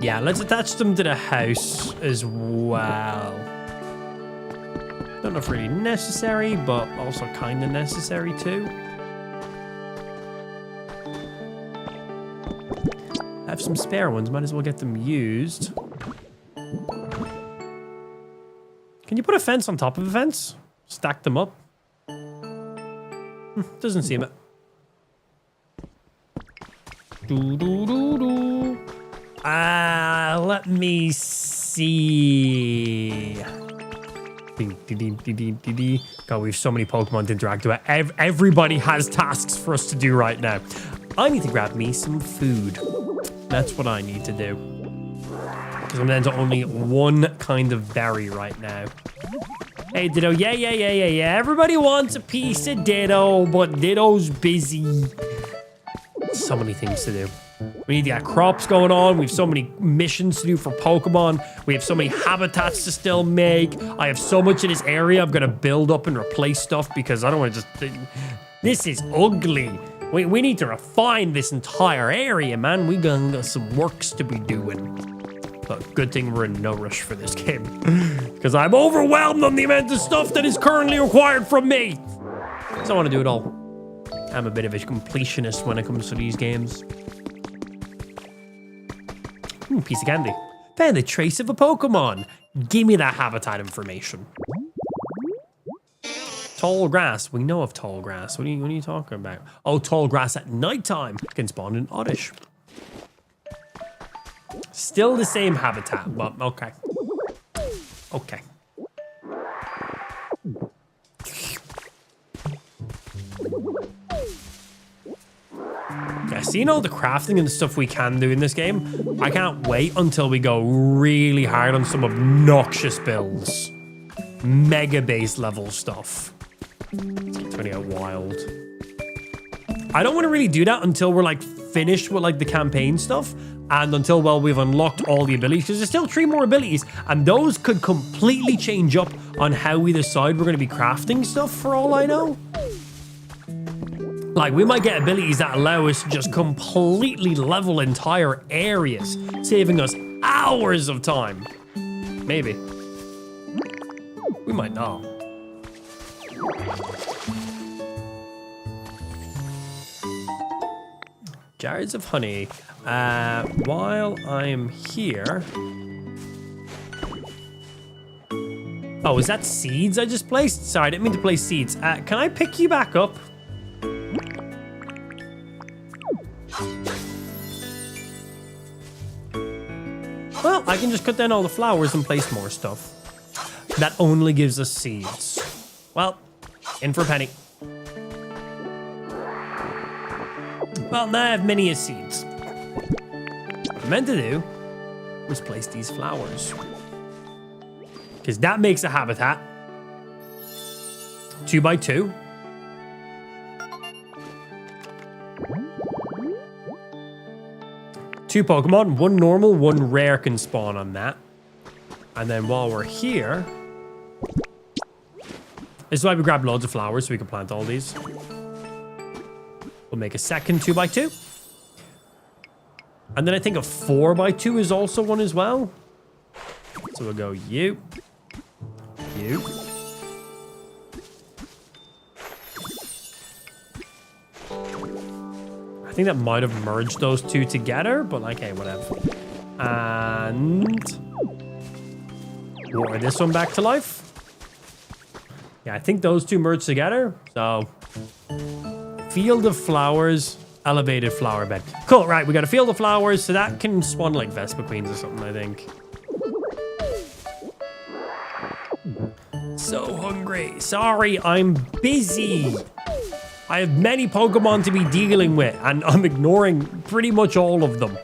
yeah, let's attach them to the house as well. Don't know if really necessary, but also kind of necessary too. I have some spare ones, might as well get them used. Can you put a fence on top of a fence? Stack them up? Doesn't seem it. Let me see. God, we have so many Pokemon to interact with. Everybody has tasks for us to do right now. I need to grab me some food. That's what I need to do. Because I'm down to only one kind of berry right now. Hey, Ditto. Yeah. Everybody wants a piece of Ditto, but Ditto's busy. So many things to do. We need to get crops going on. We have so many missions to do for Pokemon. We have so many habitats to still make. I have so much in this area I'm going to build up and replace stuff because I don't want to just... This is ugly. We need to refine this entire area, man. We got some works to be doing. But good thing we're in no rush for this game. Because I'm overwhelmed on the amount of stuff that is currently required from me. Because I want to do it all. I'm a bit of a completionist when it comes to these games. Piece of candy. Found a trace of a Pokemon. Give me that habitat information. Tall grass. We know of tall grass. What are you talking about? Oh, tall grass at nighttime can spawn in Oddish. Still the same habitat, but okay. Okay. Yeah, seeing all the crafting and stuff we can do in this game, I can't wait until we go really hard on some obnoxious builds. Mega base level stuff. It's gonna get wild. I don't want to really do that until we're like finished with like the campaign stuff and until, well, we've unlocked all the abilities, because there's still 3 more abilities and those could completely change up on how we decide we're going to be crafting stuff, for all I know. Like, we might get abilities that allow us to just completely level entire areas, saving us hours of time. Maybe. We might not. Jars of honey. While I'm here... Oh, is that seeds I just placed? Sorry, I didn't mean to place seeds. Can I pick you back up? Well, I can just cut down all the flowers and place more stuff. That only gives us seeds. Well, in for a penny. Well, now I have many as seeds. What I meant to do was place these flowers. Because that makes a habitat. 2 by 2. Two Pokemon, 1 normal, 1 rare can spawn on that. And then while we're here... This is why we grab loads of flowers so we can plant all these. We'll make a second 2 by 2. And then I think a 4 by 2 is also one as well. So we'll go you. You. I think that might have merged those 2 together, but like, hey, whatever. And... water this one back to life. Yeah, I think those 2 merged together. So... Field of flowers, elevated flower bed. Cool, right, we got a field of flowers, so that can spawn like Vespa Queens or something, I think. So hungry. Sorry, I'm busy. I have many Pokemon to be dealing with, and I'm ignoring pretty much all of them.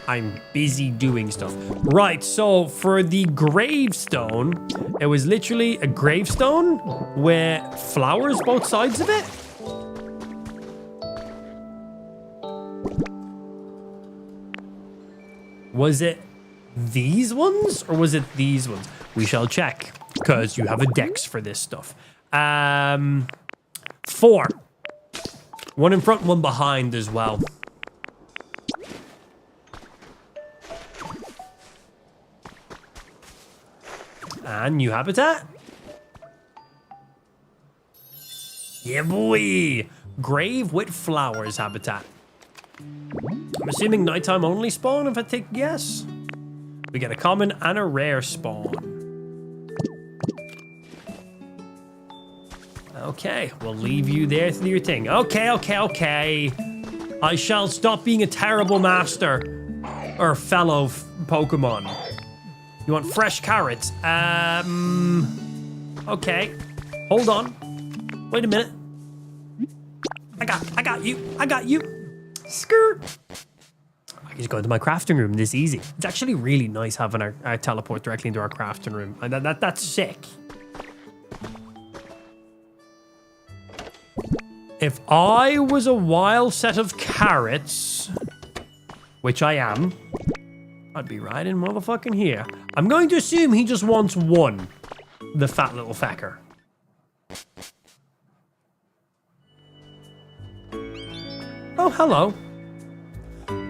I'm busy doing stuff. Right, so for the gravestone, it was literally a gravestone with flowers both sides of it. Was it these ones or was it these ones? We shall check, because you have a dex for this stuff. 4. 1 in front, 1 behind as well. And new habitat. Yeah, boy. Grave with flowers habitat. I'm assuming nighttime only spawn if I take a guess. We get a common and a rare spawn. Okay, we'll leave you there to do your thing. Okay. I shall stop being a terrible master. Or fellow Pokemon. You want fresh carrots? Okay. Hold on. Wait a minute. I got you. Skirt. I can just go into my crafting room this easy. It's actually really nice having our teleport directly into our crafting room. And that's sick. If I was a wild set of carrots, which I am, I'd be riding motherfucking here. I'm going to assume he just wants 1, the fat little fecker. Oh, hello.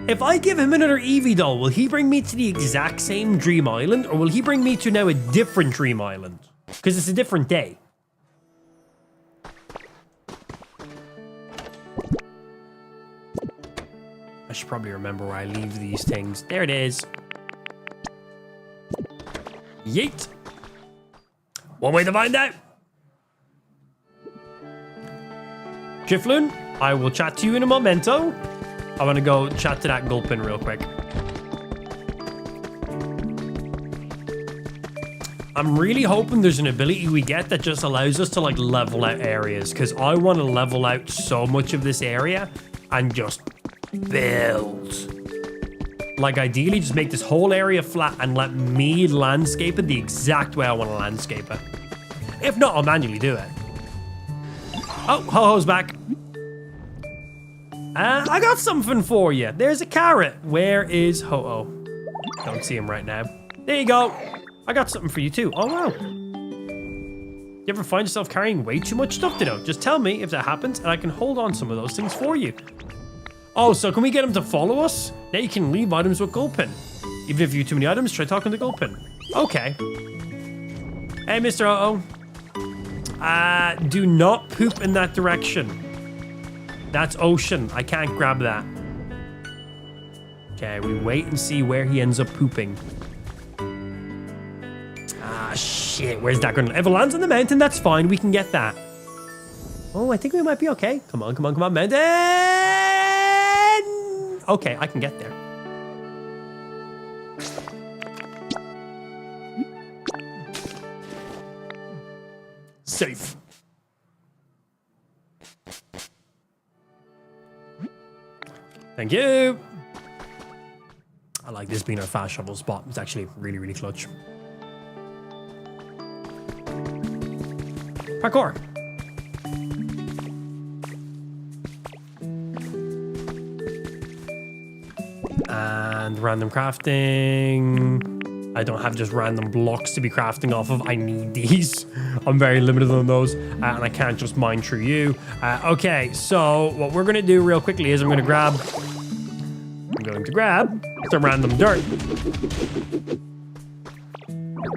If I give him another Eevee doll, will he bring me to the exact same Dream Island, or will he bring me to now a different Dream Island? Because it's a different day. I should probably remember where I leave these things. There it is. Yeet. One way to find out. Drifloon, I will chat to you in a momento. I want to go chat to that Gulpin real quick. I'm really hoping there's an ability we get that just allows us to like level out areas, because I want to level out so much of this area and just build. Like ideally just make this whole area flat and let me landscape it the exact way I want to landscape it. If not, I'll manually do it. Oh, Ho-Ho's back. I got something for you. There's a carrot. Where is Ho-Oh? Don't see him right now. There you go. I got something for you too. Oh, wow. You ever find yourself carrying way too much stuff, Ditto? Just tell me if that happens, and I can hold on some of those things for you. Oh, so can we get him to follow us? Now you can leave items with Gulpin. Even if you have too many items, try talking to Gulpin. Okay. Hey, Mr. Ho-Oh. Do not poop in that direction. That's ocean. I can't grab that. Okay, we wait and see where he ends up pooping. Ah, shit. Where's that going? If it lands on the mountain, that's fine. We can get that. Oh, I think we might be okay. Come on, come on, come on, mountain! Okay, I can get there. Safe. Thank you. I like this being our fast shovel spot. It's actually really, really clutch. Parkour. And random crafting. I don't have just random blocks to be crafting off of. I need these. I'm very limited on those. And I can't just mine through you. Okay, so what we're going to do real quickly is I'm going to grab some random dirt.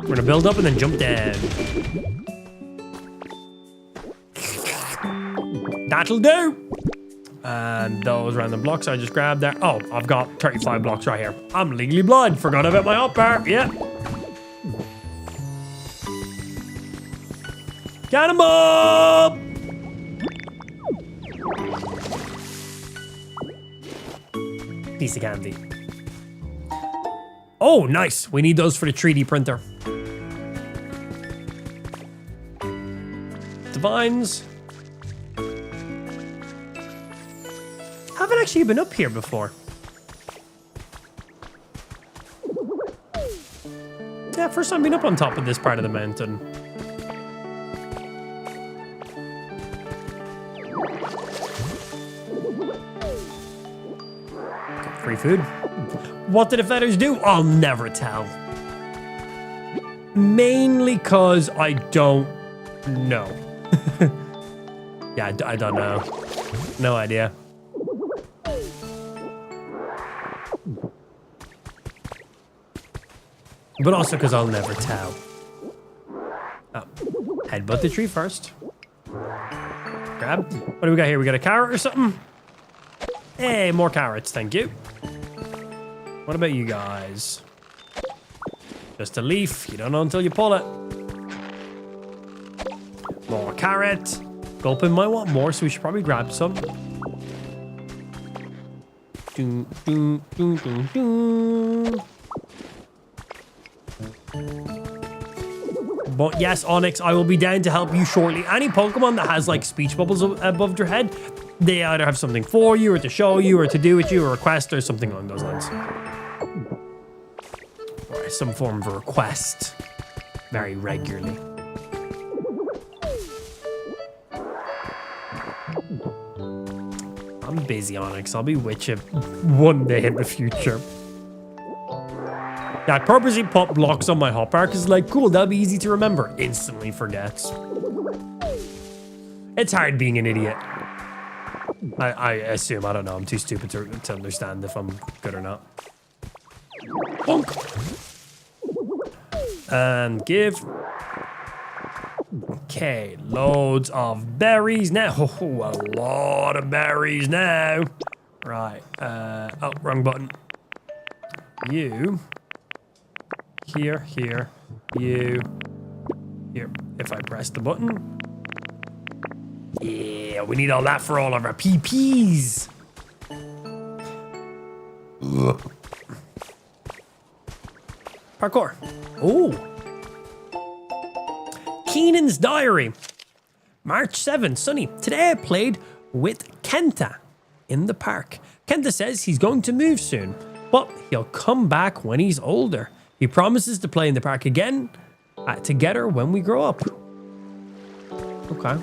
We're going to build up and then jump down. That'll do. And those random blocks I just grabbed there. Oh, I've got 35 blocks right here. I'm legally blind. Forgot about my hotbar. Yeah. Cannonball! Piece of candy. Oh, nice. We need those for the 3D printer. Divines. Haven't actually been up here before. Yeah, first time being up on top of this part of the mountain. Free food. What did the feathers do? I'll never tell. Mainly because I don't know. Yeah, I don't know. No idea. But also because I'll never tell. Oh, headbutt the tree first. Grab. What do we got here? We got a carrot or something? Hey, more carrots, thank you. What about you guys? Just a leaf. You don't know until you pull it. More carrot. Gulpin might want more, so we should probably grab some. Dun, dun, dun, dun, dun. But yes, Onyx, I will be down to help you shortly. Any Pokemon that has like speech bubbles above their head, they either have something for you or to show you or to do with you or a request or something along those lines. Or some form of a request very regularly. I'm busy, Onyx. I'll be with you one day in the future. Yeah, I purposely put blocks on my hotbar because it's like, cool, that'll be easy to remember. Instantly forgets. It's hard being an idiot. I assume. I don't know. I'm too stupid to understand if I'm good or not. Bonk. And give. Okay, loads of berries now. Oh, a lot of berries now. Right. Oh, wrong button. You. Here, you. Here. If I press the button. Yeah, we need all that for all of our PPs. Parkour. Oh. Keenan's diary. March 7th, sunny. Today I played with Kenta in the park. Kenta says he's going to move soon, but he'll come back when he's older. He promises to play in the park again together when we grow up. Okay.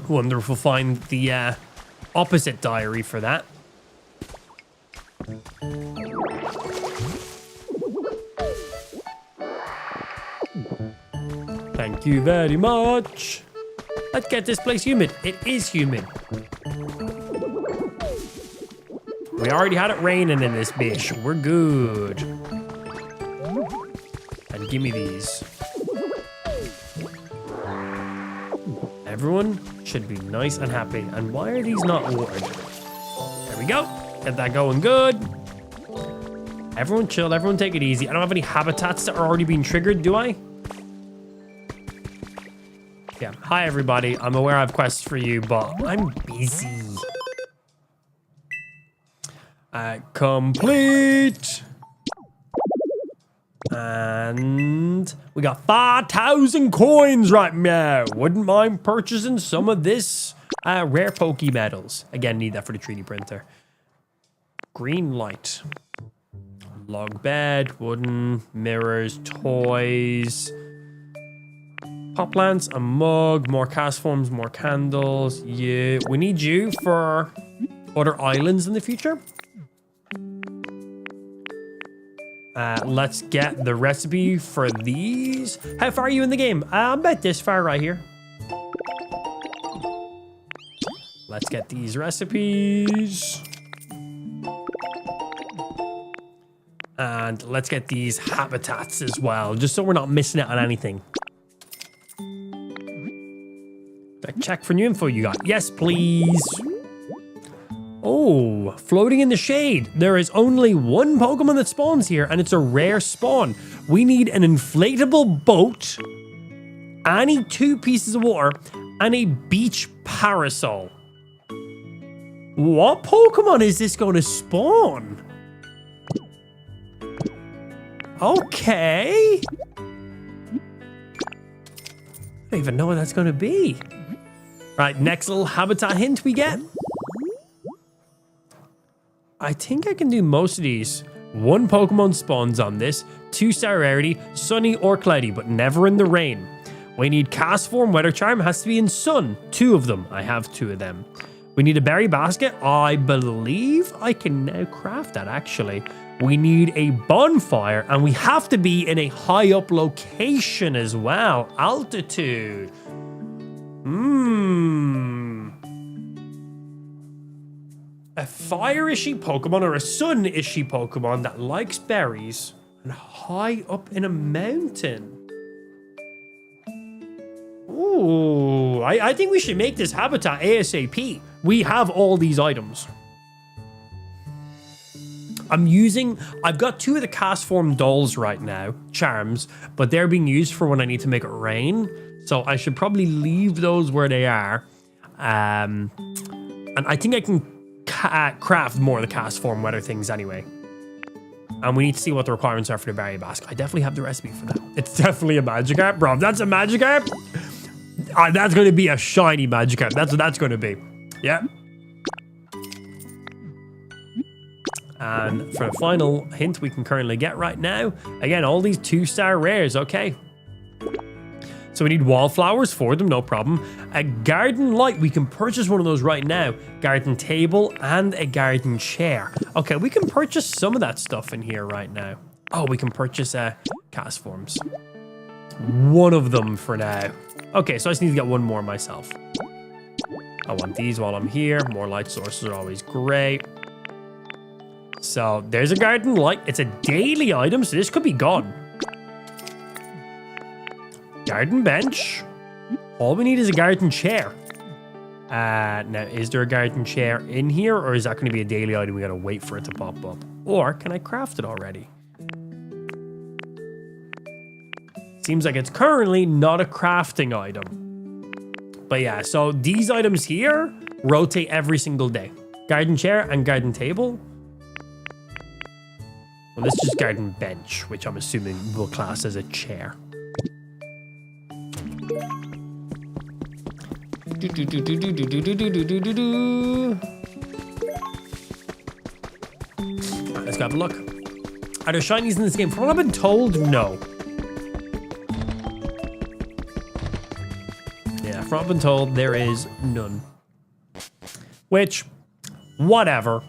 Wonder if we'll find the opposite diary for that. Thank you very much. Let's get this place humid. It is humid. We already had it raining in this bitch. We're good. And give me these. Everyone should be nice and happy. And why are these not watered? There we go. Get that going good. Everyone chill. Everyone take it easy. I don't have any habitats that are already being triggered, do I? Yeah. Hi, everybody. I'm aware I have quests for you, but I'm busy. Complete. And we got 5,000 coins right now. Wouldn't mind purchasing some of this rare Poke medals. Again, need that for the 3D printer. Green light. Log bed, wooden, mirrors, toys. Pot plants, a mug, more cast forms, more candles. Yeah, we need you for other islands in the future. Let's get the recipe for these. How far are you in the game? I'm about this far right here. Let's get these recipes. And let's get these habitats as well, just so we're not missing out on anything. Check for new info you got. Yes, please. Oh, floating in the shade. There is only one Pokemon that spawns here, and it's a rare spawn. We need an inflatable boat. I need 2 pieces of water and a beach parasol. What Pokemon is this going to spawn? Okay. I don't even know what that's going to be. Right, next little habitat hint we get. I think I can do most of these. 1 Pokemon spawns on this, 2-star rarity, sunny or cloudy, but never in the rain. We need cast form, weather charm, has to be in sun. 2 of them. I have 2 of them. We need a berry basket. I believe I can now craft that, actually. We need a bonfire, and we have to be in a high up location as well. Altitude. A fire-ishy Pokemon or a sun-ishy Pokemon that likes berries and high up in a mountain. Ooh, I think we should make this habitat ASAP. We have all these items. I've got 2 of the cast form dolls right now, charms, but they're being used for when I need to make it rain. So I should probably leave those where they are. And I think I can craft more of the cast form weather things anyway. And we need to see what the requirements are for the berry basket. I definitely have the recipe for that. It's definitely a Magikarp, bro. If that's a Magikarp, that's going to be a shiny Magikarp. That's what that's going to be. Yeah. And for the final hint we can currently get right now, again, all these 2-star rares, okay. So we need wallflowers for them, no problem. A garden light, we can purchase one of those right now. Garden table and a garden chair. Okay, we can purchase some of that stuff in here right now. Oh, we can purchase cast forms. 1 of them for now. Okay, so I just need to get 1 more myself. I want these while I'm here. More light sources are always great. So there's a garden light. It's a daily item, so this could be gone. Garden bench. All we need is a garden chair. Now, is there a garden chair in here, or is that going to be a daily item? We got to wait for it to pop up. Or can I craft it already? Seems like it's currently not a crafting item. But yeah, so these items here rotate every single day. Garden chair and garden table. Well, this is just garden bench, which I'm assuming will class as a chair. Alright, let's go have a look. Are there shinies in this game? From what I've been told, no. Yeah, From what I've been told, there is none. Which, whatever.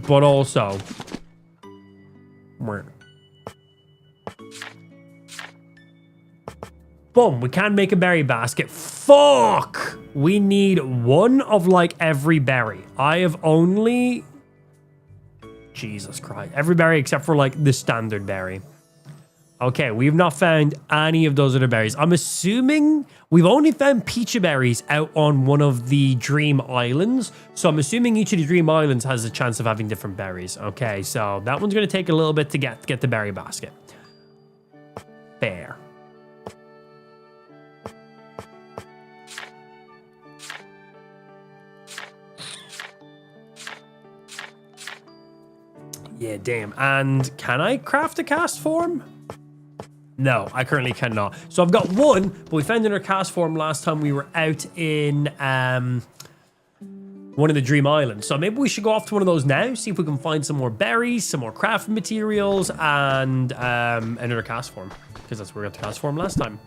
But also, boom, we can make a berry basket. Fuck! We need one of like every berry. I have only... Jesus Christ. Every berry except for like the standard berry. Okay, we've not found any of those other berries. I'm assuming we've only found peachy berries out on one of the Dream Islands. So I'm assuming each of the Dream Islands has a chance of having different berries. Okay, so that one's going to take a little bit to get the berry basket. Fair. Yeah, damn. And can I craft a cast form? No, I currently cannot. So I've got one, but we found another cast form last time we were out in one of the Dream Islands. So maybe we should go off to one of those now, see if we can find some more berries, some more crafting materials, and another cast form. Because that's where we got the cast form last time.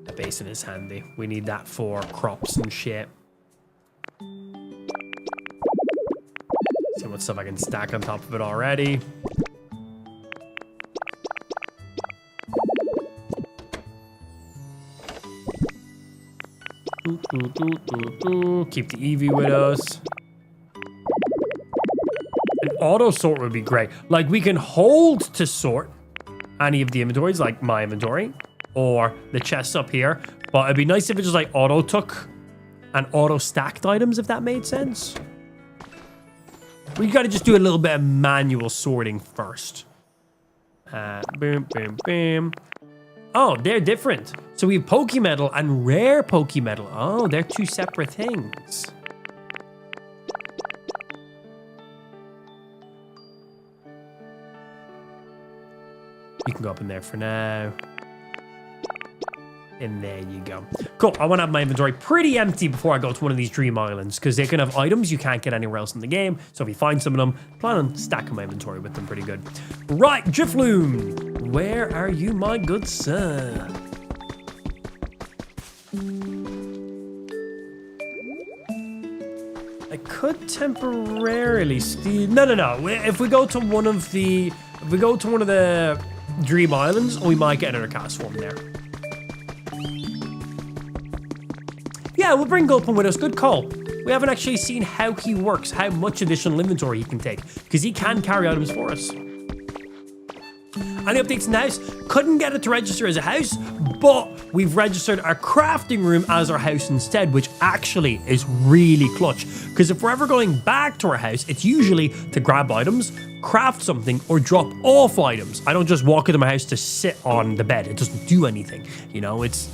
The basin is handy. We need that for crops and shit. See what stuff I can stack on top of it already. Keep the Eevee with us. An auto sort would be great. Like, we can hold to sort any of the inventories, like my inventory, or the chests up here. But it'd be nice if it just like auto took and auto stacked items, if that made sense. We got to just do a little bit of manual sorting first. Boom, boom, boom. Oh, they're different. So we have Pokemetal and rare Pokemetal. Oh, they're two separate things. You can go up in there for now. And there you go. Cool. I want to have my inventory pretty empty before I go to one of these Dream Islands, because they can have items you can't get anywhere else in the game. So if you find some of them, plan on stacking my inventory with them pretty good. Right, Drifloon, where are you, my good sir? I could temporarily steal. No. If we go to one of the, Dream Islands, we might get another cast form there. Yeah, we'll bring Gulpin with us. Good call. We haven't actually seen how he works, how much additional inventory he can take, because he can carry items for us. Any updates in the house? Couldn't get it to register as a house, but we've registered our crafting room as our house instead, which actually is really clutch. Because if we're ever going back to our house, it's usually to grab items, craft something, or drop off items. I don't just walk into my house to sit on the bed. It doesn't do anything. You know, it's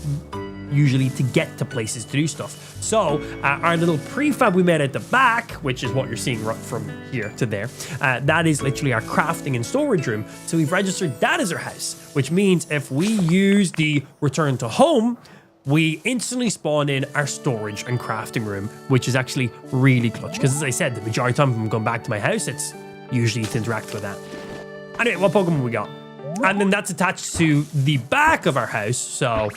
usually to get to places to do stuff. So our little prefab we made at the back, which is what you're seeing right from here to there, that is literally our crafting and storage room. So we've registered that as our house, which means if we use the return to home, we instantly spawn in our storage and crafting room, which is actually really clutch. Because as I said, the majority of the time when I'm going back to my house, it's usually to interact with that. Anyway, what Pokemon we got? And then that's attached to the back of our house, so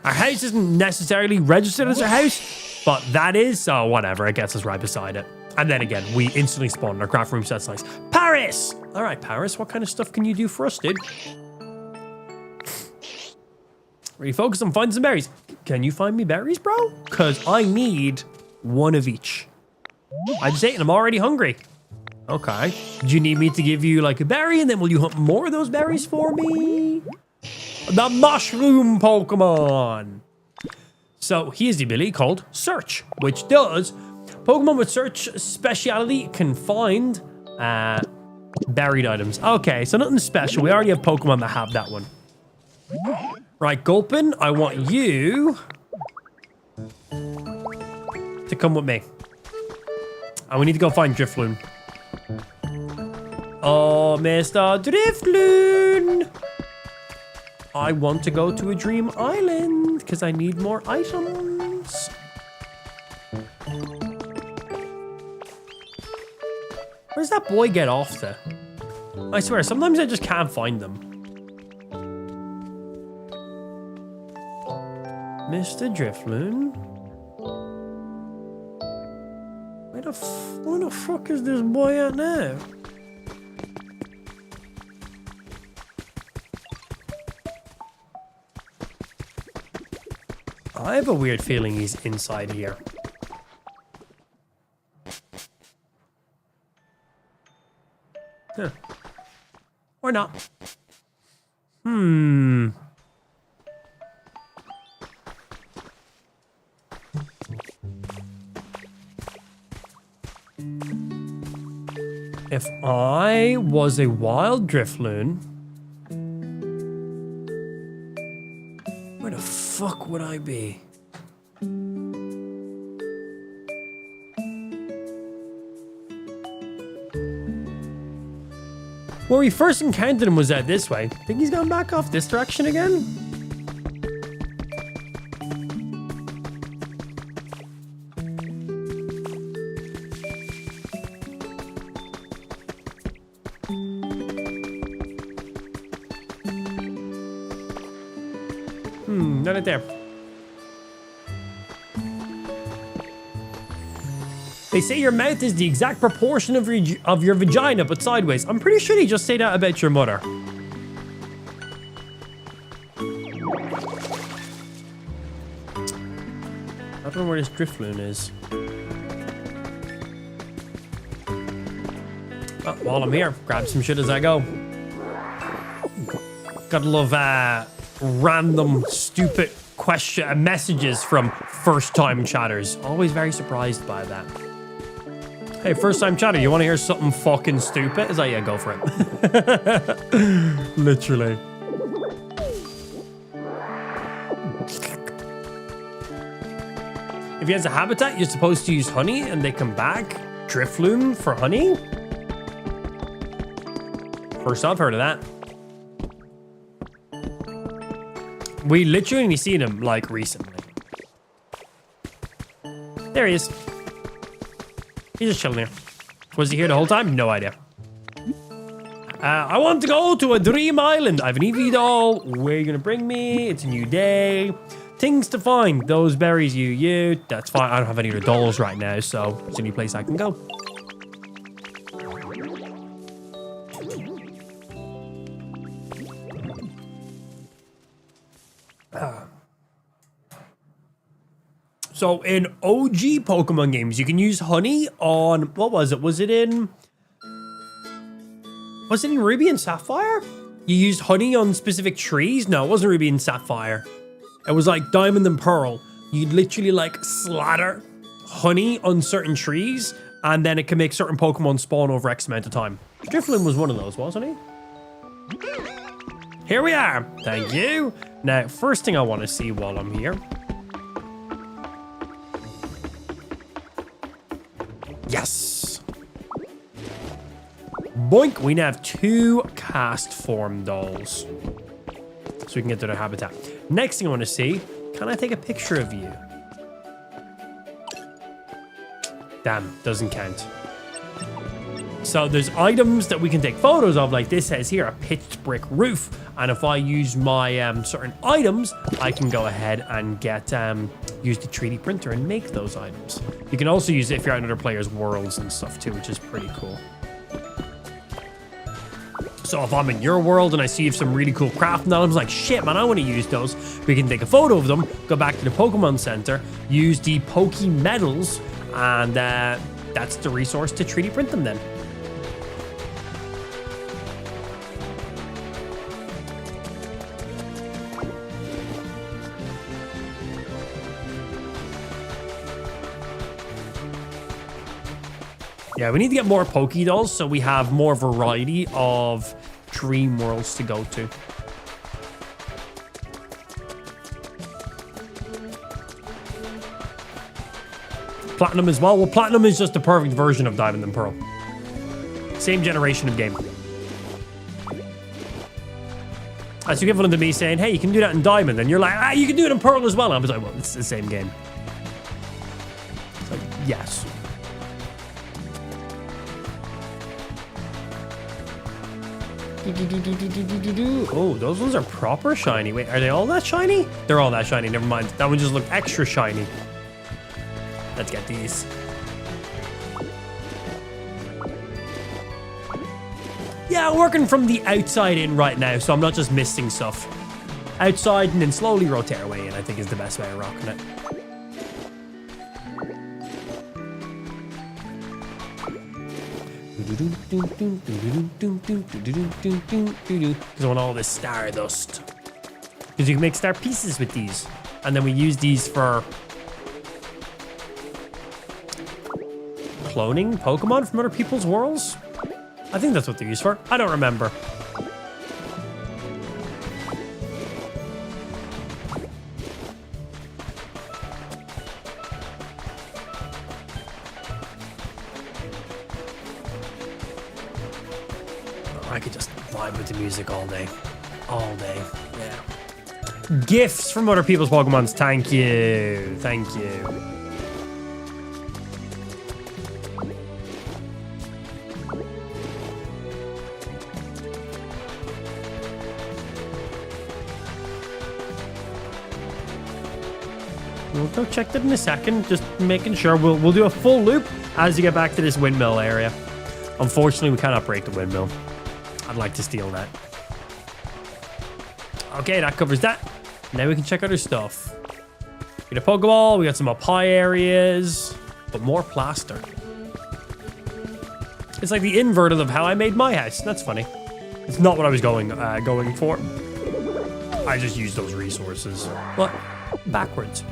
our house isn't necessarily registered as our house, but that is, so whatever, it gets us right beside it. And then again, we instantly spawn in our craft room, so that's nice. Paris! All right, Paris, what kind of stuff can you do for us, dude? Really focus on finding some berries. Can you find me berries, bro? Because I need one of each. I just ate and I'm already hungry. Okay. Do you need me to give you like a berry, and then will you hunt more of those berries for me? The mushroom Pokemon. So he has the ability called Search, which does Pokemon with Search speciality can find buried items. Okay, so nothing special. We already have Pokemon that have that one. Right, Gulpin, I want you to come with me. And we need to go find Drifloon. Oh, Mr. Drifloon. I want to go to a Dream Island because I need more items. Where does that boy get off to? I swear, sometimes I just can't find them. Mr. Drifloon? Where the fuck is this boy at now? I have a weird feeling he's inside here. Huh. Or not. If I was a wild Drifloon, where the fuck would I be? Where we first encountered him was out this way. Think he's gone back off this direction again? Not it there. They say your mouth is the exact proportion of your vagina, but sideways. I'm pretty sure they just say that about your mother. I don't know where this Drifloon is. Oh, while I'm here, grab some shit as I go. Gotta love random, stupid question messages from first-time chatters. Always very surprised by that. Hey, first-time chatter, you want to hear something fucking stupid? Is that, yeah, go for it. Literally. If he has a habitat, you're supposed to use honey and they come back. Drifloon for honey? First I've heard of that. We literally only seen him, like, recently. There he is. He's just chilling here. Was he here the whole time? No idea. I want to go to a dream island. I have an EV doll. Where are you going to bring me? It's a new day. Things to find. Those berries you. That's fine. I don't have any other dolls right now, so it's the only place I can go. So in OG Pokemon games, you can use honey on, what was it? Was it in Ruby and Sapphire? You used honey on specific trees? No, it wasn't Ruby and Sapphire. It was like Diamond and Pearl. You'd literally like slather honey on certain trees and then it can make certain Pokemon spawn over X amount of time. Drifloon was one of those, wasn't he? Here we are. Thank you. Now, first thing I want to see while I'm here. Yes. Boink. We now have 2 cast form dolls. So we can get to their habitat. Next thing I want to see, can I take a picture of you? Damn, doesn't count. So there's items that we can take photos of, like this says here, a pitched brick roof. And if I use my certain items, I can go ahead and get use the 3D printer and make those items. You can also use it if you're out in other players' worlds and stuff too, which is pretty cool. So if I'm in your world and I see some really cool crafting items, like shit, man, I want to use those. We can take a photo of them, go back to the Pokemon Center, use the Poke Medals, and that's the resource to 3D print them then. Yeah, we need to get more Poke Dolls so we have more variety of dream worlds to go to. Platinum as well. Well, Platinum is just the perfect version of Diamond and Pearl. Same generation of game. That's equivalent to me saying, hey, you can do that in Diamond. And you're like, ah, you can do it in Pearl as well. I was like, well, it's the same game. It's like, yes. Oh, those ones are proper shiny. Wait, are they all that shiny? They're all that shiny. Never mind. That one just looked extra shiny. Let's get these. Yeah, working from the outside in right now, so I'm not just missing stuff. Outside and then slowly rotate our way in, I think is the best way of rocking it. Because I want all this stardust. Because you can make star pieces with these. And then we use these for cloning Pokemon from other people's worlds. I think that's what they're used for. I don't remember. I could just vibe with the music all day. All day. Yeah. Gifts from other people's Pokemons. Thank you. Thank you. We'll go check that in a second. Just making sure. We'll do a full loop as you get back to this windmill area. Unfortunately, we cannot break the windmill. I'd like to steal that. Okay, that covers that. Now we can check other stuff. We got a Pokeball. We got some up high areas. But more plaster. It's like the inverted of how I made my house. That's funny. It's not what I was going for. I just used those resources. But backwards.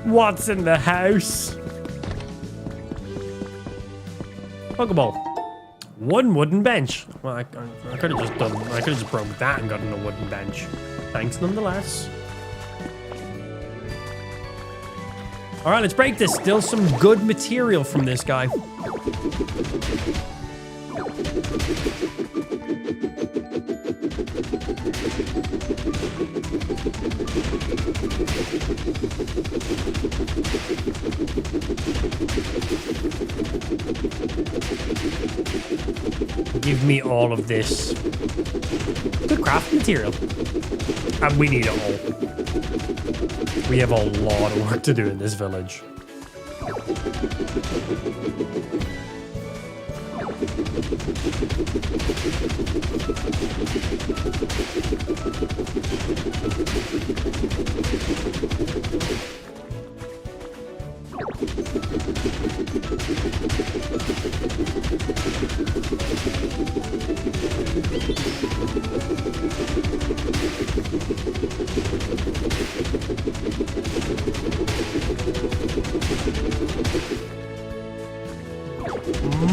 What's in the house? Pokeball. One wooden bench. Well, I could have just done. I could have just broke that and gotten a wooden bench. Thanks, nonetheless. All right, let's break this. Still some good material from this guy. Give me all of this. Good craft material. And we need it all. We have a lot of work to do in this village.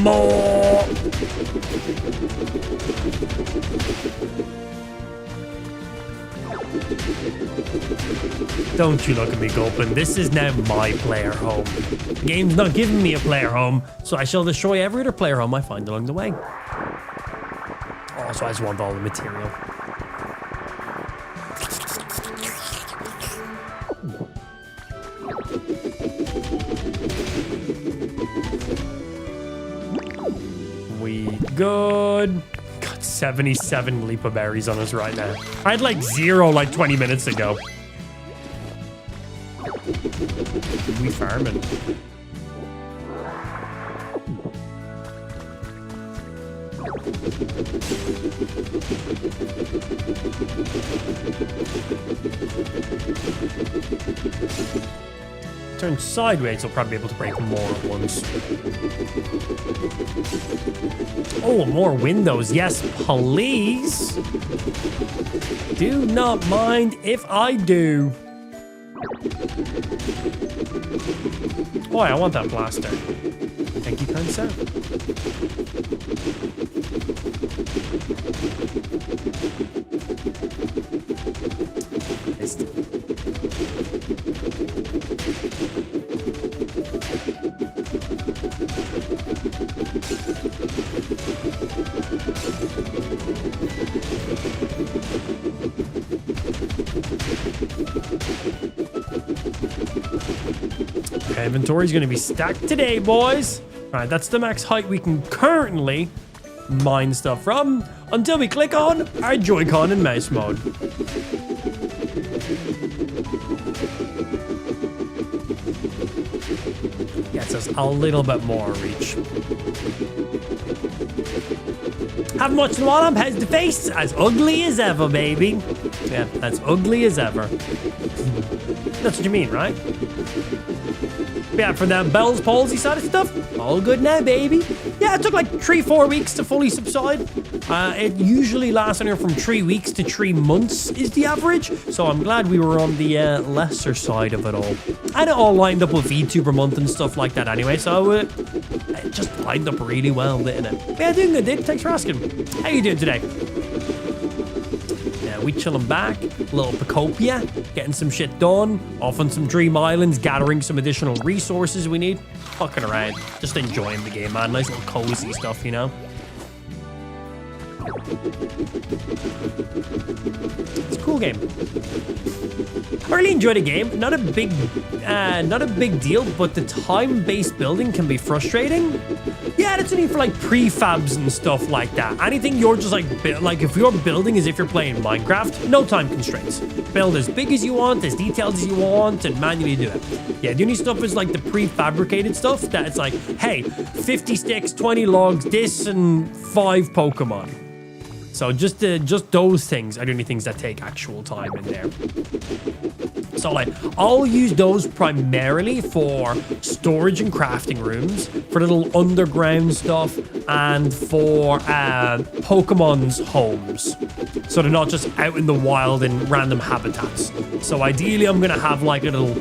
More. Don't you look at me gulping. This is now my player home. The game's not giving me a player home, so I shall destroy every other player home I find along the way. Also, I just want all the material. We good. Got 77 Leapa berries on us right now. I had like 0 like 20 minutes ago. We farming. Turn sideways, so we'll probably be able to break more at once. Oh, more windows. Yes, please. Do not mind if I do. Boy, I want that blaster. Thank you, kind sir. Inventory's going to be stacked today, boys. All right, that's the max height we can currently mine stuff from until we click on our Joy-Con and mouse mode. Gets us a little bit more reach. Haven't watched in a while. I'm How's the face? As ugly as ever, baby. Yeah, as ugly as ever. That's what you mean, right? Yeah, for the Bell's palsy side of stuff, all good now, baby. Yeah, it took like 3-4 weeks to fully subside. It usually lasts anywhere from 3 weeks to 3 months is the average. So I'm glad we were on the lesser side of it all. And it all lined up with VTuber month and stuff like that anyway. So it just lined up really well, didn't it? Yeah, doing good, dude. Thanks for asking. How you doing today? We chilling back, a little Pokopia, getting some shit done, off on some Dream Islands, gathering some additional resources we need, fucking around, just enjoying the game, man. Nice little cozy stuff, you know? It's a cool game. I really enjoy the game. Not a big deal, but the time-based building can be frustrating. Yeah, that's only for like prefabs and stuff like that. Anything you're just like if you're building as if you're playing Minecraft, no time constraints. Build as big as you want, as detailed as you want, and manually do it. Yeah, the only stuff is like the prefabricated stuff that it's like, hey, 50 sticks, 20 logs, this, and 5 Pokemon. So just those things are the only things that take actual time in there. So like, I'll use those primarily for storage and crafting rooms, for little underground stuff, and for Pokemon's homes. So they're not just out in the wild in random habitats. So ideally, I'm gonna have like a little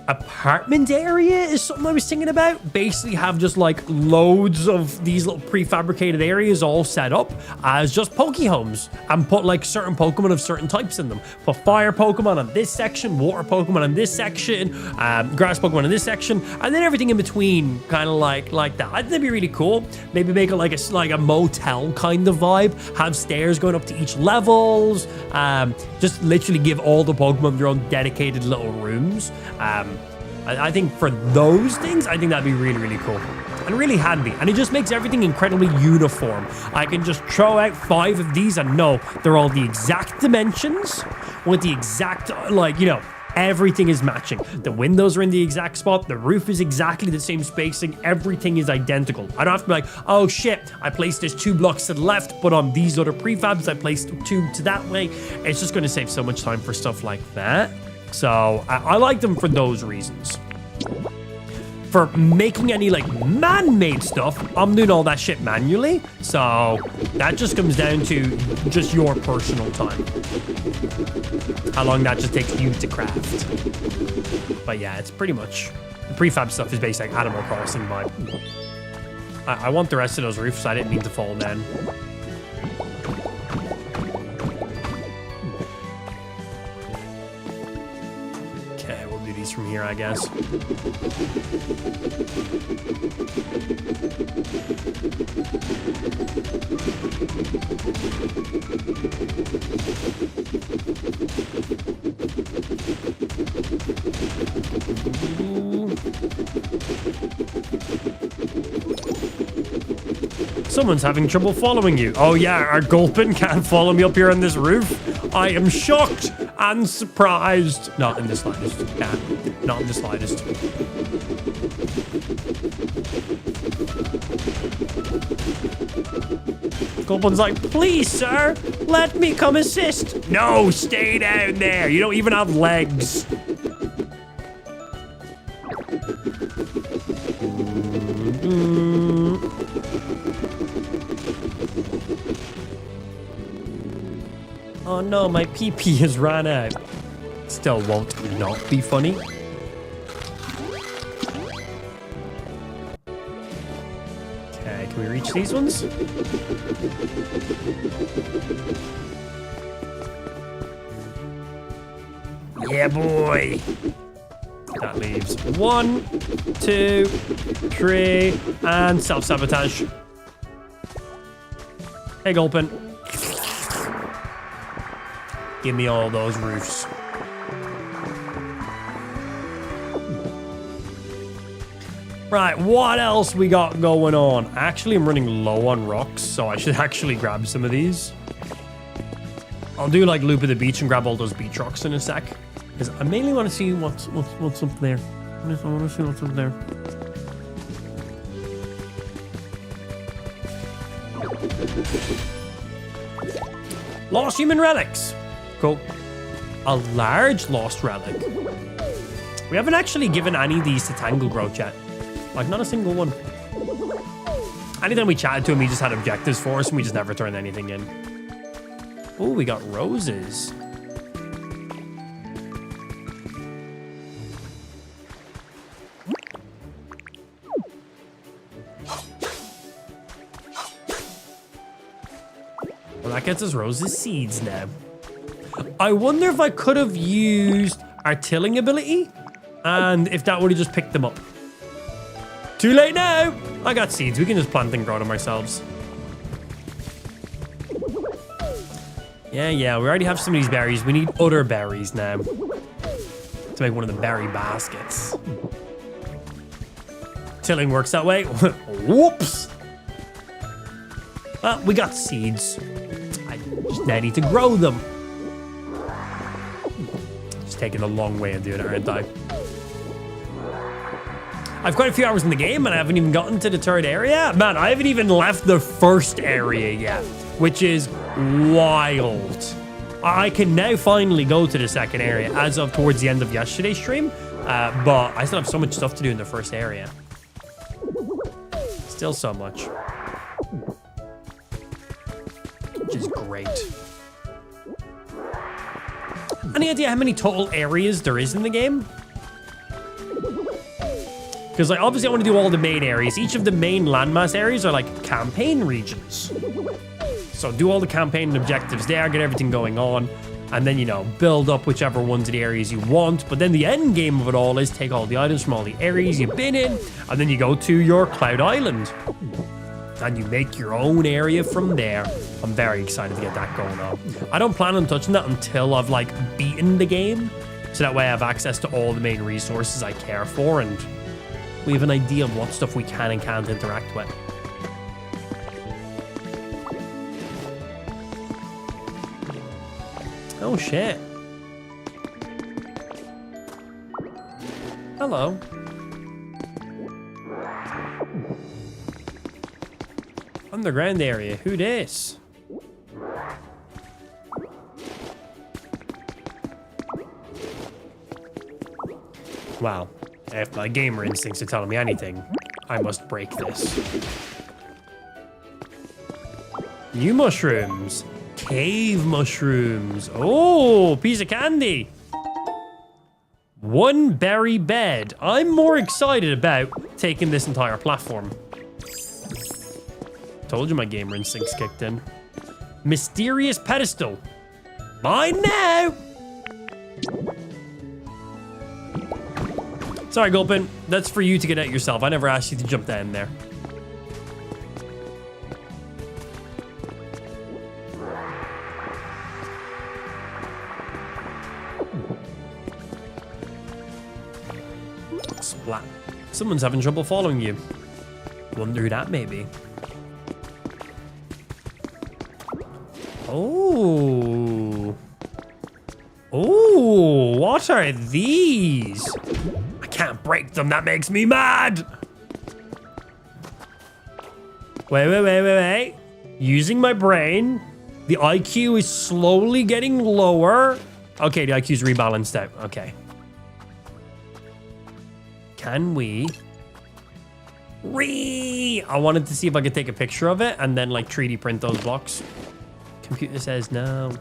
apartment area is something I was thinking about. Basically have just like loads of these little prefabricated areas all set up as just Poke homes and put like certain Pokemon of certain types in them. Put fire Pokemon on this section, water Pokemon on this section, grass Pokemon in this section, and then everything in between, kind of like that. I think that'd be really cool. Maybe make it like a motel kind of vibe. Have stairs going up to each levels. Just literally give all the Pokemon their own dedicated little rooms. I think for those things, I think that'd be really, really cool and really handy. And it just makes everything incredibly uniform. I can just throw out 5 of these and know they're all the exact dimensions with the exact, like, you know, everything is matching. The windows are in the exact spot. The roof is exactly the same spacing. Everything is identical. I don't have to be like, oh shit, I placed this 2 blocks to the left, but on these other prefabs, I placed 2 to that way. It's just going to save so much time for stuff like that. So I like them for those reasons. For making any like man-made stuff, I'm doing all that shit manually. So that just comes down to just your personal time. How long that just takes you to craft. But yeah, it's pretty much, the prefab stuff is basically like Animal Crossing vibe. I want the rest of those roofs. I didn't mean to fall down. From here, I guess. Someone's having trouble following you. Oh yeah, our Gulpin can't follow me up here on this roof. I am shocked and surprised. Not in the slightest. Yeah, not in the slightest. Gulpin's like, please, sir, let me come assist. No, stay down there. You don't even have legs. Oh no, my PP has run out. Still won't not be funny. Okay, can we reach these ones? Yeah, boy. That leaves 1, 2, 3, and self-sabotage. Hey, Gulpin. Give me all those roofs. Right, what else we got going on? Actually, I'm running low on rocks, so I should actually grab some of these. I'll do like loop of the beach and grab all those beach rocks in a sec. Because I mainly want to see what's up there. I want to see what's up there. Lost human relics. Cool. A large lost relic. We haven't actually given any of these to Tangle Growth yet. Like, not a single one. Anytime we chatted to him, he just had objectives for us and we just never turned anything in. Oh, we got roses. Well, that gets us roses seeds now. I wonder if I could have used our tilling ability and if that would have just picked them up. Too late now. I got seeds. We can just plant and grow them ourselves. Yeah, we already have some of these berries. We need other berries now to make one of the berry baskets. Tilling works that way. Whoops. Well, we got seeds. I just now need to grow them. It's taking a long way to do it, aren't I? I've quite a few hours in the game and I haven't even gotten to the third area. Man, I haven't even left the first area yet, which is wild. I can now finally go to the second area as of towards the end of yesterday's stream, but I still have so much stuff to do in the first area. Still so much. Which is great. Any idea how many total areas there is in the game? Because like, obviously I want to do all the main areas. Each of the main landmass areas are like campaign regions. So do all the campaign objectives there, get everything going on, and then, you know, build up whichever ones of the areas you want. But then the end game of it all is take all the items from all the areas you've been in, and then you go to your Cloud Island. And you make your own area from there. I'm very excited to get that going on. I don't plan on touching that until I've like beaten the game. So that way I have access to all the main resources I care for, and we have an idea of what stuff we can and can't interact with. Oh shit. Hello. Underground area. Who this? Wow. If my gamer instincts are telling me anything, I must break this. New mushrooms. Cave mushrooms. Oh, piece of candy. One berry bed. I'm more excited about taking this entire platform. Told you my gamer instincts kicked in. Mysterious pedestal. Mine now. Sorry, Gulpin. That's for you to get at yourself. I never asked you to jump down there. Splat. Someone's having trouble following you. Wonder who that may be. Oh. Oh, what are these? I can't break them. That makes me mad. Wait. Using my brain. The IQ is slowly getting lower. Okay, the IQ's rebalanced out. Okay. Can we... I wanted to see if I could take a picture of it and then like 3D print those blocks. Computer says no.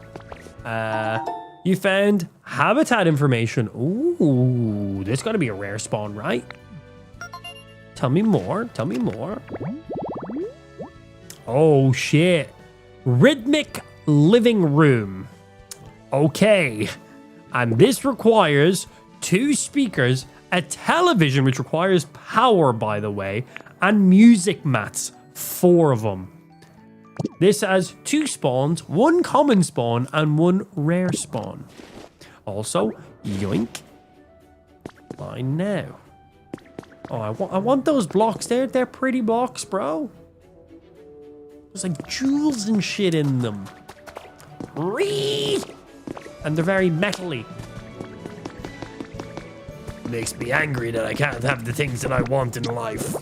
You found habitat information. Ooh, there's got to be a rare spawn, right? Tell me more. Tell me more. Oh, shit. Rhythmic living room. Okay. And this requires 2 speakers, a television, which requires power, by the way, and music mats, 4 of them. This has 2 spawns, 1 common spawn, and 1 rare spawn. Also, yoink. Mine now. Oh, I want those blocks. They're pretty blocks, bro. There's like jewels and shit in them. And they're very metally. Makes me angry that I can't have the things that I want in life.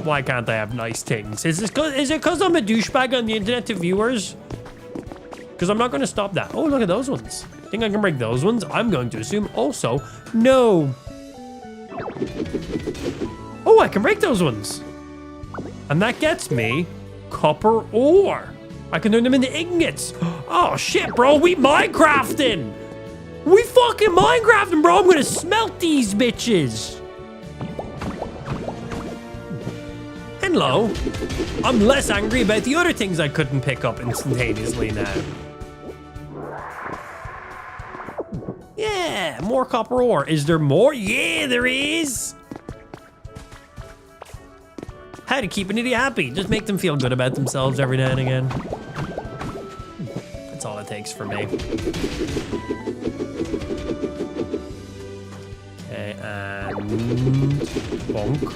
Why can't I have nice things? Is it because I'm a douchebag on the internet to viewers? Because I'm not going to stop that. Oh, look at those ones. Think I can break those ones? I'm going to assume also no. Oh, I can break those ones. And that gets me copper ore. I can turn them into ingots. Oh, shit, bro. We Minecrafting. We fucking Minecrafting, bro. I'm going to smelt these bitches. Hello. I'm less angry about the other things I couldn't pick up instantaneously now. Yeah, more copper ore. Is there more? Yeah, there is. How to keep an idiot happy. Just make them feel good about themselves every now and again. That's all it takes for me. Okay, and bonk.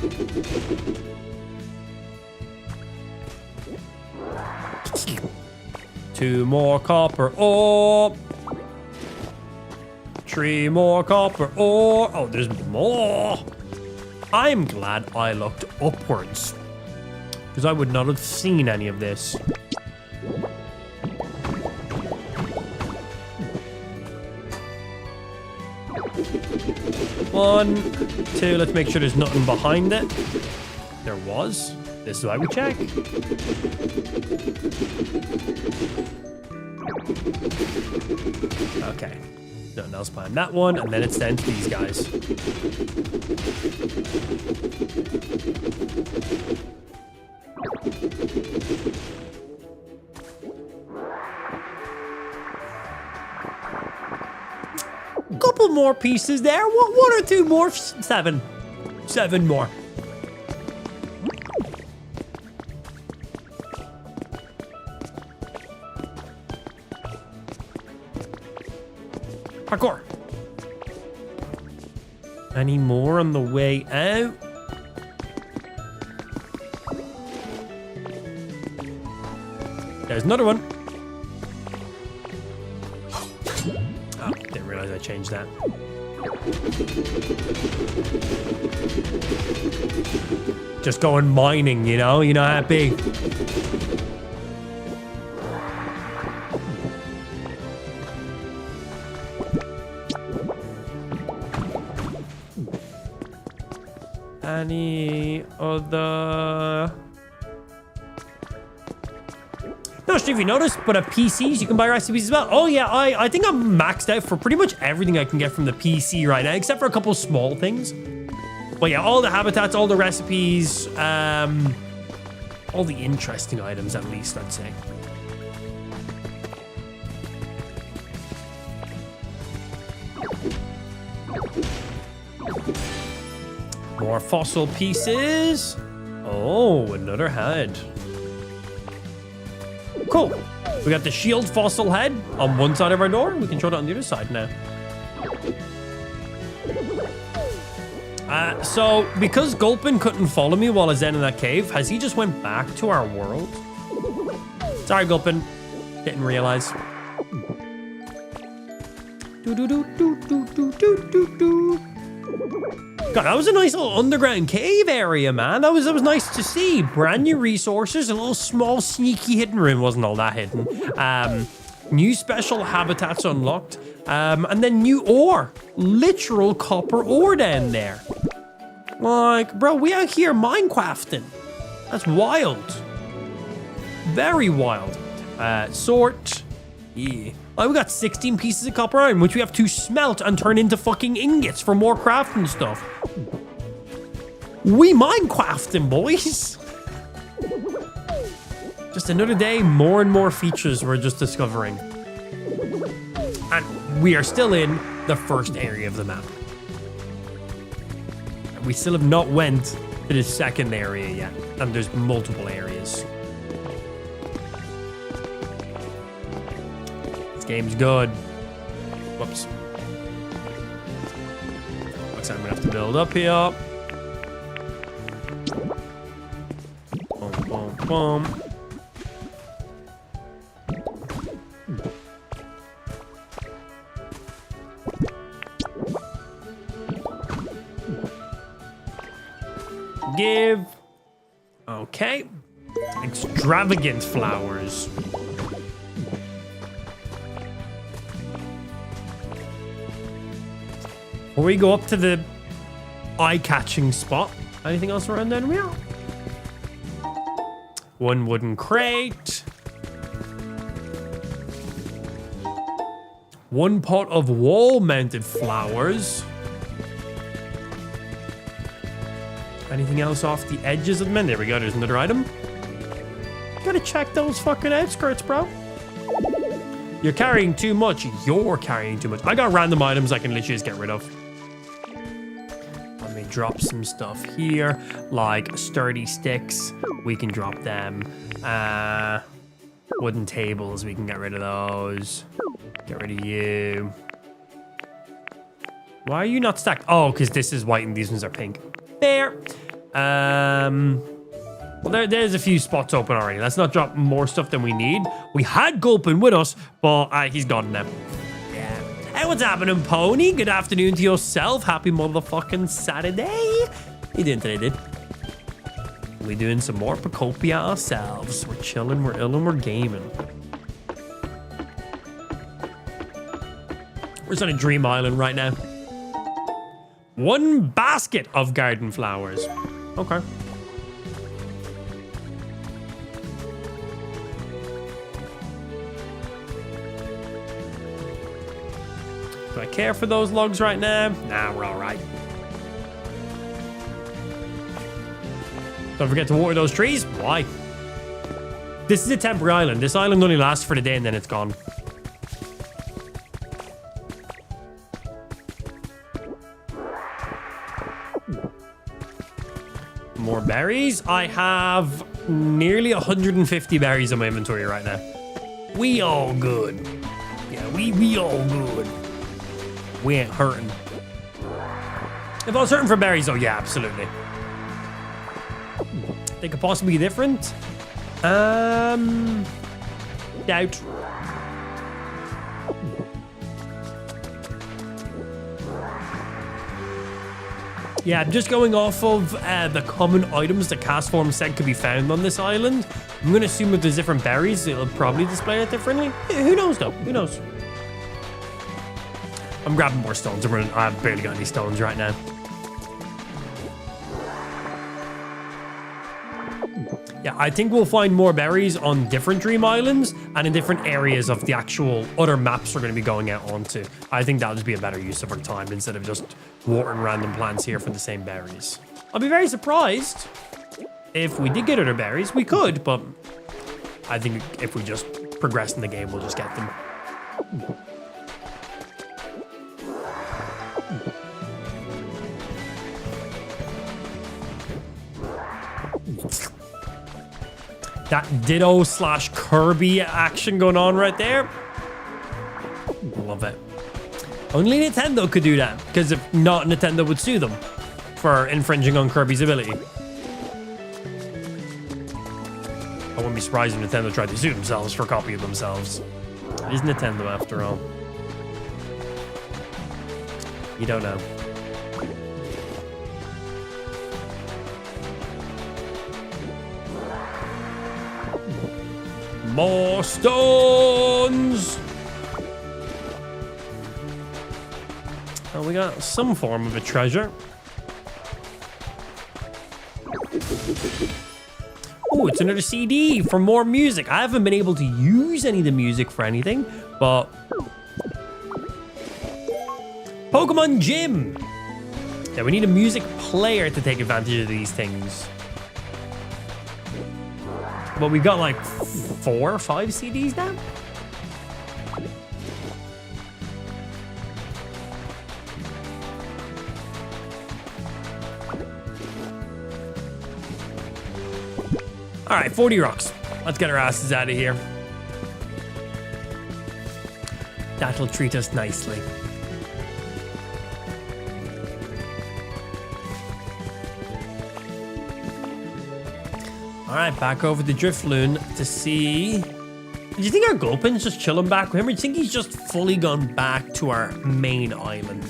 Two more copper ore. 3 more copper ore. Oh, there's more. I'm glad I looked upwards, because I would not have seen any of this. One, two, let's make sure there's nothing behind it. There was. This is why we check. Okay. Nothing else behind that one, and then it's down to these guys. Couple more pieces there. One or two more. 7. 7 more. Parkour. Any more on the way out? There's another one. Oh, didn't realize I changed that. Just going mining, you know how it be. Any other? Not sure if you noticed, but at PCs you can buy recipes as well. Oh yeah, I think I'm maxed out for pretty much everything I can get from the PC right now, except for a couple small things. But yeah, all the habitats, all the recipes, all the interesting items at least, I'd say. More fossil pieces. Oh, another head. Cool. We got the shield fossil head on one side of our door. We can show it on the other side now. So, because Gulpin couldn't follow me while I was in that cave, has he just went back to our world? Sorry, Gulpin. Didn't realize. God, that was a nice little underground cave area, man. That was nice to see. Brand new resources, a little small sneaky hidden room. Wasn't all that hidden. New special habitats unlocked. And then new ore. Literal copper ore down there. Like, bro, we out here Minecrafting. That's wild. Very wild. Sort. Yeah. Oh, we got 16 pieces of copper iron, which we have to smelt and turn into fucking ingots for more crafting stuff. We Minecrafting, boys. Just another day, more and more features we're just discovering. And we are still in the first area of the map. We still have not went to the second area yet, and there's multiple areas. This game's good. Whoops. looks like I'm gonna have to build up here. Boom, boom, boom. Give. Okay. Extravagant flowers. Before we go up to the eye-catching spot, anything else around down here? One wooden crate. One pot of wall-mounted flowers. Anything else off the edges of the men? There we go. There's another item. Gotta check those fucking outskirts, bro. You're carrying too much. You're carrying too much. I got random items I can literally just get rid of. Let me drop some stuff here, like sturdy sticks. We can drop them. Wooden tables. We can get rid of those. Get rid of you. Why are you not stacked? Oh, because this is white and these ones are pink. There. Well, there's a few spots open already. Let's not drop more stuff than we need. We had Gulpin with us, but he's gone now. Yeah. Hey, what's happening, Pony? Good afternoon to yourself. Happy motherfucking Saturday. What you doing today, dude? We doing some more Pokopia ourselves. We're chilling, we're ill, and we're gaming. We're just on a dream island right now. One basket of garden flowers. Okay. Do I care for those logs right now? Nah, we're all right. Don't forget to water those trees. Why? This is a temporary island. This island only lasts for the day and then it's gone. More berries. I have nearly 150 berries in my inventory right now. We all good. Yeah, we all good. We ain't hurting. If I was hurting for berries, oh yeah, absolutely. They could possibly be different. Doubt. Yeah, I'm just going off of the common items that Cast Form said could be found on this island. I'm going to assume if there's different berries, it'll probably display it differently. Who knows, though? Who knows? I'm grabbing more stones. I've barely got any stones right now. Yeah, I think we'll find more berries on different dream islands and in different areas of the actual other maps we're going to be going out onto. I think that'll just be a better use of our time instead of just watering random plants here for the same berries. I'll be very surprised if we did get other berries. We could, but I think if we just progress in the game, we'll just get them. That Ditto / Kirby action going on right there. Love it. Only Nintendo could do that, because if not, Nintendo would sue them for infringing on Kirby's ability. I wouldn't be surprised if Nintendo tried to sue themselves for copying themselves. It is Nintendo after all. You don't know. More stones! Oh, we got some form of a treasure. Oh, it's another CD for more music. I haven't been able to use any of the music for anything, but... Pokemon Gym! Yeah, we need a music player to take advantage of these things. But we've got like 4 or 5 CDs now? All right, 40 rocks. Let's get our asses out of here. That'll treat us nicely. All right, back over the Drifloon to see. Do you think our Gulpin's just chilling back with him, or do you think he's just fully gone back to our main island?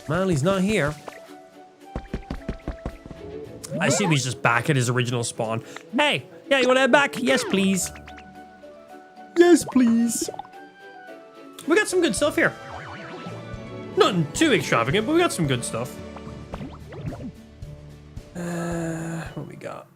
Well, he's not here. I assume he's just back at his original spawn. Hey, yeah, you want to head back? Yes, please. Yes, please. We got some good stuff here. Nothing too extravagant, but we got some good stuff. What we got?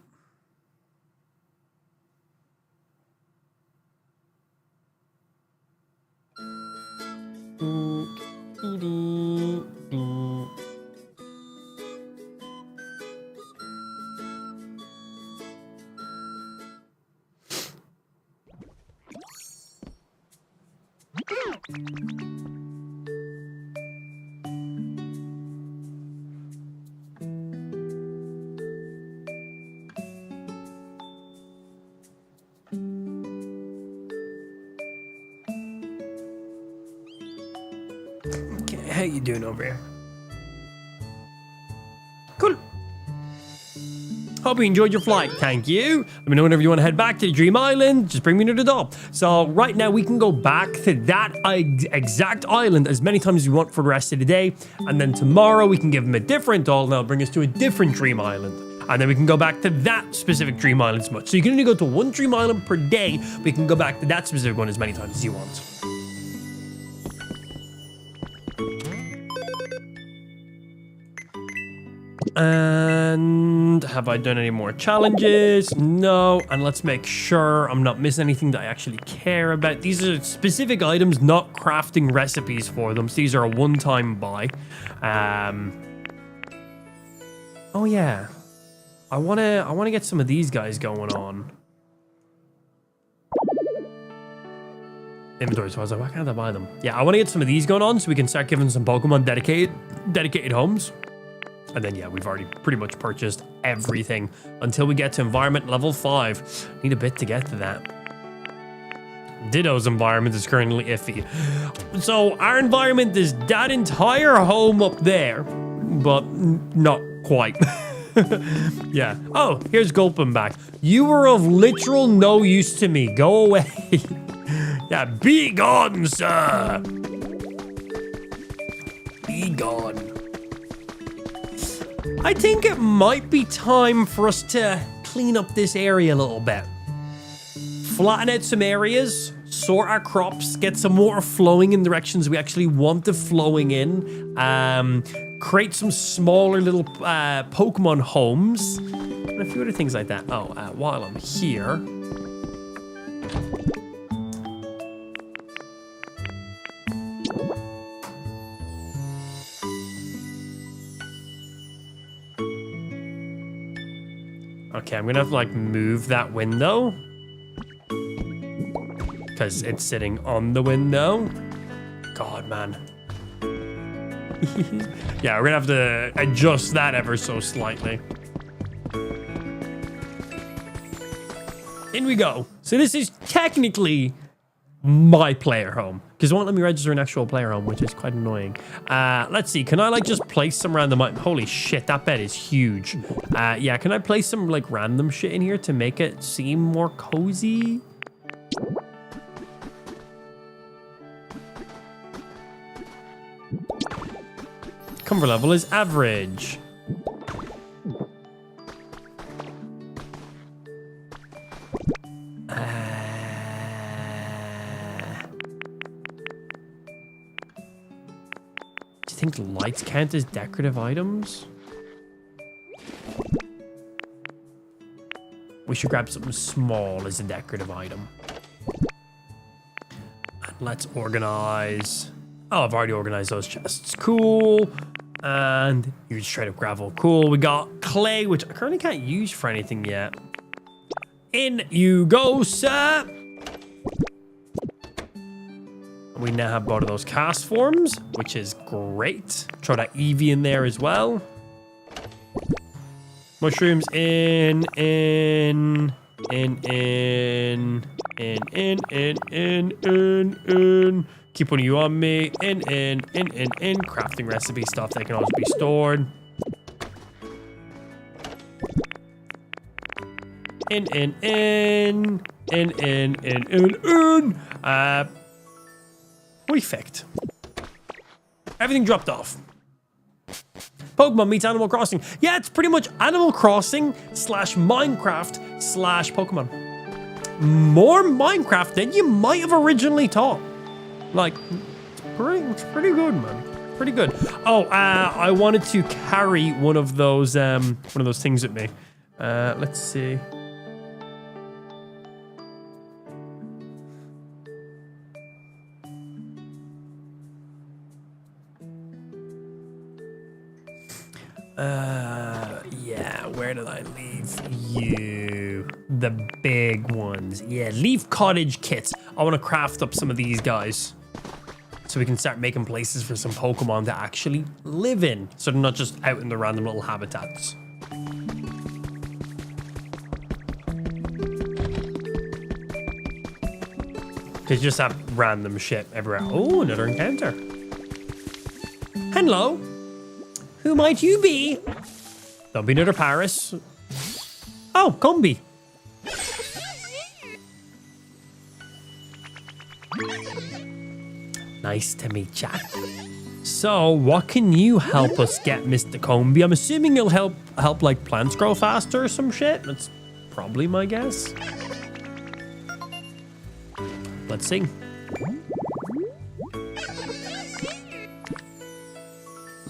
Okay, how you doing over here? Cool. Hope you enjoyed your flight. Thank you. Let me know whenever you want to head back to the Dream Island. Just bring me to the door. So right now we can go back to that exact island as many times as we want for the rest of the day. And then tomorrow we can give them a different doll and they'll bring us to a different Dream Island. And then we can go back to that specific Dream Island as much. So you can only go to one Dream Island per day. We can go back to that specific one as many times as you want. And have I done any more challenges? No. And let's make sure I'm not missing anything that I actually care about. These are specific items, not crafting recipes for them. So these are a one-time buy. Oh yeah. I wanna get some of these guys going on. Inventory, so I was like, why can't I buy them? Yeah, I want to get some of these going on so we can start giving some Pokemon dedicated homes. And then, yeah, we've already pretty much purchased everything until we get to environment level 5. Need a bit to get to that. Ditto's environment is currently iffy. So our environment is that entire home up there, but not quite. Yeah. Oh, here's Gulpin back. You were of literal no use to me. Go away. Yeah, be gone, sir. Be gone. I think it might be time for us to clean up this area a little bit. Flatten out some areas, sort our crops, get some water flowing in directions we actually want it flowing in. Create some smaller little Pokemon homes. And a few other things like that. Oh, while I'm here... Okay, I'm gonna have to like move that window because it's sitting on the window. God, man. Yeah, we're gonna have to adjust that ever so slightly. In we go. So this is technically my player home because it won't let me register an actual player home, which is quite annoying. Let's see. Can I like just place some random... Holy shit, that bed is huge. Yeah, can I place some like random shit in here to make it seem more cozy? Comfort level is average. Do you think the lights count as decorative items? We should grab something small as a decorative item. And let's organize. Oh, I've already organized those chests. Cool. And huge straight up gravel. Cool. We got clay, which I currently can't use for anything yet. In you go, sir. We now have both of those cast forms, which is great. Throw that Eevee in there as well. Mushrooms in. Keep one of you on me. In. Crafting recipe stuff that can always be stored. In. Perfect. Everything dropped off. Pokemon meets Animal Crossing. Yeah, it's pretty much Animal Crossing / Minecraft / Pokemon. More Minecraft than you might have originally thought. Like, it's pretty good, man. Pretty good. Oh, I wanted to carry one of those things with me. Let's see. Yeah, where did I leave you? The big ones. Yeah, leaf cottage kits. I want to craft up some of these guys so we can start making places for some Pokemon to actually live in, so they're not just out in the random little habitats. They just have random shit everywhere. Oh, another encounter. Hello. Who might you be? Don't be another Paris. Oh, Combi. Nice to meet ya. So, what can you help us get, Mr. Combi? I'm assuming you'll help like plants grow faster or some shit. That's probably my guess. Let's see.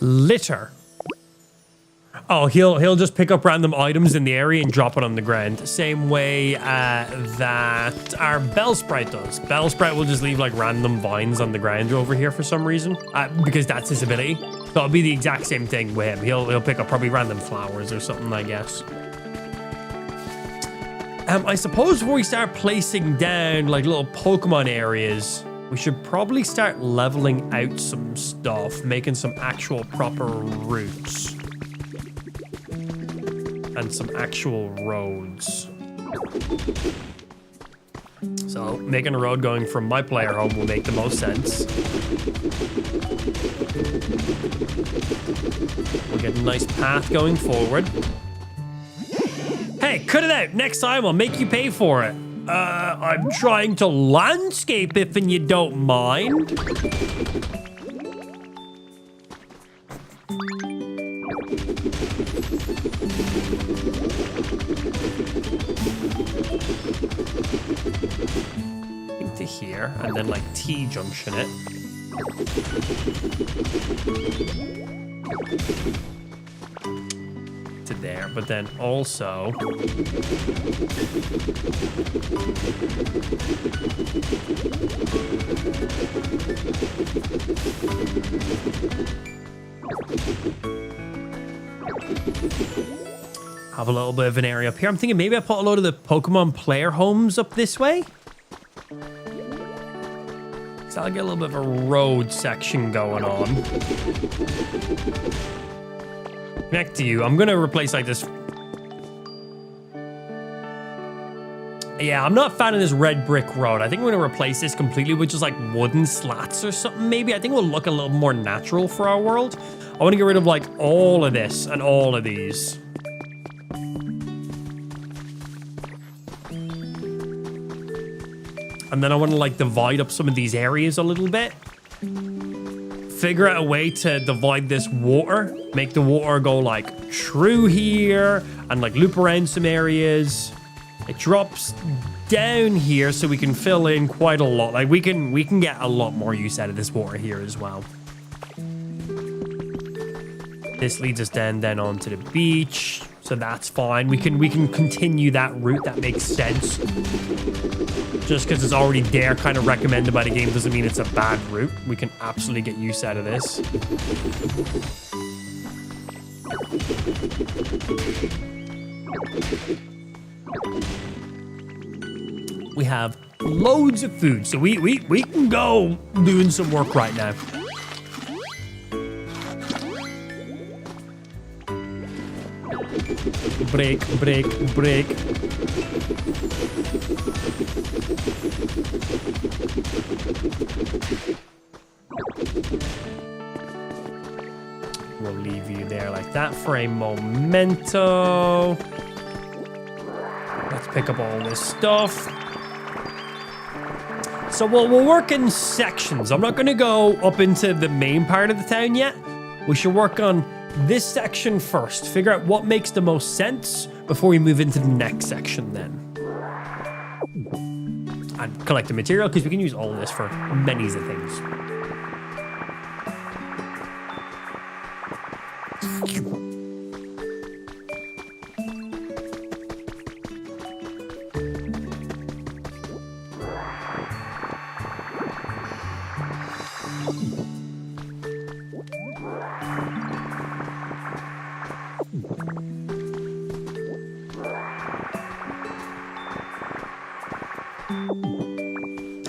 Litter. Oh, he'll just pick up random items in the area and drop it on the ground. Same way that our Bellsprite does. Bellsprite will just leave like random vines on the ground over here for some reason. Because that's his ability. So it'll be the exact same thing with him. He'll pick up probably random flowers or something, I guess. I suppose before we start placing down like little Pokemon areas, we should probably start leveling out some stuff, making some actual proper routes. And some actual roads. So, making a road going from my player home will make the most sense. We'll get a nice path going forward. Hey, cut it out. Next time I'll make you pay for it. I'm trying to landscape if you don't mind. To here, and then like T-junction it. To there, but then also have a little bit of an area up here. I'm thinking maybe I put a load of the Pokemon player homes up this way. So I'll get a little bit of a road section going on. Connect to you. I'm going to replace like this. Yeah, I'm not a fan of this red brick road. I think we're going to replace this completely with just like wooden slats or something maybe. I think it will look a little more natural for our world. I want to get rid of like all of this and all of these. And then I want to like divide up some of these areas a little bit. Figure out a way to divide this water. Make the water go like through here and like loop around some areas. It drops down here so we can fill in quite a lot. Like we can get a lot more use out of this water here as well. This leads us then onto the beach. So that's fine. We can continue that route. That makes sense. Just because it's already there, kind of recommended by the game, doesn't mean it's a bad route. We can absolutely get use out of this. We have loads of food, so we can go doing some work right now. Break. that for a memento. Let's pick up all this stuff. So we'll work in sections. I'm not going to go up into the main part of the town yet. We should work on this section first. Figure out what makes the most sense before we move into the next section then. And collect the material, because we can use all this for many of things.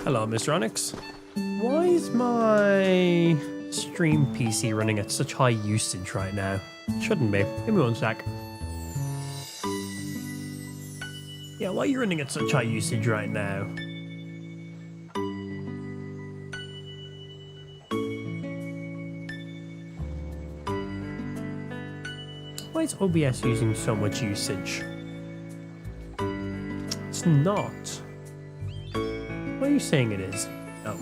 Hello, Mr. Onyx. Why is my stream PC running at such high usage right now? Shouldn't be. Give me one sec. Yeah, why are you running at such high usage right now? Why is OBS using so much usage? It's not. What are you saying it is? Oh.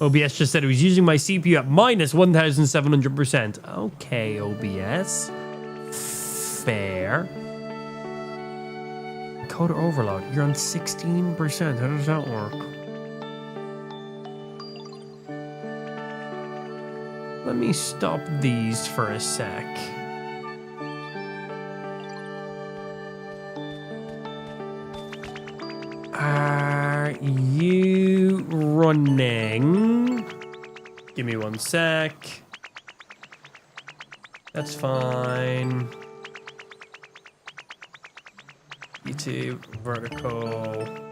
OBS just said it was using my CPU at minus 1,700%. Okay, OBS. Fair. Encoder overload. You're on 16%. How does that work? Let me stop these for a sec. Are you running? Give me one sec. That's fine. YouTube vertical.